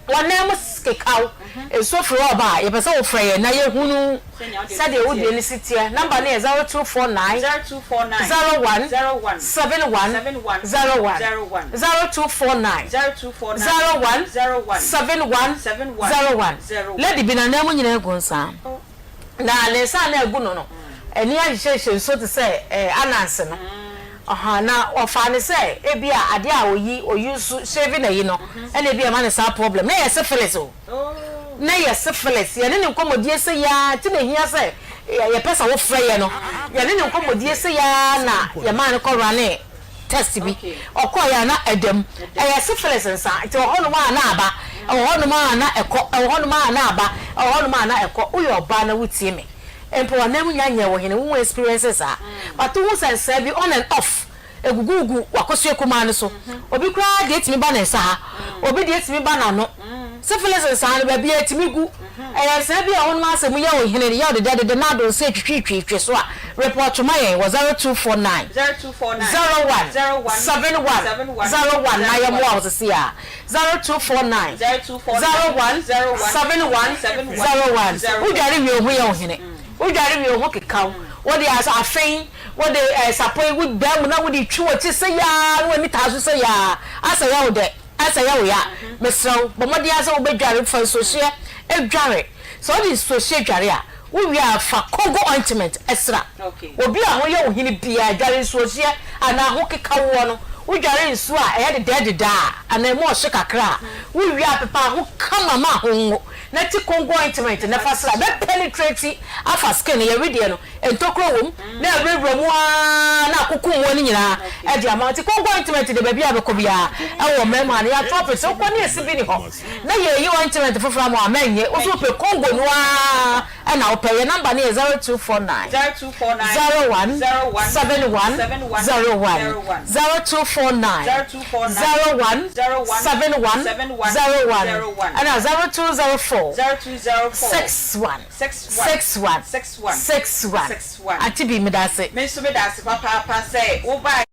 One kekau so for oba ye pese wo frɛ na ye hunu said ye wo de ni sitia number na 0249 01 71 01 0249 01 71 01 lady bi na mu nyina egu nsa na le sa na egu no eni ahyehyɛ so to say ananse no aha na ofa ne say ebi a ade a oyi so shaving na yi no ene bi ma ne sa problem na ye syphilis o na ye syphilis ye ne nkomodie se ya ti na hia se ye pesa wo frɛ ye no ye ne nkomodie se ya na ye ma ne kɔra ne test bi okoya na edem ye syphilis nsa ti ohono ma na aba ohono ma na ekɔ ohono ma na aba ohono ma na ekɔ uyo ba na wutie me empo na mu nyanye wo hene wo experiences a but wo sense bi on and off egugugu wakoso ekuma ne so obi kura de etimi ba na sa obi de etimi ba na no syphilis sa no ba bi etimi gu se bi a won ma se mu ye wo hene ya de na do se twitwi so a report ma yen was 0249 01 71 01 na ye mo a wo se a 0249 01 71 01 wo jare wi ohu ye wo hene wo jare wi ohu kekau what they as afin what they support with them na wo di twi wo ti se ya wo mi ta so se ya asa ya wo de asa ya wo ya mesro bo mo di asa wo be dware fa so hye e dware so di so hye dware a wo wi afa Congo ointment extra obi a ho ye wo hini bia dware so hye ana ho kekawo no wo dware nsu a e de da ana mo hye kakra wo wi apepa ho kama ma ho na ti Congo ointment na fasra be penetrate afa skin ye ready no entokro wom na ebrebro mu na akukum woni nyina e di amount Congo ointment de baby abekobia e wo mema na ya top so ko na esi bi ni ho na ye yi ointment fofra mo amenye wo so pe Congo no a na wo pe ye number na 0249 01 71 01 0249 01 71 01 and 0204 61 atibi medase me so medase papa say wo ba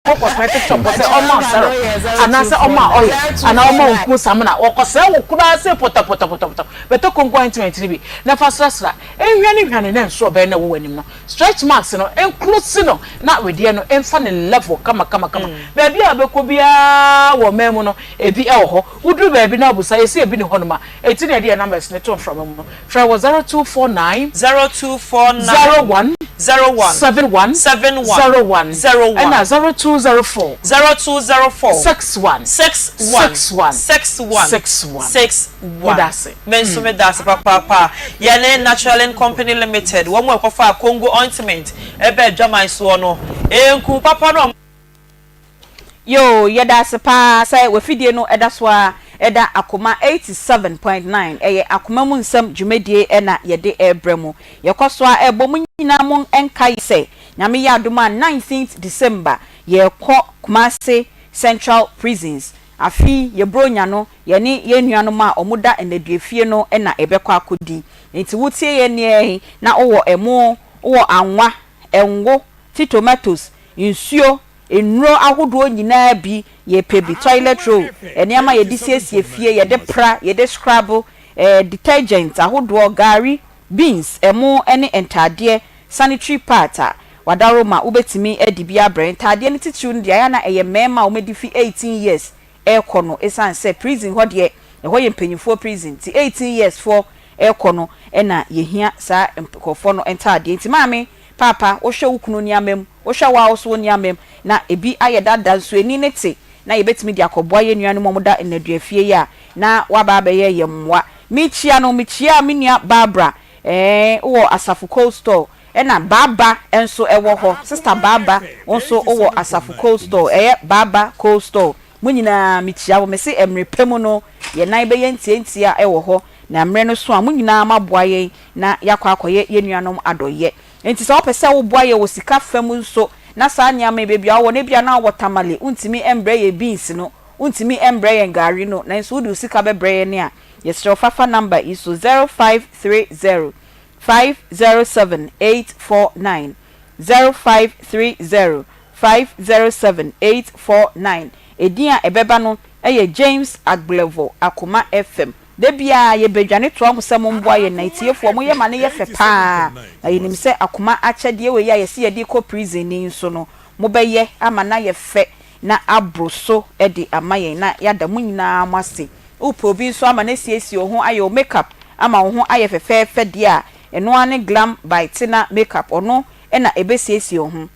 okosmete chombo se oma saro anase oma oil ana oma oku samna okose wo kura se pota beto Congo ointment bi na fasrasra ehwane na nso be na wo wanim no stretch marks no enclose no na wedie no emfa ne level kama ba bia abeko bia wo memu no ebi e ho uduru ba bi na obusa esi ebi ne ho no ma eti na de numbers ne to from mu fra was 0249 01 71 01 and 0204 61 that's it menso me das papa ya ne natural company limited wo mo ekofa Congo ointment ebe adwaman so no enku papa no yo yedase pa say we fidie no edaswa eda Akoma 87.9 eye Akoma mu nsam dwumedie na yede ebremu yekosoa ebo mu nyina mu enkai se nyame ya adoma 19th December ye kɔ Kumasi Central Prisons afi ye bronya no ye ne ye nuano ma omuda enaduefie no na ebekɔ akodi nti wutie ye ne na owo emo owo anwa enwo ti tomatoes nsuo enuro ahodo nyina bi ye pebi toilet roll eniama ye disiesie fie ye de pra ye de scrabble detergent ahodo gari beans emo ene entade sanitary part wadaroma ubetimi edibia brain tade ne titru ne dia na eye mema o medifi 18 years ekono esan se prison ho de ho ye mpanyifo prison ti 18 years for ekono na yehia sa nkofo no entade nti maame papa wo hwe wukunu ni amem wo hwe wa oso ni amem na ebi aye dada so eni ne te na yebetimi dia koboa ye nuanu momuda enaduafie ya na waba be ye yemwa michia minia Barbara wo Asafu Cold Store na baba enso ewo ho sister baba onso wo Asafu Cold Store baba Cold Store munyina michia wo mesi emrepemu no ye nan be ye ntientia ewo ho na mre no so a munyina maboa ye na yakwa akoye ye nuanom adoye enti so opese wo boa ye wo sika fam nso na sa nyama bebia wo ne bia na wo tamale untimi embre ye beans no untimi embre ye ngari no na nso wo sika bebre ye ne a yes fafa number is 0530 507849 0530 507849 edia ebeba no eye James Agblevo Akoma FM de bia ye bedwane to am se mo mboa ye na itiefo mo ye ma ne ye fe pa na yenim se Akoma achede we ya ye se ye di ko prison ni nso no mo be ye ama na ye fe na abroso e di amaye na ya da mu nyina amase upo bi nso ama na siesie ho ayo makeup ama ho aye fe dia eno ane glam by Tina makeup ono e na ebesiesie ho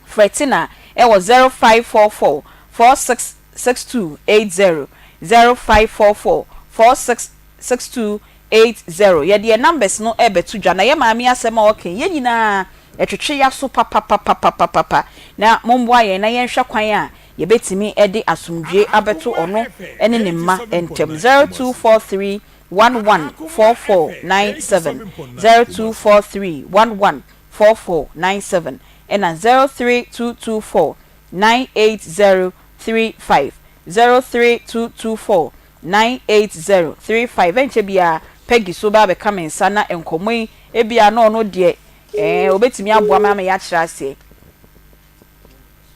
Fretina it was 0544 466280 0544 466280 ye de numbers no ebetu dwa na ye maami asema okay ye nyina etwetwe ya so papa na momboa ye na ye hwe kwan a ye betimi ede asomdwe abeto ono ene ne ma entem 0243 114497 0243 114497 and 03224 98035 03224 98035 enche bia Peggy so ba be come sana enkomoi e bia no de obetimi aboa ma ya kira ase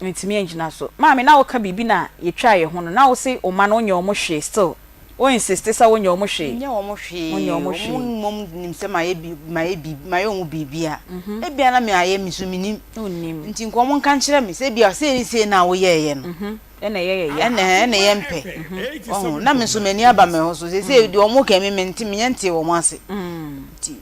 ntimi engina so maame na wo ka bibi na ye twa ye ho no na wo se o ma no onye omo hwe still o insist say onye omo hwe onye omo hwe mom nim se ma ye omo bibia e bia na me aye misumini onim nti nkomo nka nkire me se bia se ni se na wo ye no ene ye ene ye mpe oh na me so mani aba me ho so se di omo ka me mente me yente wo mo ase ti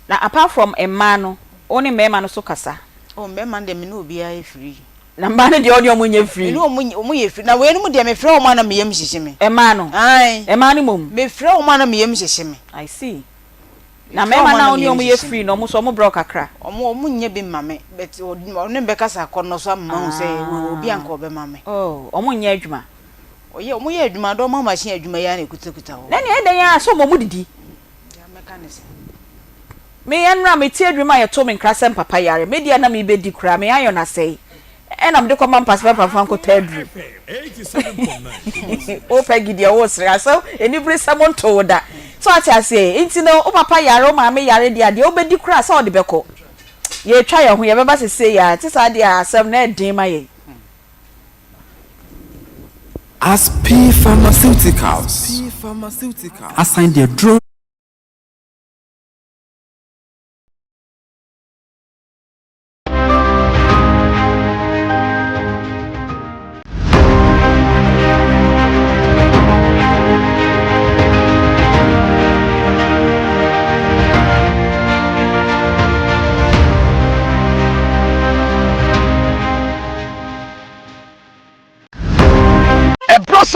na apart from emma no oni mema no so kasa oh mema de me no obi aye free na mba ne de oni omo nya free no omo ye free na we no mu de me free omo na me yam hyehye me emma no ai emma ni mom me free omo na me yam hyehye me I see na mema na oni omo ye free no omo so omo bro kakra omo nya bi mame but oni be kasa kono so amma hu say obi anka obe mame oh omo nya adwuma oye omo ye adwuma do omo machine adwuma ya na ekutakuta ho na ne eden ya so omo didi ya mechanics me yanra me tie adwuma ya to me nkrasem papa yare me dia na me be di kra me ayo na sei and I'm the common passport from Tedru. 87.9. Oh, Peggy, dear, was so any someone told that. So I say, it's no, oh, Papa Yaro, Mammy Yari, dear, the obedi crass or the beco. Ye try on whoever say, ya, this idea, some net demay. As P Pharmaceuticals assigned their drone.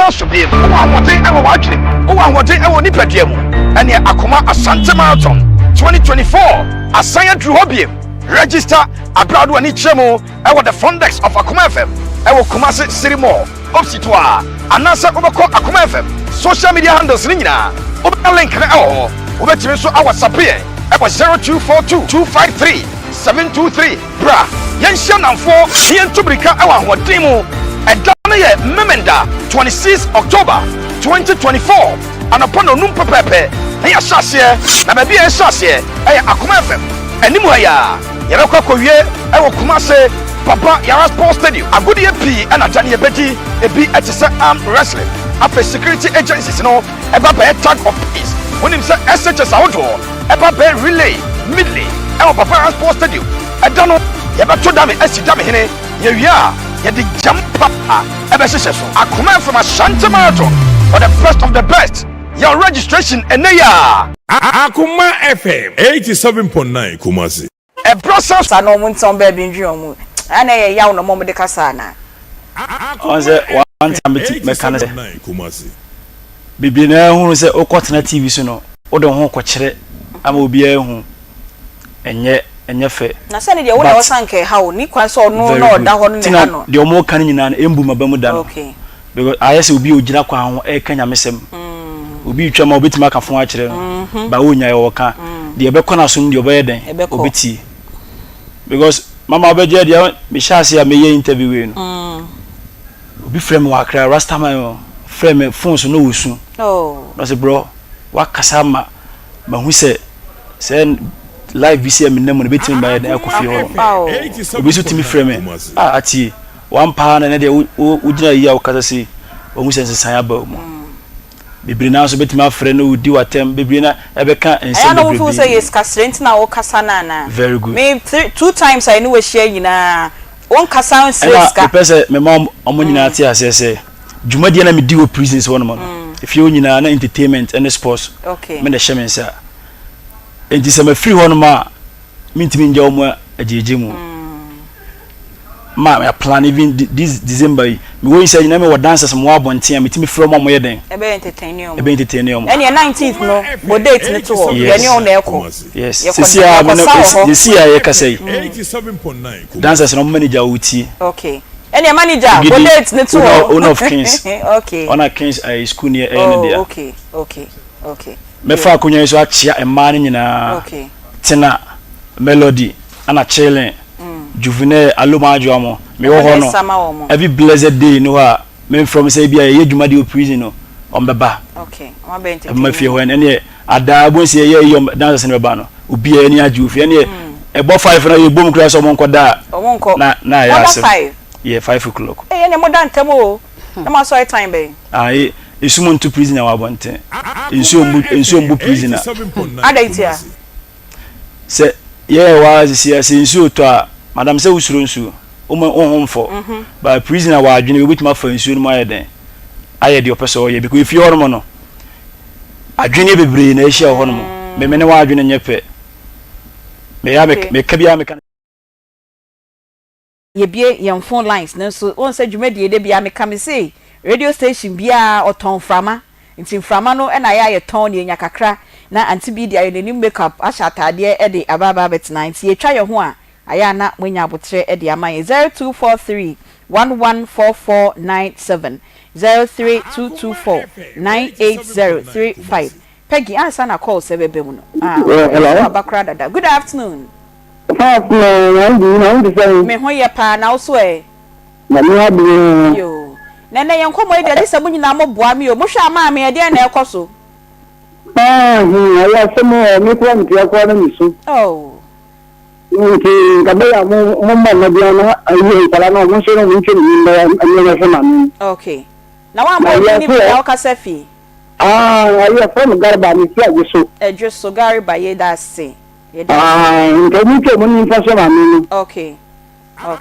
So be one day I will watch him. One day I will nip at him. And here Akoma Asante Marathon 2024. Asanya Drew Hobby. Register abroad when it's chemo. I want the front desk of Akoma FM. I will come as city more. Opsitoa. Anasa Obako Akoma FM. Social media handles Nina. Open link now. Over to so our sapien. I was 0242 253 723. Bra. Yensham and 4. Yen Tubrika. I want what demo. And Memenda 26 October 2024 and upon no num pepe na shasie na be bia shasie Akoma FM animu ya yebekwa kowie kuma se papa yara sports stadium agudi ep and ajane ebedi ebi etise wrestling after security agencies no eba be tag of peace when him say SHS awodo eba be relay midley papa yara sports stadium edano yebeto dame esidame hene yewia the jumper Akoma from Asante Marathon for the best of the best. Your registration and Akoma FM 87.9 Kumasi. A process I know when some baby in June. And a young moment de Casana. One time mechanic Kumasi. Bibina who say Okotana TV sono, or the home coachere, I will be a home. And yet. Enyefe na sane de wo na wasanke how ni kwan so no no da ho ne ano de omo kan nyina na embu mabamu da no okay because ayese obi ogira kwan ho e kanya mesem obi twama obetima ka fon a kire no ba wonya ye wo ka de ebe kona so ndi obe den obeti because mama obeje de me shase ya me ye interview we no obi frame wa kra rastaman frame phone so no wusu no say bro wa kasama ma hu se live BCM nemu betim ba na akofi ho obi so timi frame ati one pa na de ugina yi a okasa si omu sense san aba mu bebre na so betimi afre no udi watem bebre na ebeka ense bebre I know say yes kasrent na wo kasa na very good me 2 times I know we share nyina won kasa on ska pese me ma omo nyina ati asese dwumadi na me di wo prisons won mo if you nyina na entertainment and sports okay me na shemensa enti se me free won ma mintimi nja omo ajeje mu ma plan even this December me wo say nyina me wo dancers mo abonten me timi free mo yeden ebe entertain you and your 19th no bo date ne to ye ne on eko yes this year ye ka say 87.9 dancers no manager wuti okay and your manager bo date ne to one of Kings okay on a Kings school near there okay me fa akonya so achia ema ne nyina okay tena melody ana chilling juvenile aloma ajomo me wo ho no every blessed day no ha me from say bia ye dwumade o prison no on beba okay o ba entertain ma fie ho ene ada bonsi ye yom dance ne beba no obi ani aju fie ne e bo 5 na ye bom kra so mo nkoda na ya se 5 yeah 5 o'clock ne mo dan tem o na ma so time be isumo ntu prisoner wa bonten enso mbu prisoner adaitia se ye wa se enso to a madam se usuro nsu onhomfo ba prisoner wa adwene we bitima fa nsu no ma yeden aye de opeso ye because if you ormo no adwene bebre na ehia ho no me ne wa adwene nyepe me ya me ka bia me kan ye bie ye phone lines na so won say dwumadi de bia me ka me say radio station bia oton frama nti frama no na ya ye ton ne nya kakra na anti bi dia ye nim makeup asha atade e de ababa bet9 nti ye twa ye ho a aya na mwenya abotre e de amaye 0243 114497 03224 Peggy answer na call sebebe mu no hello abakra dada good afternoon me ho ye pa na so e na me abi yo nene yen komo e de se mu nyina mo boa me o mo hwa ma me e de na ekoso ya se mo me ko nti akwa na misu nti kabela mo na bia na ayi kala na mo se no nti ni na na se ma mi okay na wa mo ni bia o ka sefi ayi from garba ni ti ajuso ejuso garba ye da se nti ni ke mo ni fa se ma mi okay na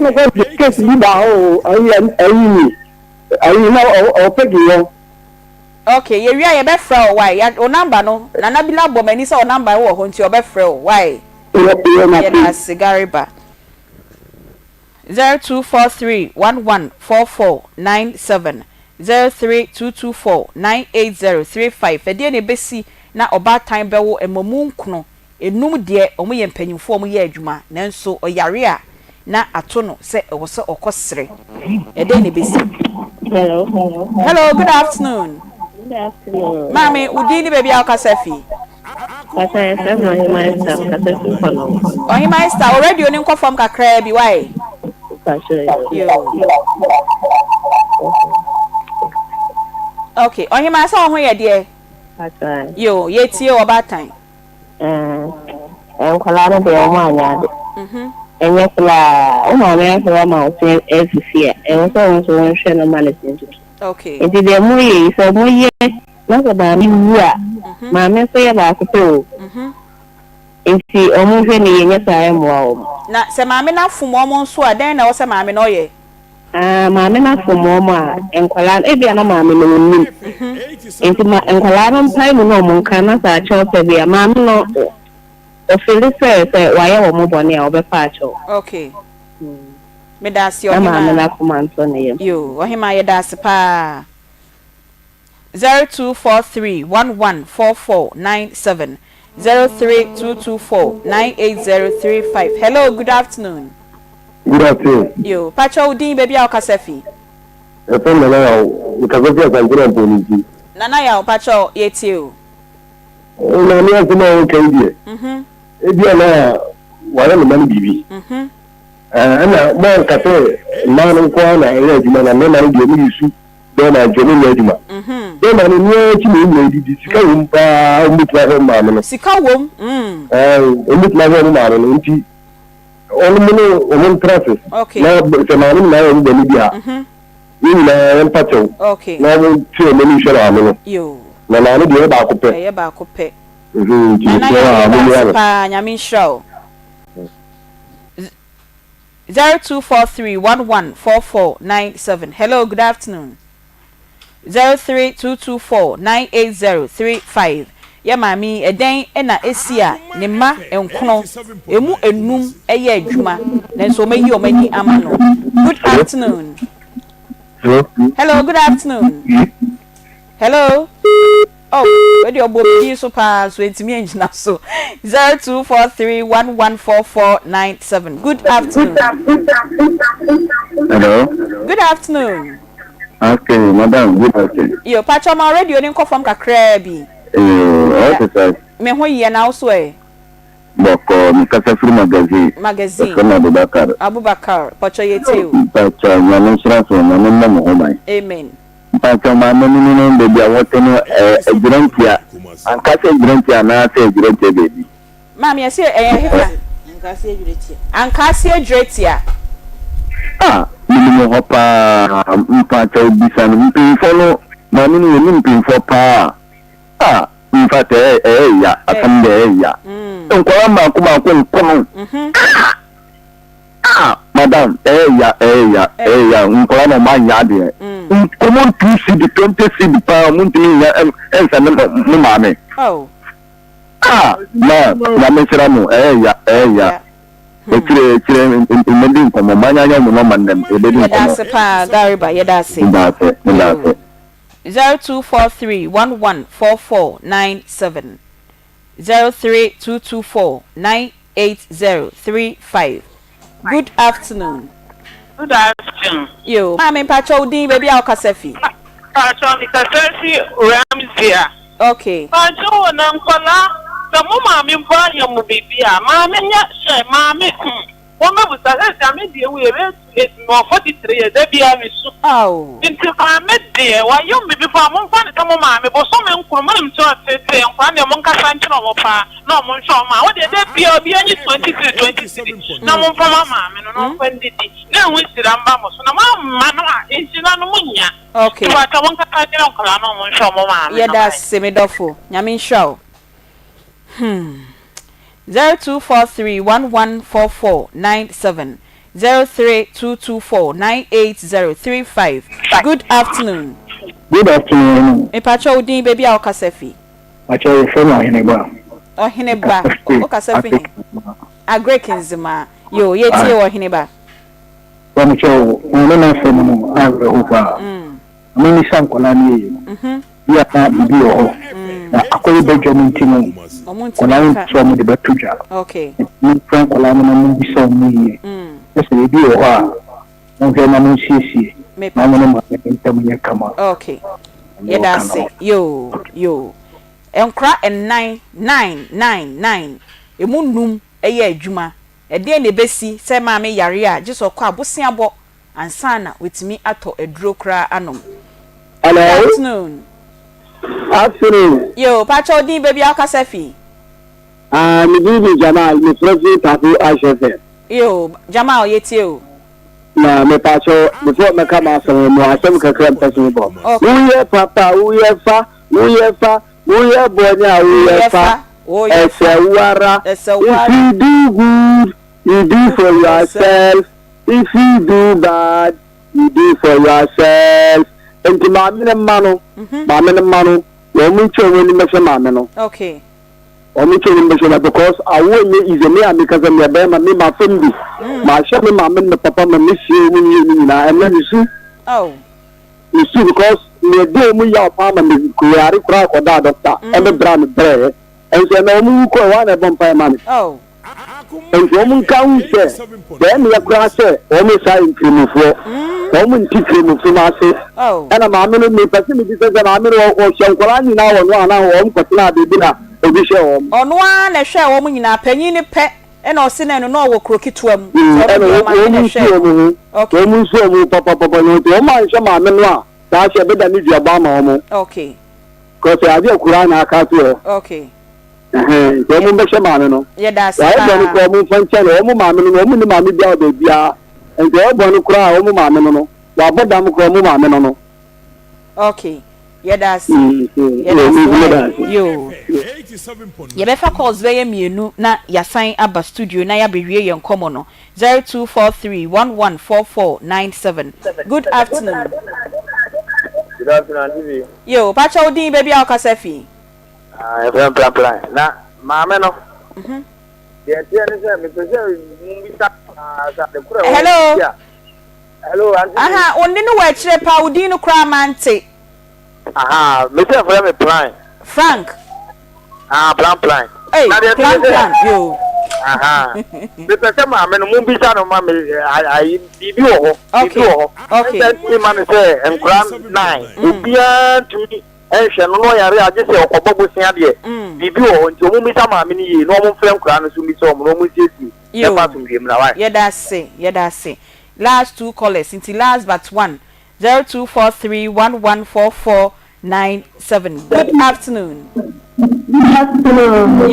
na ko case ni ba o ayi na o pegi yo okay ye wia ye be fra o why o number no na bi labo mani se o number wo ho nti o be fra o why yeah, Sigariba 0243114497 032249803 ede ne besi na oba time bewo emomu nkuno enum de omo ye mpanyimfo omo ye adwuma nanso oyare a na atono se ewo se okosere ede ne besi hello good afternoon mami udini baby akasafi Master already on confirm kakra bi why okay ohima sa ho ye de yo ye tie oba time enkola no be o anya de enye kla o ma me kla ma o se efifia so hwe no management okay enti de mu ye so mu ye na ko ba mi wu a ma me so ye ba ko to enti o mu hwe ni ye nya sa e mo a na se ma me na fum o mo nso a den na wo se ma me no ye ma me na fum o mo a enkola e bia na ma me no ni enti ma enkola no pai mu no mo nka na sa cho pe bia ma me no o feel say wa ye wo mo bone a obefa cho okay me da si o ma me na kuma nso ne ye yo o hima ye da se pa 0243114497 032249803 hello good afternoon good afternoon yo pacho udin baby akasafi efe nana ya utakofi asangira mponiji nana ya pacho yeti o na ni asema o kaidie ebia na wala no man bibi ana mo kafe manu kwa na ele aduma na me na de mi yusu de na jomo ni aduma de na ni chi ni ni di sika won pa umutla ho ma no sika wom umutla ho ma no nti onu mo no on traffic okay na se ma ni na yo de ni bia na empacho okay na mo tue mo ni shara mo yo na no de ba ko pe e ba ko pe ti shara mo ya pa nyame show 0243114497 hello good afternoon 0322498035 ya mami eden na esia ne ma enkono emu enum eye adwuma nanso mayi o mani ama no good afternoon hello good afternoon hello oh where your bobi so pass 20 me engine so 0243114497 good afternoon hello good afternoon okay madam good afternoon yo pacho ma radio ni nko fam kakra bi okay me ho ye na so e boko mikasa free magazine kana Abubakar pacho yeteu pacho na nshira so na no mo mai amen pacho ma no no baby awote no ejurantia ankasa ejurantia na ase ejurantia baby mami ase hefa ankasa ejurantia minimum hopa mpacho bisanu mpinfo mami ni mpinfo pa in fact ya akamde ya nkwara ma kuma ko nkono madam ya nkwara no ma nya de nkomo 2 cd 20 cd pa muntini ya ensa no mame na mesra no ya Ekire mmedi nkomo manyanya mu no mandem ebedi nkomo yedase pa gariba yedase 0243114497 0322498035 good afternoon yo mami pacho din baby akasefi pacho mi kasefi ramzia okay pacho na nkola Samu mami mbanya mu bibia mami nya she mami woma busa se ami die we no 43 years e bia mi su nti mami de wa yom bibi fa mo fa ne samu mami bo so me nkuru mo nim so tete nkwa ne mo nkasa nkyero mo pa na mo nso ma wo de bia obi anyi 23 na mo fa mami no fa ndidi na hu sira mba mo so na ma no a entina no munya okay wa ta mo nkasa nkyero nkala na mo nso mo mami yeda semedofo nyame nshao 0243114497 0322498035 good afternoon good afternoon Pacho udin baby akasefi Pacho from Ohineba okasefi agrekinzima yo yetie Ohineba Pacho na from agrehofa mimi sankola ni ya ta bibi akɔyɛ bɛdwam ntino kɔla from the batuja okay frank kɔla no mo bisa mo yie ɛsɛ ebi wɔ hɔ a mo hwɛ na mo siesie na mo no ma ntam nyɛ kama okay yɛda se yo enkra en 999 emu num ɛyɛ adwuma ɛde na besi sɛ ma me yare a gye so kɔ abosiabɔ ansana wetimi atɔ aduro kra anom hello afternoon yo pacho din baby akasefi mi bibi Jamal mi frezi tafu ashef yo Jamal yetie o na me pacho before me come out from mo asem kakra person bo uye papa uye fa uye bonya uye fa esewara if you do good you do for yourself if you do bad you do for yourself enti maamene mano womu chowe ni mesha maameno okay womu chowe ni mesha because awo ye izeme amikaza me be ma me ma fambi ma sha me maamene me papa ma me sie mu ni na ema ni su isu because me do mu ya pa ma me kuyari kura ko da doctor e be bra me bre en se na womu ko wa na bon pa ma me en womu kan se de me ya kura se womu sa intimifo womu ntikrimufo ma se ana maamene me pese me dise se maamene o hyenkola nyina wo no ana wo mkotena bebi na obi hye wo ono a na hwe wo nyina panyin ne pe ena o se na no na wo krokitwa mu okay womu so mu papa no to ma hye maamene a da hye be da ni dua ba ma wo okay ko se ade akura na aka to okay womu be hye maamene no ye da sa ya do ko mu fanche no womu maamene no womu ni maamene bia o bia nti o bo no kura womu maamene no wa bodam ko mu ma me no. Okay. Yedas. Yo. Yebefa calls very mienu na yasan aba studio na ya bewie ye nkomo no 0243114497. Good afternoon. Good afternoon, TV. Yo, pacha odin baby akasafi. Plan. Na maame no. Ye tie ne se me pese mi sa de kura. Hello. Hello, auntie. Aha, onni no wa kire pa odin no kra mante. Aha, me say for me plan. Frank. Plan. Hey, plan. Yo. Aha. Me pese maame no mu bi sa no ma me ai bibi wo ho. Okay. Me man say enkra 9. Obia tumi ehwe no yare age se okobobo sia de. Bibi wo nti mu mi sa maame ni yi no mo frem kra no so mi so mo no mo siesi. E pa so wiem na why. Yeah, that's it. Last two callers until last but one. 0243114497. Good afternoon. Good afternoon.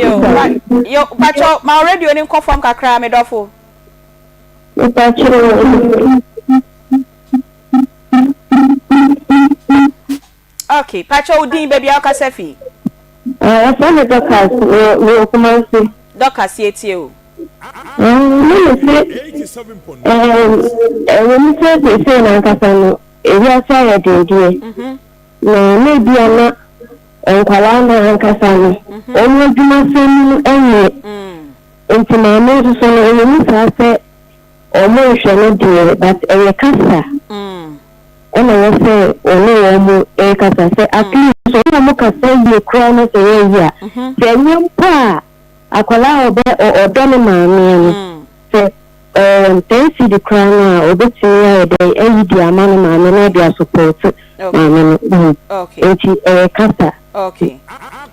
Yo, Pacho, my radio ni confirm kakra me dofo. Okay, Pacho udin baby akasafi. From the Doctors, we come see. Doctors etie o. When you say they say na kasano, e ya say dey. No, maybe ana enkwala na kasano. Onye duma senu enye. Enti na me so no eni sa say omo hwe no dey, but e kasa. Ona ya say oni omo e kasa say at least so omo kasa ye kra no say ya. Say nyampa akwala odo ne maame no. Say tensi the crown obetini dey eyi amano maame na dia support maame no. Okay. Enti kasa. Okay.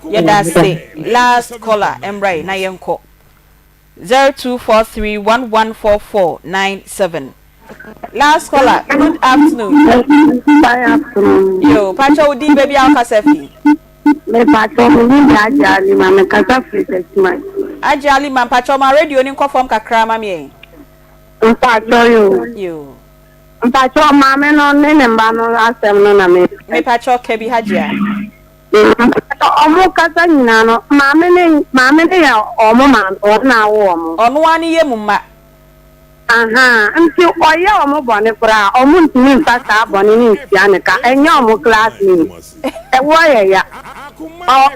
Yeah, that's it. Last caller, Emray na yenko. 0243114497. Last caller. Good afternoon. Good afternoon. Yo, Pacho udi baby akasafi. Me Pacho mi ajali mama kasafi testimony. Ajali man Pacho ma radio ni confirm kakra ma me. Pacho yo. Pacho mama no ne mba no asem no na me. Me Pacho kebi hajia. Omo kasa nyina no maame ne ya omo man o na wo omo onu ani ye mumma aha nti oye omo bone kura omo ntimi mfasa bone ni nsia ne ka enye omo class ni e wo ye ya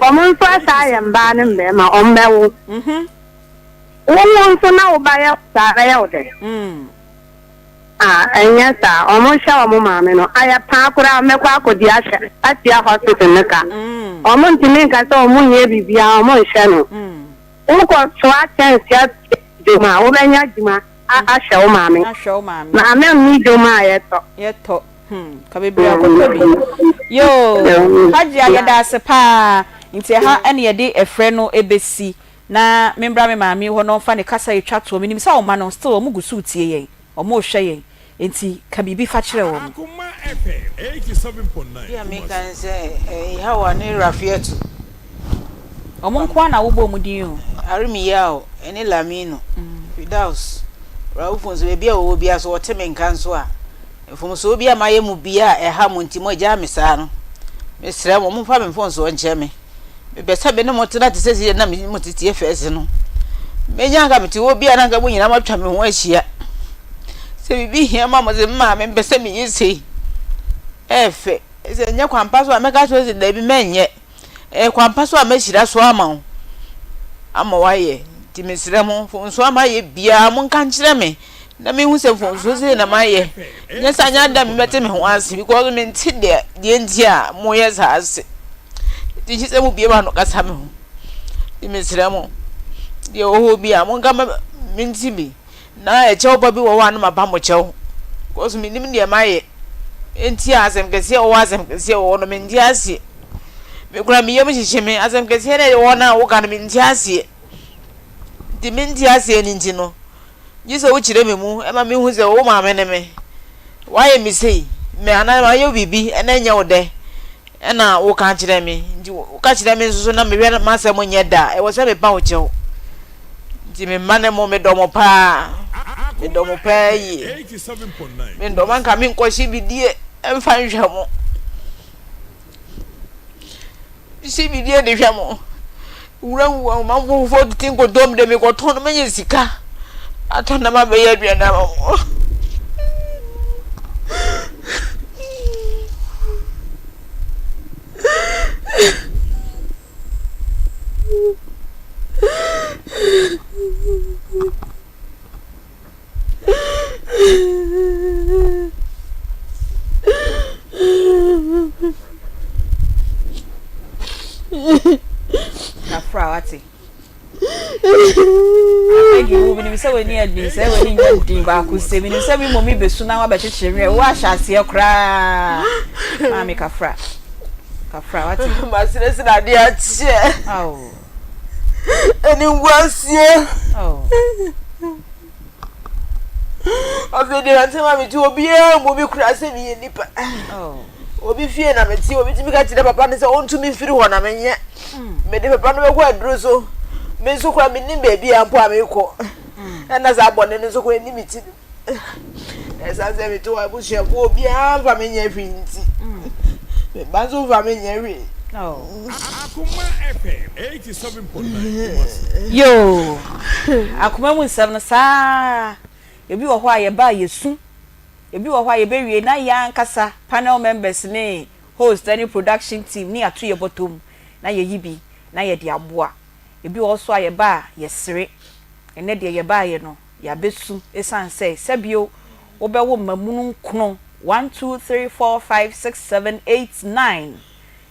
omo mfasa ya mba ne mbe ma ombewo wo nso na wo ba ya sa ya ode enye sa omo sha omo maame no aya pa kura mekwa akodi ahye atia hospital ne ka omo ntimi nka so omo nye bibia omo hye no uko twa chance ya duma wo benya duma ahye o maame na ame mi duma yeto ka bebi akotobi yo haji ayeda sepa nti ha ene ye de efre no ebesi na membra me maame ho no fa ne kasa etwa to minim sa o ma no still o mugusu tie yen o mo hwe yen enti ka bibi fa kire wo Akoma FM 87.9 ya me kan say ha wa ne Rafiatu omo nko na wo bo mu din o arimi ya o ene lamino Fidaus Raufons be bia wo bia so wote me nkan so a efom so bia maye mu bia ha mo ntimo gya me sa no me sra mo fa me fon so nche me be sa be ne mo tena te sesi na me titie fese no me nya ga me ti wo bia na ga bo nyina ma twa me ho ahia se bibi hia ma mo ze ma me be se me yisi efe se nya kwampa so ameka so ze da bi menye kwampa so amehira so ama waye ti me sra mo fon so ama ye bia mo kan kire me na me hu se fon so ze na ma ye nya sa nya da me mete me ho ase because me nti de nti a mo ye sa ase ti se mo bia ma no kasa me ho ti me sra mo de o bia mo ga me nti bi na e chew ba bi wo wa na ma ba mo chew because me nim de ma ye enti asem kese o asem kese o no me ndi ase me kura me yem hihye me asem kese na wo na wo ka no me ndi ase di me ndi ase ni nti no yise wo kire me mu e ma me hu se wo ma me ne me wa ye mi sei me ana ma ye bibi e na nya wo de e na wo ka kire me ndi wo ka kire me nso na me we ma se mo nye da e wo se me pa wo chew di me mane mo me do mo pa me do mo pa yi 87.9 me do man ka me nkoshi bidie emfa nhwemo si bidie de hwemo wura wo ma fofo de tin ko dom de me ko ton me yesika aton na ma be ya aduana ma mo Afrawati. Egi wo bi ni se we ni adin se we ni adin ba ku se mi ni se mi mo mi besu na wa ba chechire wa hyase e kra ma mi kafra wati ma sire na de a che aw eni ngwasie de ante ma mi ti obi e mo bi kura se mi nipa obi fie na me ti obi ti mi ka ti de papa ne se on tu mi firi ho na me nye me de papa no be kwa duro so me so kwa mi ni baby ampo ameko na za bone ne so kwa ni mi ti esa se mi to abusu e ko obi ampa me nya finti me banzo va me nya wi Akoma FM 87.9 yo akoma mu nsam na saa ebi wo ho a ye ba yesu ebi wo ho a ye be wie na ya nkasa panel members ne host any production team ni atu ye bottom na ye yibi na ye de aboa ebi wo so a ye ba ye sere ene de ye ba ye no ya besu esan say sebio wo be wo mamunu nkno 1 2 3 4 5 6 7 8 9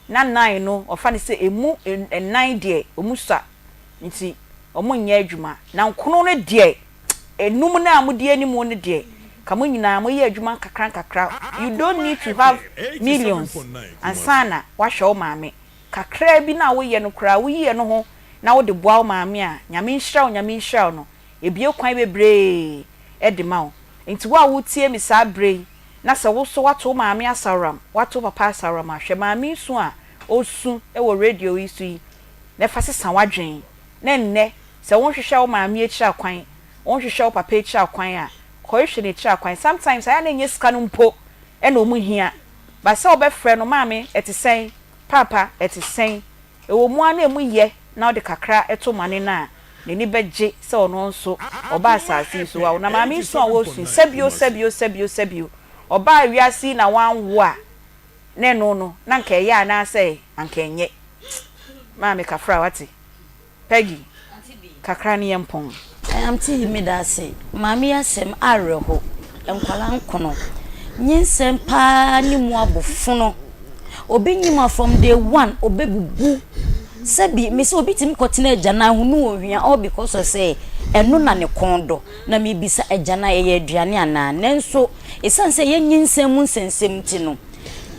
na 9 no ofa ne say emu 9 de omusa nti omo nya adwuma na nkno no de enum na amudi animu ne de kamo nyina mo ye adwuma kakra you don't need to have millions ansana wa hwe o maame kakra bi na wo ye no kra wo ye no ho na wo de boa o maame a nyame nhira no ebie kwan bebre e de ma wo nti wo tie mi sa bre na se wo so wato maame asaram wato papa asaram ahwe maame su a osu e wo radio isu yi na fa sesa wadwen na nne se wo hwehwe o maame akira kwan wo hwehwe o papa akira kwan a koihwe ne akira kwan sometimes aya na nye sika no mpo e na omu hia ba se obefre no maame etisen papa etisen e wo mu ana emu ye na ode kakra eto mane na ni beje se ono nso oba asase so wa na maame so wo su sebio oba wiase na wanwo a ne no na nka ya na say anka enye maame kafra wati Peggy kakra ne yempon amti me da say maame asem areho enkwala nkono nyinsem pa ni mu abofuno obi nyima from day one obebubu sabi me say obi tim kotena agana hunu ohia all because of say eno na ne kondo na me bisa agana ye aduane ana nenso esan say yenyinsem mu nsensem ti no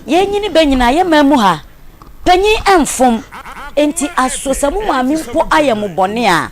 yenyini banyina ye mamu ha panyi amfom enti asosamu maami mpo ayemu bone a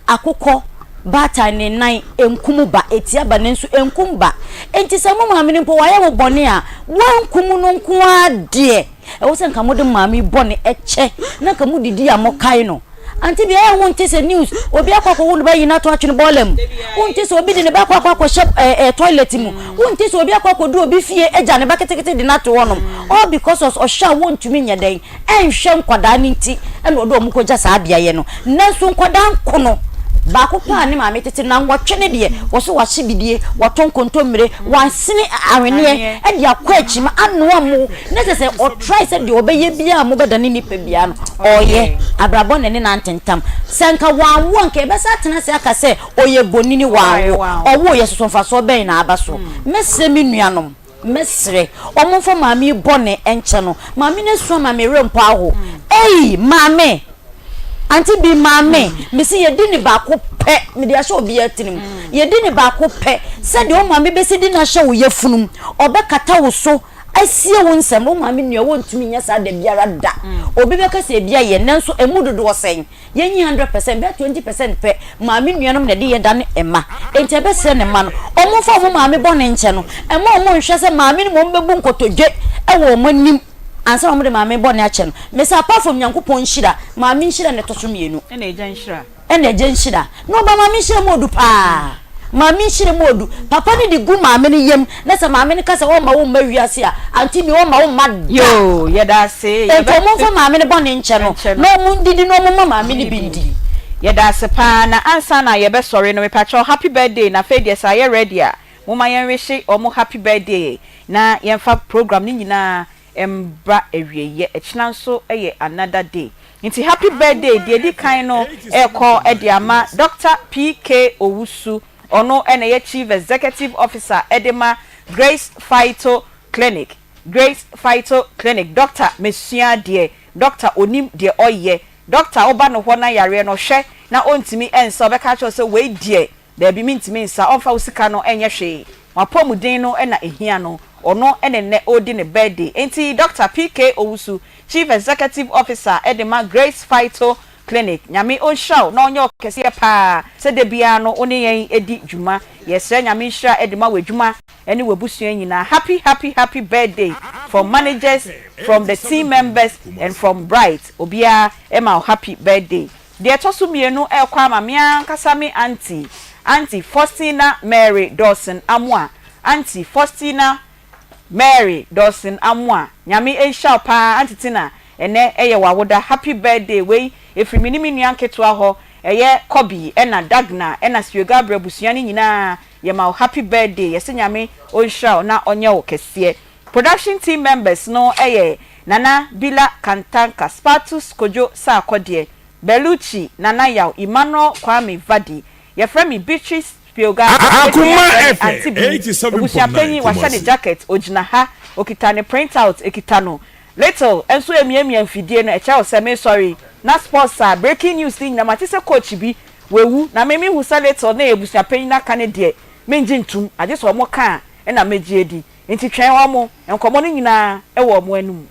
akokọ bata ne nan enkumu ba etiaba nenso enkumba enti samu maami mpo waye wo bone a wankumu no nko ade e wo se nka mode maami bone eche na ka mu didi amokai no anti bia e wonte se news obi akwa wo ba yina to atwene bolem wonte se obi de ne ba akwa shop toilet mu wonte se obi akwa do obi fie eja ne ba ketekete de na to wonom all because of osha wontumi nya den enhwe nkwada ni nti ene odo mu ko ja sa bia ye no nanso nkwada nkono ba ko pa ne maame tete na nwotwe de wo so wahye bidie waton kontomire wansene awene e de akwa achima anoa mu ne se o try se de obeye bia mu beda ne nipa bia no oye abrabo ne na ntentam senka wanwo nka e besa tena se aka se oye bonini wanwo owo ye soso mfa so ben na abaso mese mi nuanom mesre omfo maame bone enche no maame ne so maame rempo aho maame anti bi maame mesi yedi ni ba ko pe me dia sha obi atinim yedi ni ba ko pe se de o maame besi di na sha wo yefunum obekata wo so asie wo nsem o maame nua wo ntumi nya sa da biara da obi beka se bia ye nanso emudodo wo sen yenyi 100% be 20% pe maame nua no na de ye da ne ema enti be se ne ma no omofo mo maame bone nche no ema o mo nhwe se maame ni mo mbebu nkotodwe e wo mo nim ansa mo de maame bone a che no me sa apart from Nyankopon nhira maame nhira ne toso mienu ene eja nhira no ba maame nhira mo du pa Mami shire modu. Papa ni di gu maame ni yem. Na sa maame ni kasa wo ma wo ma wiase a. Anti mi wo ma wo ma. Yo, ye da se. E to mo fa maame ni bone nche no. No mu didi no mo maame ni bindi. Ye da se pa na ansa na ye be sorry no me pacho happy birthday na fe dia sa ye ready a. Mo ma yen wishi omo happy birthday. Na yen fa program ni nyina embra ewieye echina nso eye another day. Nti happy birthday die di kan no eko ediama Dr. PK Owusu ono ene ye chief executive officer edema Grace Phyto Clinic. Grace Phyto Clinic Dr. Mesia die Dr. Onim die oye Dr. Oba no ho na yare no hwe na ontimi ensa obeka cho se we die da bi mintimi ensa onfa usika no enye hwe mapomuden no na ehia no ono ene odi ne birthday enti Dr. PK Owusu chief executive officer edema Grace Phyto Clinic nyame onshaw na onye okese pa se de bia no oni yen edi djuma yesre nyame nhira edema wadjuma eni wabusua nyina happy birthday from managers, from the team members and from Bright obia ema happy birthday de tosu mienu ekwa mamia kasami auntie Faustina Mary Dawson Amwa auntie Faustina Mary Dawson Amwa nyame enshaw pa auntie Tina ene eye wawoda happy birthday we efri minimi nuanketwa ho eye Kobi ena Dagna ena Gabriel busuani nyina yema happy birthday yesi nyame onshaw na onye wo kese production team members no eye Nana Bila Kantanka Spatus Kojo Sakodie Beluchi Nana Yaw Emmanuel Kwame Vadi Yefremi Beatrice Pioga Akoma FM 87.9 washane jacket ojina ha okitane print out ekitano little enso emiemi amfidie no echa oseme sorry na sports breaking news thing na matise coach bi wewu na memi hu sa little na ebusia panyin na kane de menji ntum age so mo ka na meji edi nti twen wa mo enkomo no nyina e wo mo anum